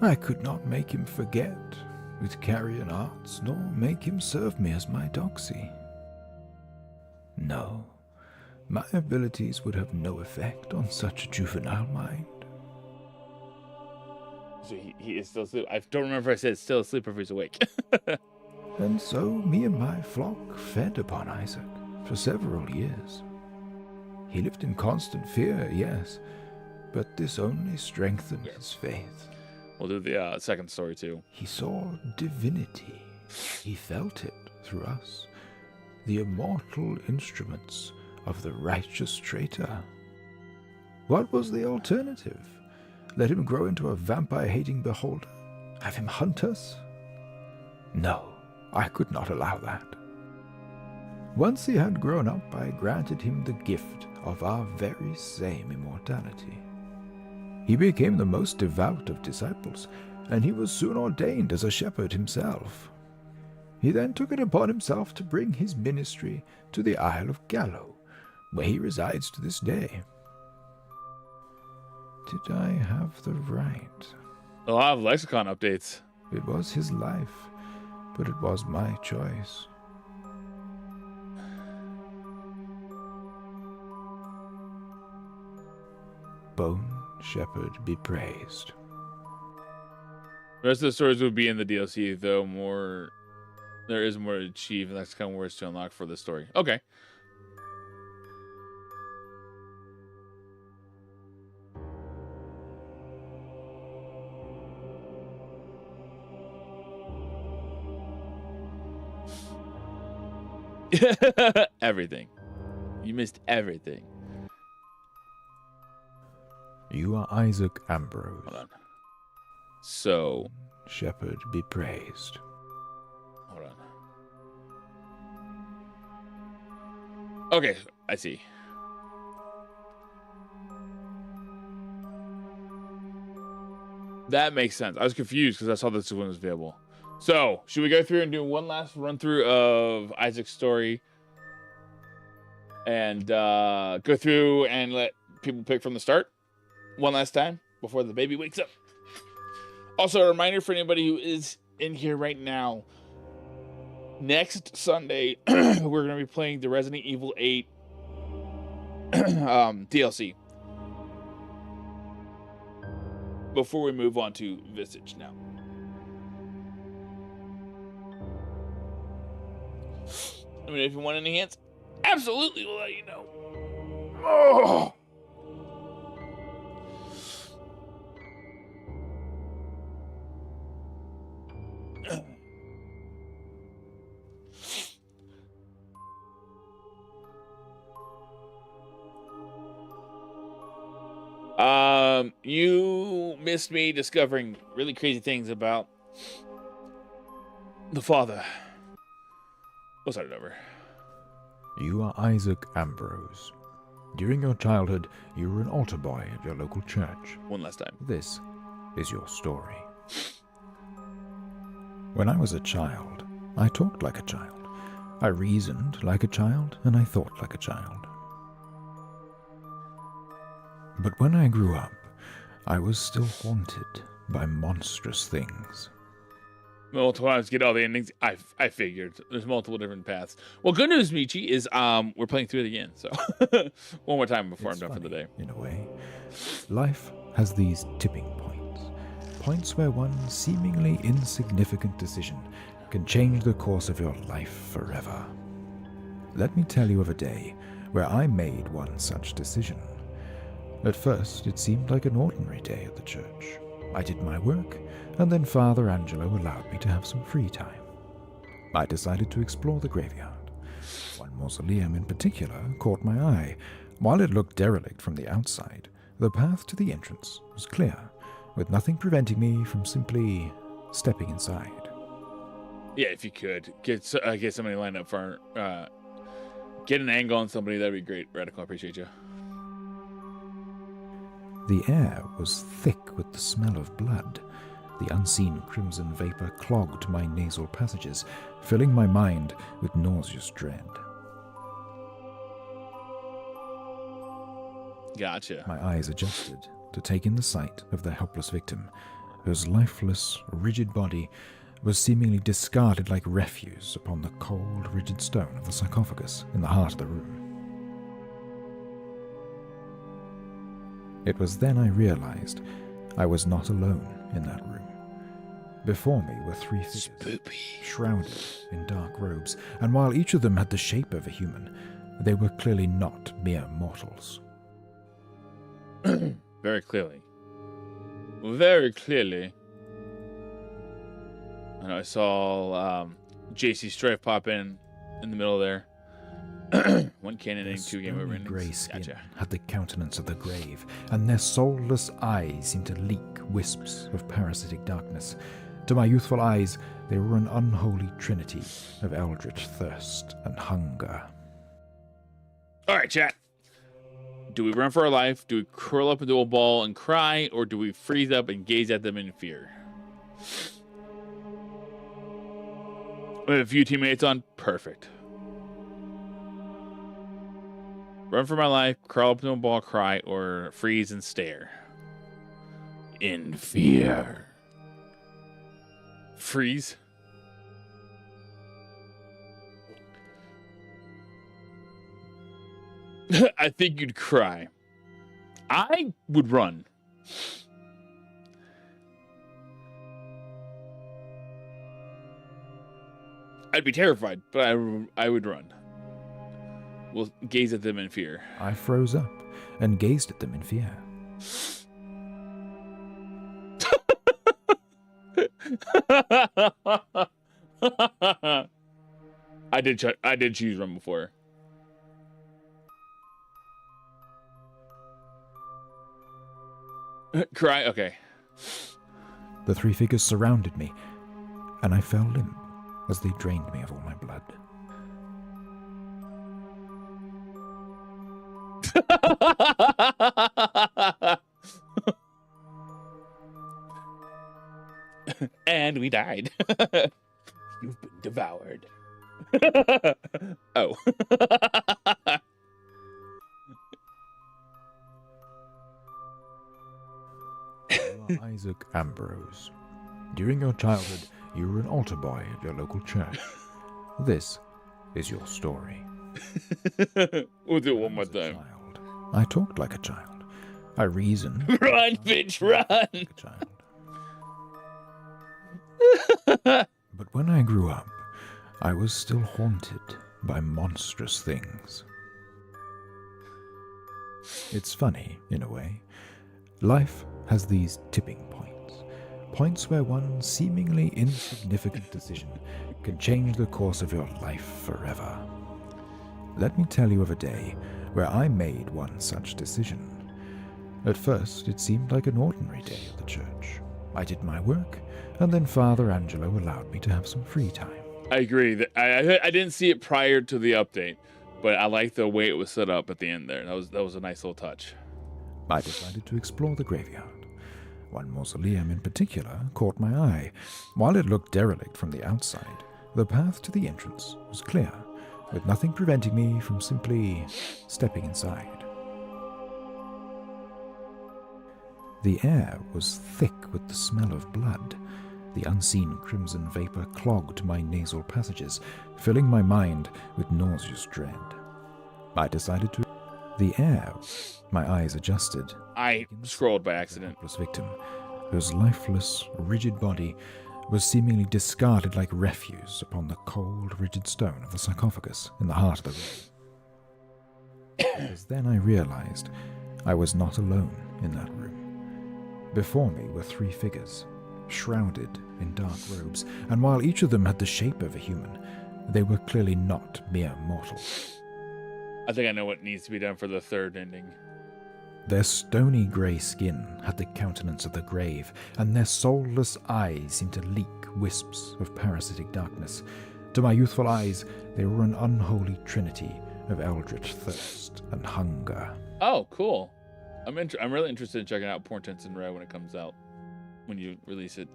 I could not make him forget with carrion arts, nor make him serve me as my doxy. No, my abilities would have no effect on such a juvenile mind. So he is still asleep. I don't remember if I said still asleep or if he's awake. And so me and my flock fed upon Isaac for several years. He lived in constant fear, yes, but this only strengthened his faith. We'll do the second story too. He saw divinity. He felt it through us, the immortal instruments of the righteous traitor. What was the alternative? Let him grow into a vampire-hating beholder? Have him hunt us? No, I could not allow that. Once he had grown up, I granted him the gift of our very same immortality. He became the most devout of disciples, and he was soon ordained as a shepherd himself. He then took it upon himself to bring his ministry to the Isle of Gallo, where he resides to this day. Did I have the right? A lot of lexicon updates. It was his life, but it was my choice. Bone Shepherd be praised. The rest of the stories would be in the DLC, though there is more to achieve, and that's kind of words to unlock for this story. Okay. Everything. You missed everything. You are Isaac Ambrose. Hold on. So. Shepherd be praised. Hold on. Okay, I see. That makes sense. I was confused because I saw this one was available. So, should we go through and do one last run through of Isaac's story? And go through and let people pick from the start one last time before the baby wakes up. Also, a reminder for anybody who is in here right now. Next Sunday, we're going to be playing the Resident Evil 8 DLC. Before we move on to Visage now. I mean, if you want any hints, absolutely we'll let you know. Oh! You missed me discovering really crazy things about the father. We'll start it over. You are Isaac Ambrose. During your childhood, you were an altar boy at your local church. One last time. This is your story. When I was a child, I talked like a child. I reasoned like a child, and I thought like a child. But when I grew up, I was still haunted by monstrous things. Multiple times get all the endings. I figured there's multiple different paths. Well, good news, Michi, is we're playing through it again. So one more time before I'm done for the day. In a way, life has these tipping points. Points where one seemingly insignificant decision can change the course of your life forever. Let me tell you of a day where I made one such decision. At first, it seemed like an ordinary day at the church. I did my work, and then Father Angelo allowed me to have some free time. I decided to explore the graveyard. One mausoleum in particular caught my eye. While it looked derelict from the outside, the path to the entrance was clear, with nothing preventing me from simply stepping inside. Yeah, if you could get somebody lined up for get an angle on somebody, that'd be great. Radical, I appreciate you. The air was thick with the smell of blood. The unseen crimson vapor clogged my nasal passages, filling my mind with nauseous dread. Gotcha. My eyes adjusted to take in the sight of the helpless victim, whose lifeless, rigid body was seemingly discarded like refuse upon the cold, rigid stone of the sarcophagus in the heart of the room. It was then I realized I was not alone in that room. Before me were three figures, shrouded in dark robes, and while each of them had the shape of a human, they were clearly not mere mortals. Very clearly. Very clearly. And I saw JC Strife pop in the middle there. One cannoning, two game over innings. Grey skin Gotcha. had the countenance of the grave, and their soulless eyes seemed to leak wisps of parasitic darkness. To my youthful eyes, they were an unholy trinity of eldritch thirst and hunger. All right, chat. Do we run for our life? Do we curl up into a ball and cry? Or do we freeze up and gaze at them in fear? We have a few teammates on. Perfect. Run for my life, curl up into a ball, cry, or freeze and stare. In fear. Freeze. I think you'd cry. I would run. I'd be terrified, but I would run. We'll gaze at them in fear. I froze up and gazed at them in fear. I did choose run before. Cry? Okay. The three figures surrounded me, and I fell limp as they drained me of all my blood. And we died. You've been devoured. Oh. You are Isaac Ambrose. During your childhood, you were an altar boy at your local church. This is your story. We'll do it one more time. I talked like a child. I reasoned. Run, bitch, run! Like a child. But when I grew up, I was still haunted by monstrous things. It's funny, in a way. Life has these tipping points. Points where one seemingly insignificant decision can change the course of your life forever. Let me tell you of a day where I made one such decision. At first, it seemed like an ordinary day at the church. I did my work, and then Father Angelo allowed me to have some free time. I agree. I didn't see it prior to the update, but I like the way it was set up at the end there. That was a nice little touch. I decided to explore the graveyard. One mausoleum in particular caught my eye. While it looked derelict from the outside, the path to the entrance was clear, with nothing preventing me from simply stepping inside. The air was thick with the smell of blood. The unseen crimson vapor clogged my nasal passages, filling my mind with nauseous dread. I decided to... The air... My eyes adjusted. I scrolled by accident. The victim, whose lifeless, rigid body was seemingly discarded like refuse upon the cold, rigid stone of the sarcophagus in the heart of the room. Because then I realized I was not alone in that room. Before me were 3 figures, shrouded in dark robes, and while each of them had the shape of a human, they were clearly not mere mortals. I think I know what needs to be done for the third ending. Their stony grey skin had the countenance of the grave, and their soulless eyes seemed to leak wisps of parasitic darkness. To my youthful eyes, they were an unholy trinity of eldritch thirst and hunger. Oh, cool. I'm really interested in checking out Portents in Red when it comes out, when you release it.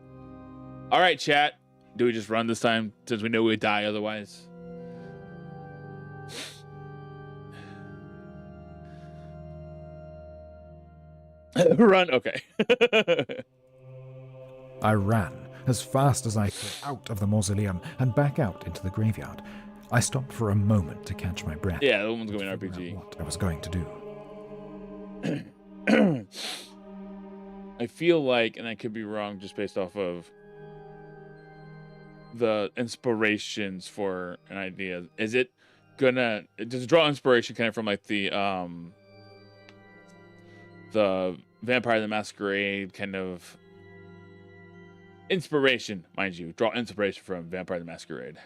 All right, chat. Do we just run this time since we know we die otherwise? Run, okay. I ran as fast as I could out of the mausoleum and back out into the graveyard. I stopped for a moment to catch my breath. Yeah, that one's going to be an RPG. What I was going to do. I feel like, and I could be wrong just based off of the inspirations for an idea. Is it gonna does it draw inspiration kind of from like the Vampire the Masquerade kind of inspiration, mind you, draw inspiration from Vampire the Masquerade?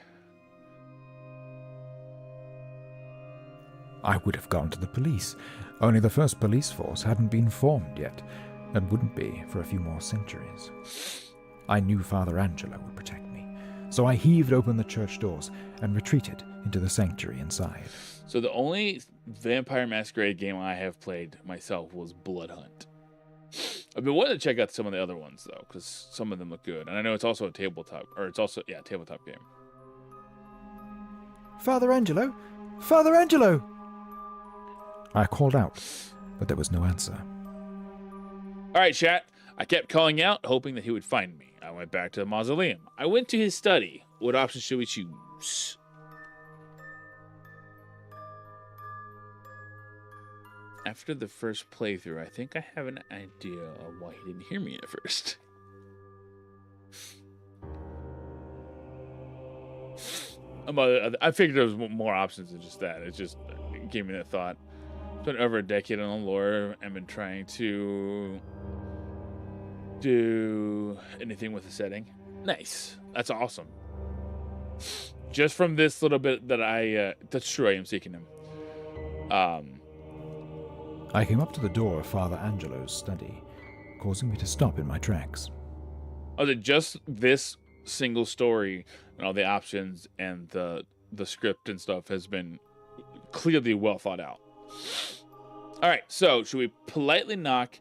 I would have gone to the police, only the first police force hadn't been formed yet, and wouldn't be for a few more centuries. I knew Father Angelo would protect me, so I heaved open the church doors and retreated into the sanctuary inside. So the only Vampire Masquerade game I have played myself was Blood Hunt. I've been wanting to check out some of the other ones though, because some of them look good, and I know it's also a tabletop, or it's also tabletop game. Father Angelo, Father Angelo! I called out, but there was no answer. All right, chat. I kept calling out, hoping that he would find me. I went back to the mausoleum. I went to his study. What option should we choose? After the first playthrough, I think I have an idea of why he didn't hear me at first. I figured there was more options than just that. It just gave me that thought. Spent over a decade on the lore and been trying to do anything with the setting. Nice. That's awesome. Just from this little bit that that's true, I am seeking him. I came up to the door of Father Angelo's study, causing me to stop in my tracks. Oh, that just this single story and all the options and the script and stuff has been clearly well thought out. All right, so should we politely knock,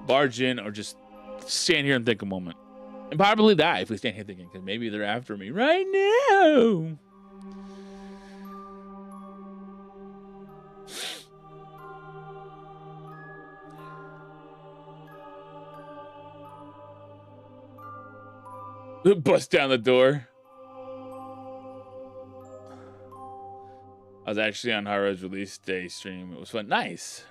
barge in, or just stand here and think a moment? And probably die if we stand here thinking, because maybe they're after me right now. Bust down the door. I was actually on Haro's release day stream. It was fun. Nice.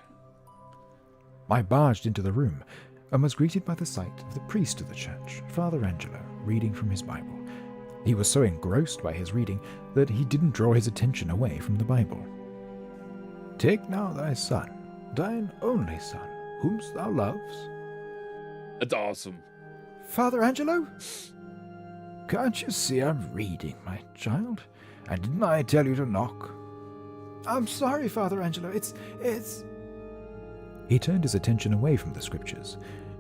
I barged into the room and was greeted by the sight of the priest of the church, Father Angelo, reading from his Bible. He was so engrossed by his reading that he didn't draw his attention away from the Bible. Take now thy son, thine only son, whom thou loves. That's awesome. Father Angelo? Can't you see I'm reading, my child? And didn't I tell you to knock? I'm sorry, Father Angelo. It's... He turned his attention away from the scriptures,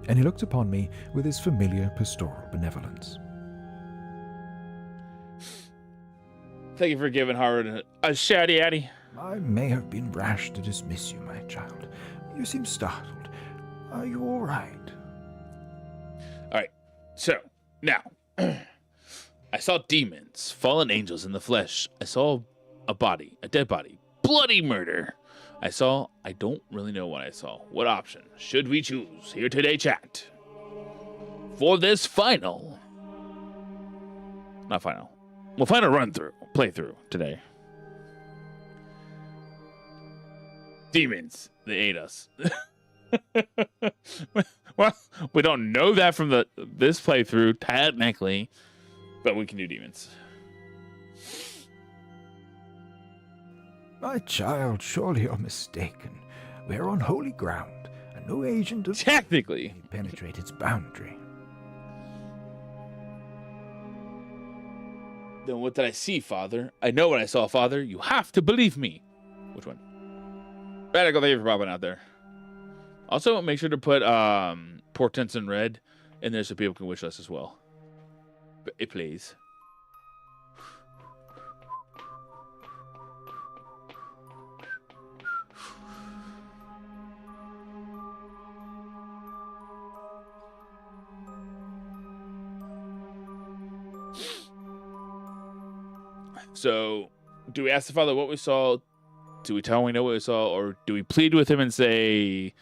and he looked upon me with his familiar pastoral benevolence. Thank you for giving Howard a shouty addy. I may have been rash to dismiss you, my child. You seem startled. Are you all right? All right, so now I saw demons, fallen angels in the flesh. I saw a body, a dead body, bloody murder. I don't really know what I saw. What option should we choose here today, chat? For this final, not final, we'll final playthrough today. Demons, they ate us. Well, we don't know that from this playthrough, technically, but we can do demons. My child, surely you're mistaken. We're on holy ground, and no agent of technically penetrate its boundary. Then what did I see, Father? I know what I saw, Father. You have to believe me. Which one? Radical, thank you for popping out there. Also, make sure to put portents in red in there so people can wish us as well. Please. So, do we ask the Father what we saw? Do we tell him we know what we saw? Or do we plead with him and say,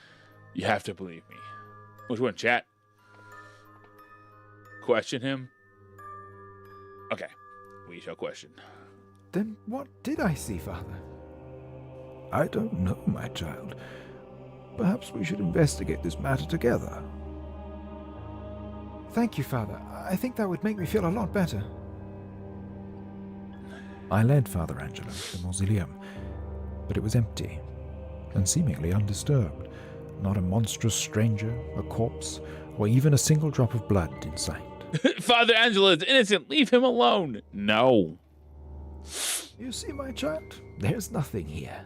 you have to believe me? Which one, chat? Question him? Okay, we shall question. Then what did I see, Father? I don't know, my child. Perhaps we should investigate this matter together. Thank you, Father. I think that would make me feel a lot better. I led Father Angelo to the mausoleum, but it was empty and seemingly undisturbed. Not a monstrous stranger, a corpse, or even a single drop of blood in sight. Father Angelo is innocent. Leave him alone. No. You see, my child, there's nothing here.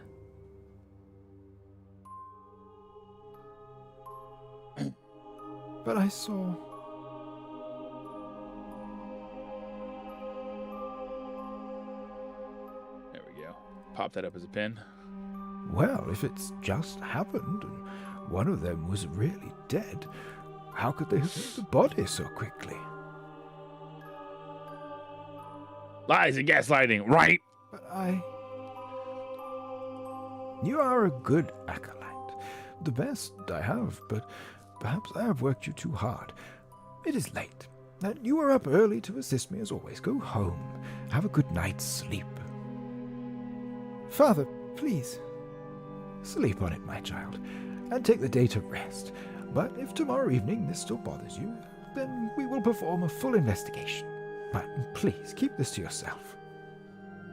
But I saw... There we go. Pop that up as a pin. Well, if it's just happened and one of them was really dead, how could they have moved the body so quickly? Lies and gaslighting, right? But You are a good acolyte. The best I have, but perhaps I have worked you too hard. It is late, and you are up early to assist me as always. Go home. Have a good night's sleep. Father, please. Sleep on it, my child, and take the day to rest. But if tomorrow evening this still bothers you, then we will perform a full investigation. But please, keep this to yourself.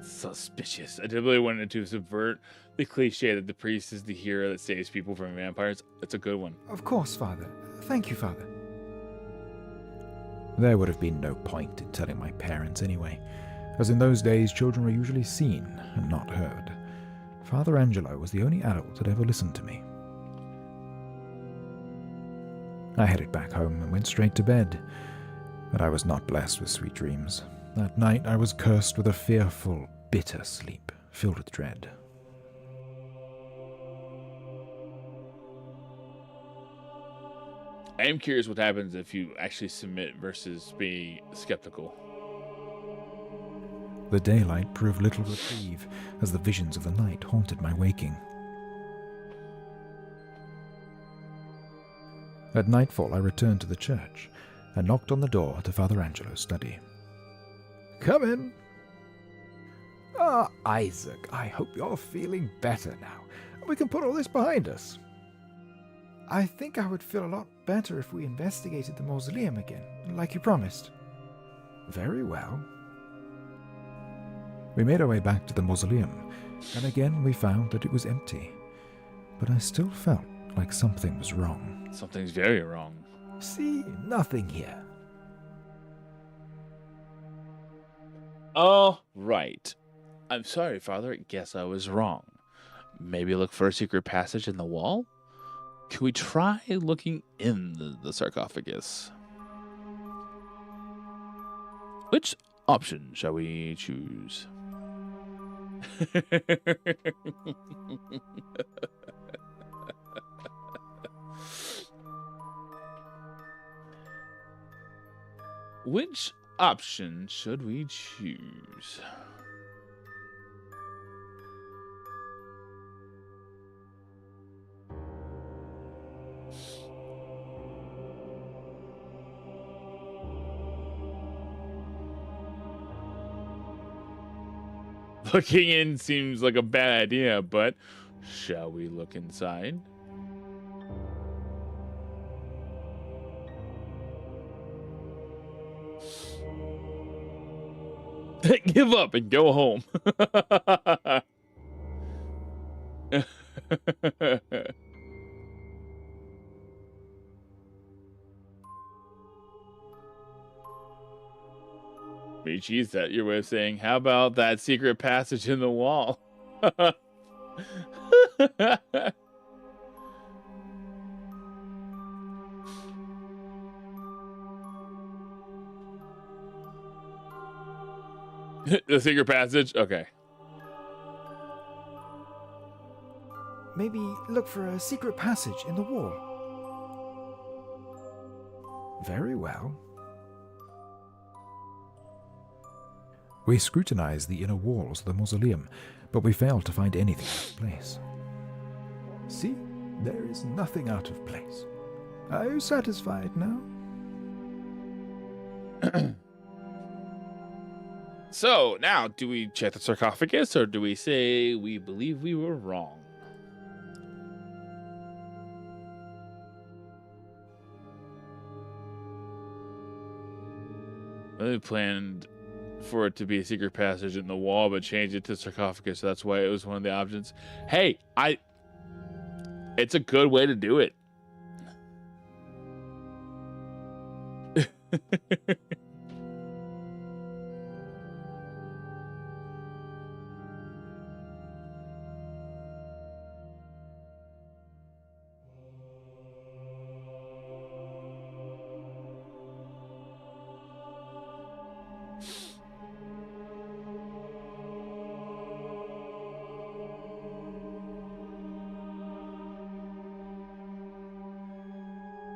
Suspicious. I really wanted to subvert the cliche that the priest is the hero that saves people from vampires. It's a good one. Of course, Father. Thank you, Father. There would have been no point in telling my parents anyway, as in those days children were usually seen and not heard. Father Angelo was the only adult that ever listened to me. I headed back home and went straight to bed, but I was not blessed with sweet dreams. That night I was cursed with a fearful, bitter sleep, filled with dread. I am curious what happens if you actually submit versus be skeptical. The daylight proved little reprieve, as the visions of the night haunted my waking. At nightfall I returned to the church and knocked on the door to Father Angelo's study. Come in. Ah, Isaac, I hope you're feeling better now. We can put all this behind us. I think I would feel a lot better if we investigated the mausoleum again, like you promised. Very well. We made our way back to the mausoleum, and again we found that it was empty. But I still felt like something was wrong. Something's very wrong. See, nothing here. Oh, right. I'm sorry, Father. I guess I was wrong. Maybe look for a secret passage in the wall? Can we try looking in the sarcophagus? Which option shall we choose? Which option should we choose? Looking in seems like a bad idea, but shall we look inside? Give up and go home. Michi, is that your way of saying, how about that secret passage in the wall? The secret passage? Okay. Maybe look for a secret passage in the wall. Very well. We scrutinized the inner walls of the mausoleum, but we failed to find anything out of place. See, there is nothing out of place. Are you satisfied now? So, now, do we check the sarcophagus, or do we say we believe we were wrong? They planned for it to be a secret passage in the wall, but changed it to sarcophagus, so that's why it was one of the options. Hey, it's a good way to do it.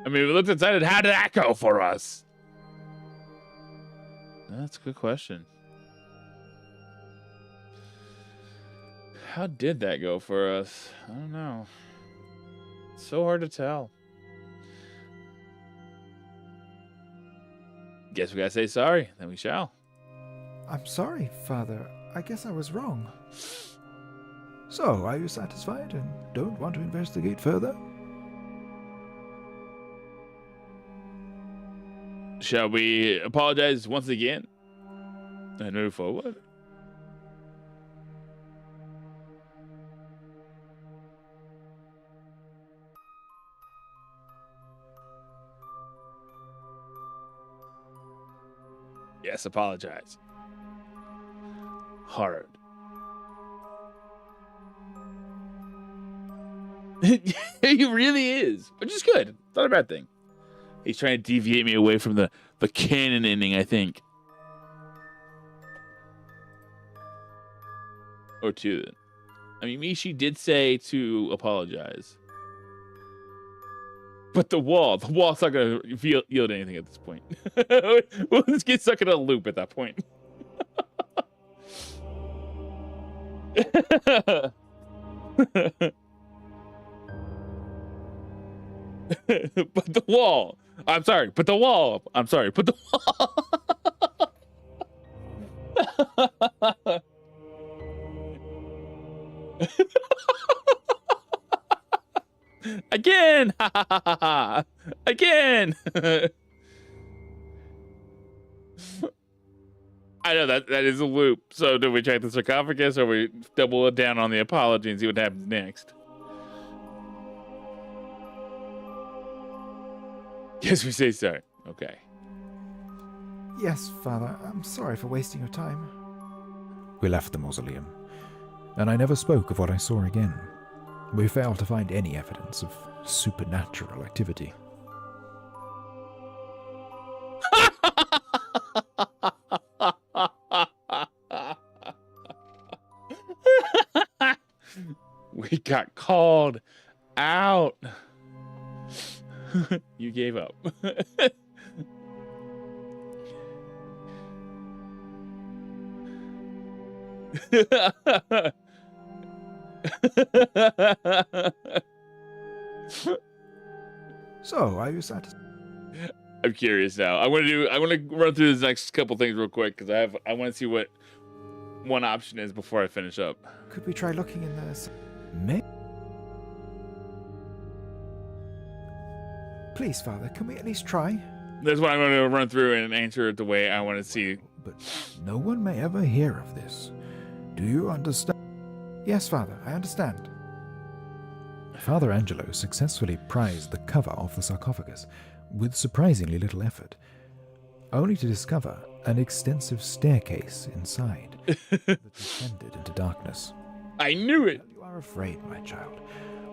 I mean, we looked inside it. How did that go for us? That's a good question. How did that go for us? I don't know. It's so hard to tell. Guess we gotta say sorry. Then we shall. I'm sorry, Father. I guess I was wrong. So, are you satisfied and don't want to investigate further? Shall we apologize once again and move forward? Yes, apologize. Hard. He really is, which is good. Not a bad thing. He's trying to deviate me away from the canon ending, I think. Or two. I mean, Michi did say to apologize. But the wall's not going to yield anything at this point. We'll just get stuck in a loop at that point. But the wall. I'm sorry, but the wall. I'm sorry, but the wall. Again. Again. I know that is a loop. So do we check the sarcophagus, or we double it down on the apology and see what happens next? Yes, we say sorry. Okay. Yes, Father. I'm sorry for wasting your time. We left the mausoleum, and I never spoke of what I saw again. We failed to find any evidence of supernatural activity. We got called out. You gave up. So, are you satisfied? I'm curious now. I want to run through this next couple things real quick because I want to see what one option is before I finish up. Could we try looking in there? May? Please, Father, can we at least try? That's what I'm going to run through and answer it the way I want to see. But no one may ever hear of this. Do you understand? Yes, Father, I understand. Father Angelo successfully prized the cover off the sarcophagus with surprisingly little effort, only to discover an extensive staircase inside that descended into darkness. I knew it! You are afraid, my child,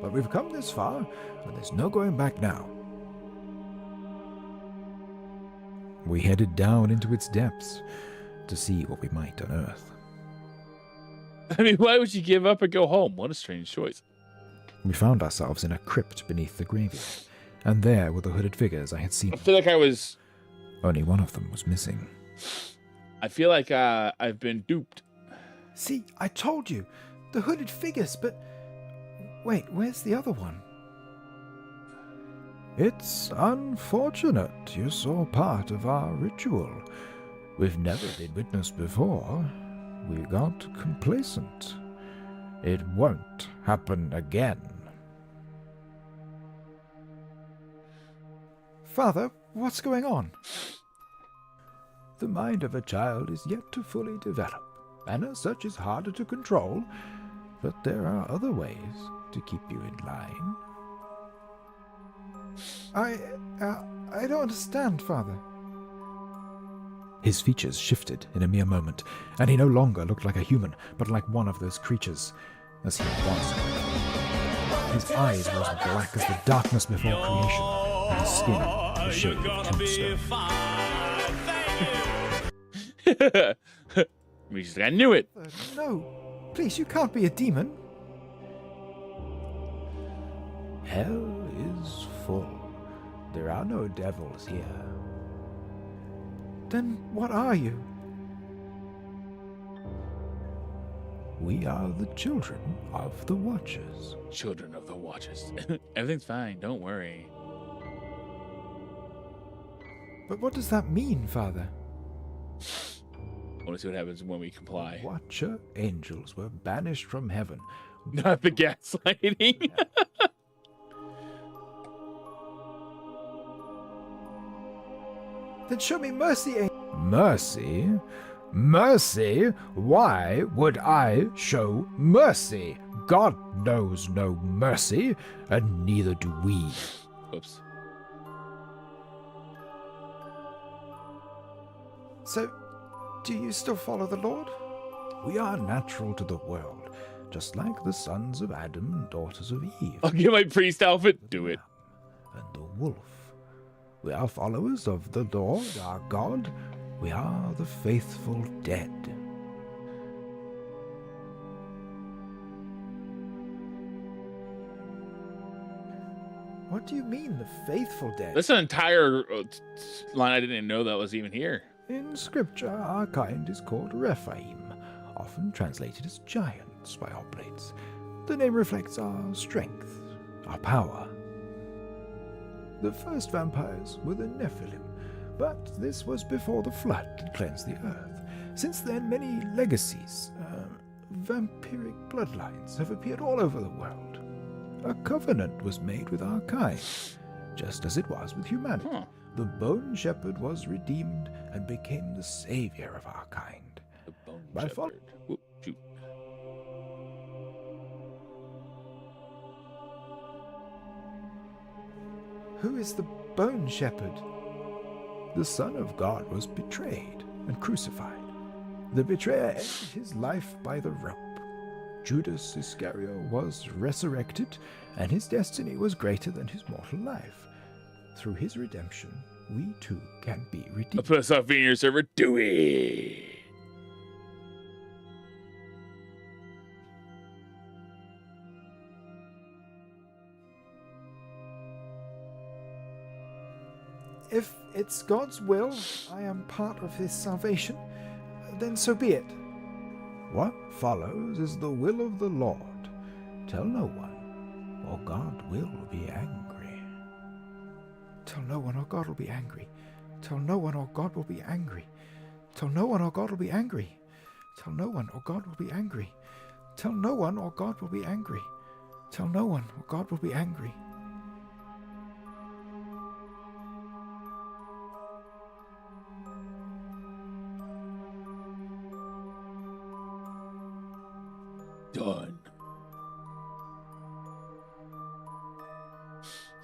but we've come this far, and there's no going back now. We headed down into its depths to see what we might unearth. I mean, why would you give up and go home? What a strange choice. We found ourselves in a crypt beneath the graveyard, and there were the hooded figures I had seen. I feel like I was... Only one of them was missing. I feel like I've been duped. See, I told you. The hooded figures, but... Wait, where's the other one? It's unfortunate you saw part of our ritual. We've never been witnessed before. We got complacent. It won't happen again. Father, what's going on? The mind of a child is yet to fully develop, and as such is harder to control, but there are other ways to keep you in line. I don't understand, Father. His features shifted in a mere moment, and he no longer looked like a human, but like one of those creatures, as he was. His eyes were as black as the darkness before creation, and his skin the shade of tombstone. I knew it! No, please, you can't be a demon. Hell is full. There are no devils here. Then what are you? We are the children of the Watchers. Children of the Watchers. Everything's fine, don't worry. But what does that mean, Father? I want to see what happens when we comply. Watcher angels were banished from heaven. Not the gaslighting. Then show me mercy, Mercy? Mercy? Why would I show mercy? God knows no mercy, and neither do we. Oops. So, do you still follow the Lord? We are natural to the world, just like the sons of Adam and daughters of Eve. I'll get my priest outfit. Do it. And the wolf. We are followers of the Lord, our God. We are the faithful dead. What do you mean, the faithful dead? That's an entire line I didn't know that was even here. In scripture, our kind is called Rephaim, often translated as giants by oblates. The name reflects our strength, our power. The first vampires were the Nephilim, but this was before the flood had cleansed the earth. Since then, many legacies, vampiric bloodlines have appeared all over the world. A covenant was made with our kind, just as it was with humanity. The Bone Shepherd was redeemed and became the savior of our kind. The Bone Shepherd. Whoop, shoot. Who is the Bone Shepherd? The Son of God was betrayed and crucified. The betrayer ended his life by the rope. Judas Iscariot was resurrected, and his destiny was greater than his mortal life. Through his redemption, we too can be redeemed. I'll put stuff in your server. Do it. If it's God's will, I am part of his salvation, then so be it. What follows is the will of the Lord. Tell no one, or God will be angry. Tell no one, or God will be angry. Tell no one, or God will be angry. Tell no one, or God will be angry. Tell no one, or God will be angry. Tell no one, or God will be angry. Tell no one, or God will be angry. Done.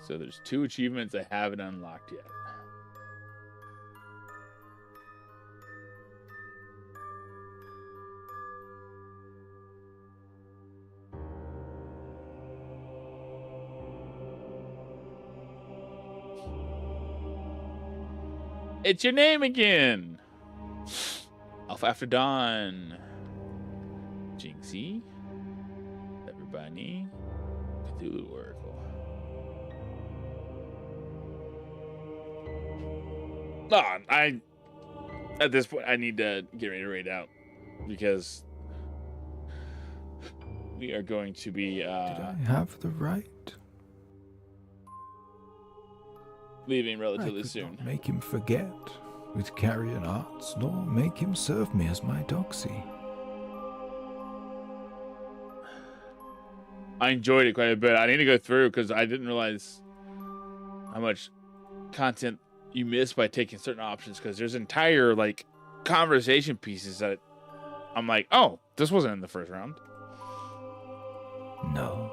So there's 2 achievements I haven't unlocked yet. It's your name again. Alpha After Dawn. Jinxie. Everybody. Cthulhu Oracle. At this point, I need to get ready to raid out because we are going to be, Did I have the right? leaving relatively I could soon. not make him forget with carrion arts, nor make him serve me as my doxy. I enjoyed it quite a bit. I need to go through because I didn't realize how much content you miss by taking certain options, because there's entire like conversation pieces that I'm like, oh, this wasn't in the first round. No,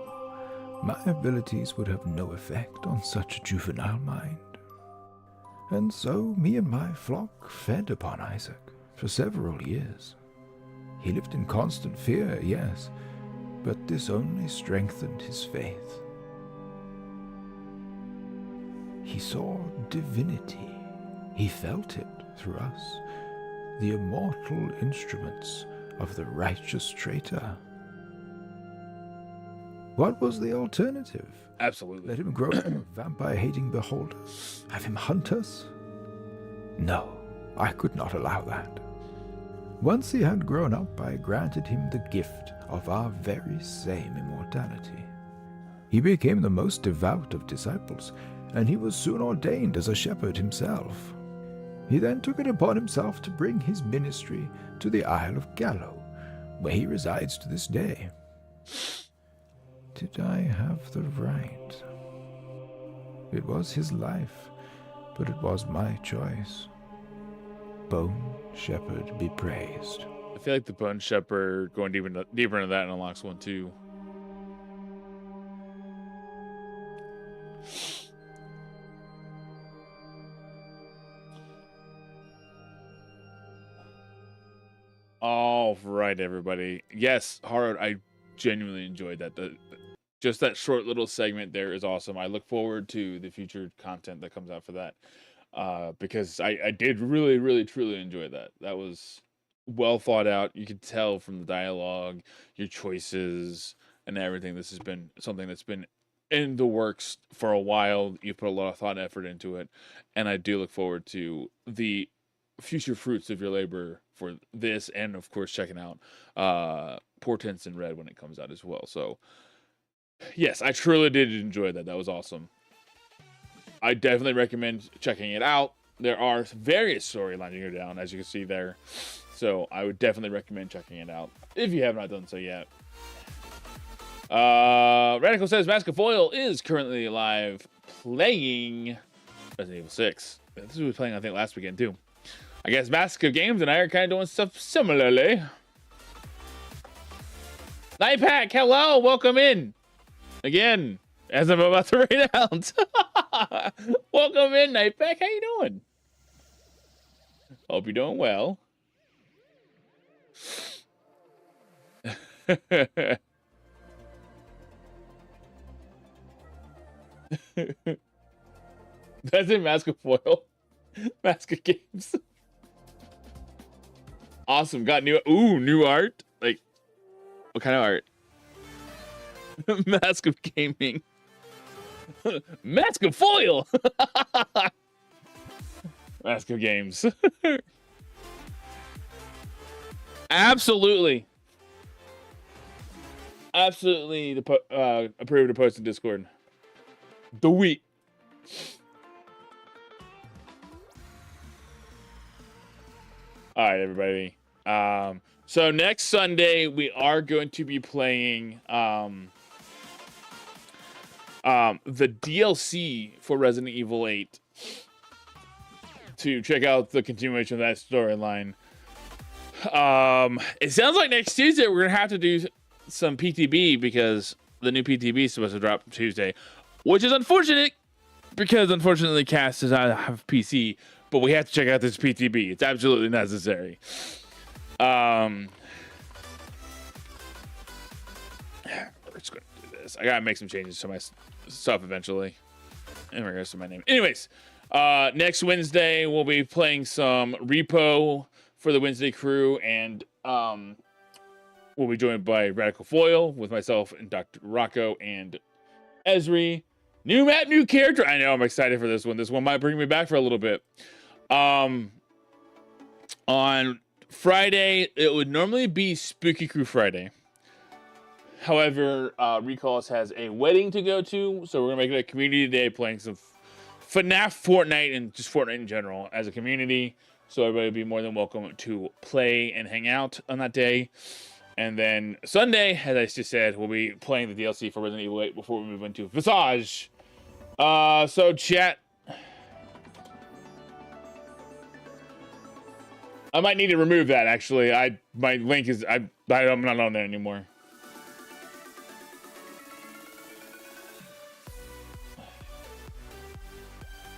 my abilities would have no effect on such a juvenile mind. And so me and my flock fed upon Isaac for several years. He lived in constant fear, yes, but this only strengthened his faith. He saw divinity. He felt it through us, the immortal instruments of the righteous traitor. What was the alternative? Absolutely. Let him grow up a vampire-hating beholder? Have him hunt us? No, I could not allow that. Once he had grown up, I granted him the gift of our very same immortality. He became the most devout of disciples, and he was soon ordained as a shepherd himself. He then took it upon himself to bring his ministry to the Isle of Gallo, where he resides to this day. Did I have the right? It was his life, but it was my choice. Bone Shepherd be praised. I feel like the Bone Shepherd going deeper into that unlocks one too. All right, everybody. Yes, Harrod, I genuinely enjoyed that. Just that short little segment there is awesome. I look forward to the future content that comes out for that. Because I did really, really, truly enjoy that. That was well thought out. You could tell from the dialogue, your choices, and everything. This has been something that's been in the works for a while. You put a lot of thought and effort into it. And I do look forward to the future fruits of your labor for this, and of course checking out Portents in Red when it comes out as well. So yes, I truly did enjoy that. That was awesome. I definitely recommend checking it out. There are various storylines you go down, as you can see there. So I would definitely recommend checking it out if you have not done so yet. Radical says Mask of Foil is currently live playing Resident Evil 6. This was playing, I think, last weekend too. I guess Mask of Games and I are kind of doing stuff similarly. Nightpack, hello, welcome in. Again, as I'm about to read out. Welcome in, Nightpack. How you doing? Hope you're doing well. That's in Mask of Foil. Mask of Games. Awesome. Got new art. Like, what kind of art? Mask of Gaming. Mask of Foil. Mask of Games. Absolutely. Absolutely approve to post in Discord. The week. All right, everybody. So next Sunday we are going to be playing the DLC for Resident Evil 8 to check out the continuation of that storyline. It sounds like next Tuesday we're gonna have to do some PTB because the new PTB is supposed to drop Tuesday, which is unfortunate because unfortunately Cass does not have PC, but we have to check out this PTB. It's absolutely necessary. We're just gonna do this. I gotta make some changes to my stuff eventually in regards to my name. Anyways, next Wednesday we'll be playing some Repo for the Wednesday crew, and we'll be joined by Radical Foil with myself and Dr. Rocco and Esri. New map, new character. I know, I'm excited for this one. This one might bring me back for a little bit. On Friday, it would normally be Spooky Crew Friday. However, Recalls has a wedding to go to, so we're gonna make it a community day, playing some FNAF, Fortnite, and just Fortnite in general as a community. So everybody would be more than welcome to play and hang out on that day. And then Sunday, as I just said, we'll be playing the DLC for Resident Evil 8 before we move into Visage. So chat. I might need to remove that, actually. My link is... I'm not on there anymore.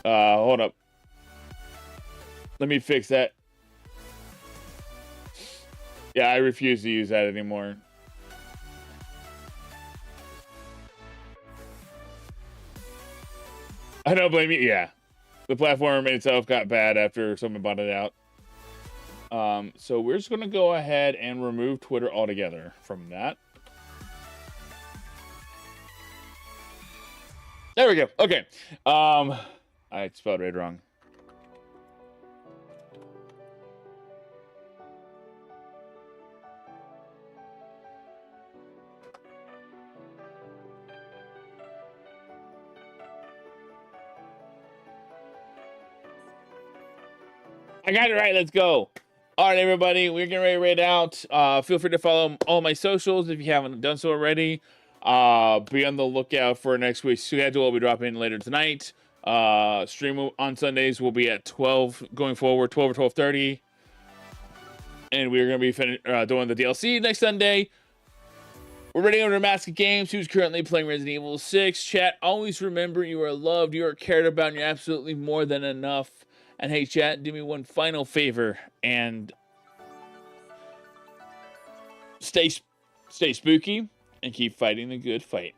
Hold up. Let me fix that. Yeah, I refuse to use that anymore. I don't blame you. Yeah. The platform itself got bad after someone bought it out. So we're just going to go ahead and remove Twitter altogether from that. There we go. Okay. I spelled it wrong. I got it right. Let's go. All right, everybody. We're getting ready to raid out. Feel free to follow all my socials if you haven't done so already. Be on the lookout for next week's schedule. We'll be dropping later tonight. Stream on Sundays will be at 12 going forward, 12 or 12:30. And we're going to be doing the DLC next Sunday. We're ready over to Mask of Games, who's currently playing Resident Evil 6. Chat, always remember you are loved, you are cared about, and you're absolutely more than enough. And hey, chat, do me one final favor and stay spooky and keep fighting the good fight.